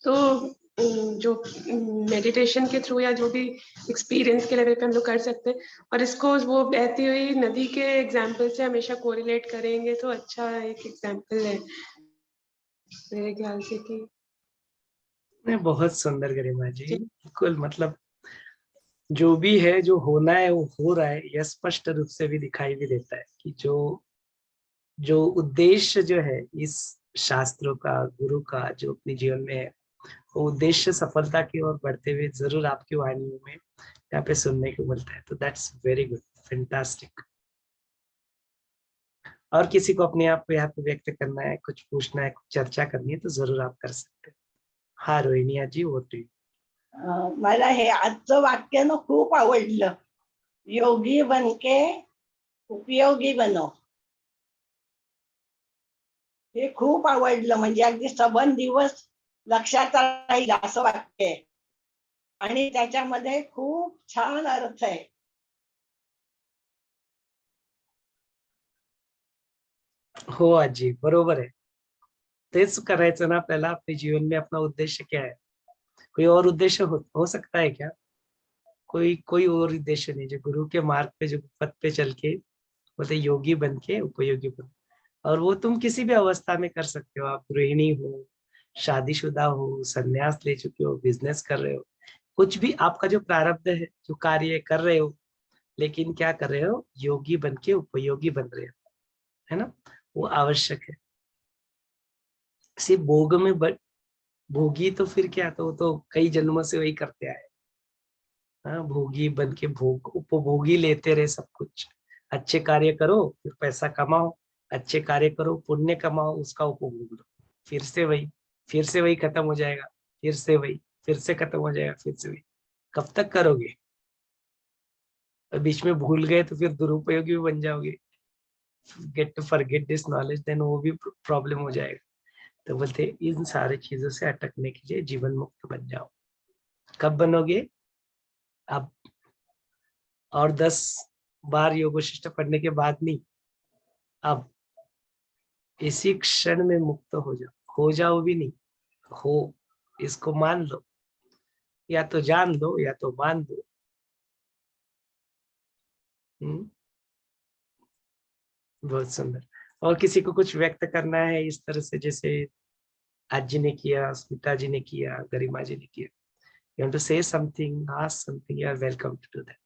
तो जो मेडिटेशन के थ्रू या जो भी एक्सपीरियंस के लेवल पे हम लोग कर सकते हैं, और इसको वो बहती हुई नदी के एग्जाम्पल से हमेशा कोरिलेट करेंगे तो अच्छा एक एग्जाम्पल है मेरे ख्याल से कि नहीं, बहुत सुंदर गरिमा जी, बिल्कुल। मतलब जो भी है, जो होना है वो हो रहा है, यह स्पष्ट रूप से भी दिखाई भी देता है कि जो जो उद्देश्य जो है इस शास्त्रों का, गुरु का जो अपने जीवन में है, वो उद्देश्य सफलता की ओर बढ़ते हुए जरूर आपकी वाणियों में यहाँ पे सुनने को मिलता है। तो दैट्स वेरी गुड, फैंटास्टिक। और किसी को अपने आप को यहाँ पे व्यक्त करना है, कुछ पूछना है, कुछ चर्चा करनी है, तो जरूर आप कर सकते हैं। हाँ रोहिणी जी, वो तो मला हे आजचं वाक्य ना खूप आवडलं. योगी बनके उपयोगी बनो. हे खूप आवडलं, म्हणजे अगदी सबन दिवस लक्षात राहील असं वाक्य आहे आणि त्याच्यामध्ये खूप छान अर्थ आहे. हो आजी, बरोबर आहे. तेच करायचं ना आपल्याला. अपने जीवन में अपना उद्देश्य क्या है? कोई और उद्देश्य हो सकता है क्या? कोई और उद्देश्य नहीं। जो गुरु के मार्ग पे, जो पथ पे चल के बोलते योगी बन के उपयोगी बनो। और वो तुम किसी भी अवस्था में कर सकते हो। आप गृहिणी हो, शादीशुदा हो, संन्यास ले चुके हो, बिजनेस कर रहे हो, कुछ भी आपका जो प्रारब्ध है, जो कार्य कर रहे हो, लेकिन क्या कर रहे हो? योगी बन के उपयोगी बन रहे हो, है ना? वो आवश्यक है। सिर्फ भोग में भोगी तो फिर क्या, तो वो तो कई जन्मों से वही करते आए। हाँ, भोगी बन के भोग, उपभोगी लेते रहे सब कुछ। अच्छे कार्य करो, फिर पैसा कमाओ, अच्छे कार्य करो, पुण्य कमाओ, उसका उपभोग लो। फिर से वही खत्म हो जाएगा, फिर से वही, फिर से खत्म हो जाएगा, फिर से वही। कब तक करोगे? और बीच में भूल गए तो फिर दुरुपयोगी भी बन जाओगे। Get to forget this knowledge, then वो भी प्रॉब्लम हो जाएगा। तो बोलते इन सारी चीजों से अटकने के लिए जीवन मुक्त बन जाओ। कब बनोगे? अब और 10 बार योग वशिष्ठ पढ़ने के बाद नहीं, अब इसी क्षण में मुक्त हो जाओ। हो जाओ भी नहीं, हो, इसको मान लो, या तो जान लो या तो मान लो। बहुत सुंदर। और किसी को कुछ व्यक्त करना है इस तरह से, जैसे आज जी ने किया, स्मिता जी ने किया, गरिमा जी ने किया? You want to say something, ask something, you are welcome to do that.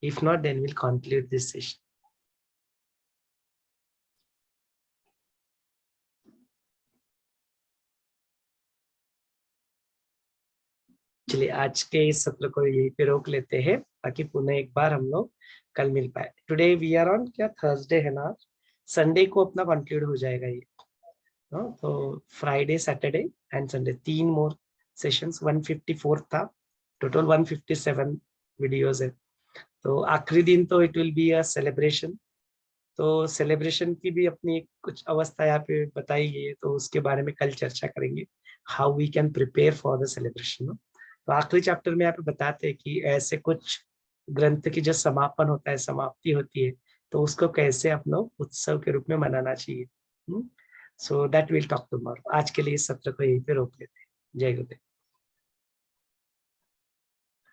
If not, then we'll conclude this session. चलिए आज के इस सत्र को यहीं पे रोक लेते हैं, ताकि पुनः एक बार हम लोग कल मिल पाए। टुडे वी आर ऑन क्या, थर्सडे है ना? संडे को अपना कंक्लूड हो जाएगा ये। तो Friday, Saturday and Sunday 3 more sessions. 154 था टोटल, 157 वीडियोस है। तो आखिरी दिन तो it will be a celebration. तो सेलिब्रेशन की भी अपनी कुछ अवस्था यहाँ पे बताई गई है, तो उसके बारे में कल चर्चा करेंगे, how we can prepare for the celebration. तो आखिरी चैप्टर में यहाँ पे बताते हैं कि ऐसे कुछ ग्रंथ की जो समापन होता है, समाप्ति होती है, तो उसको कैसे अपना उत्सव के रूप में मनाना चाहिए। So that will talk tomorrow. आज के लिए इस सत्र को यहीं पे रोक लेते हैं। जय गुरुदेव।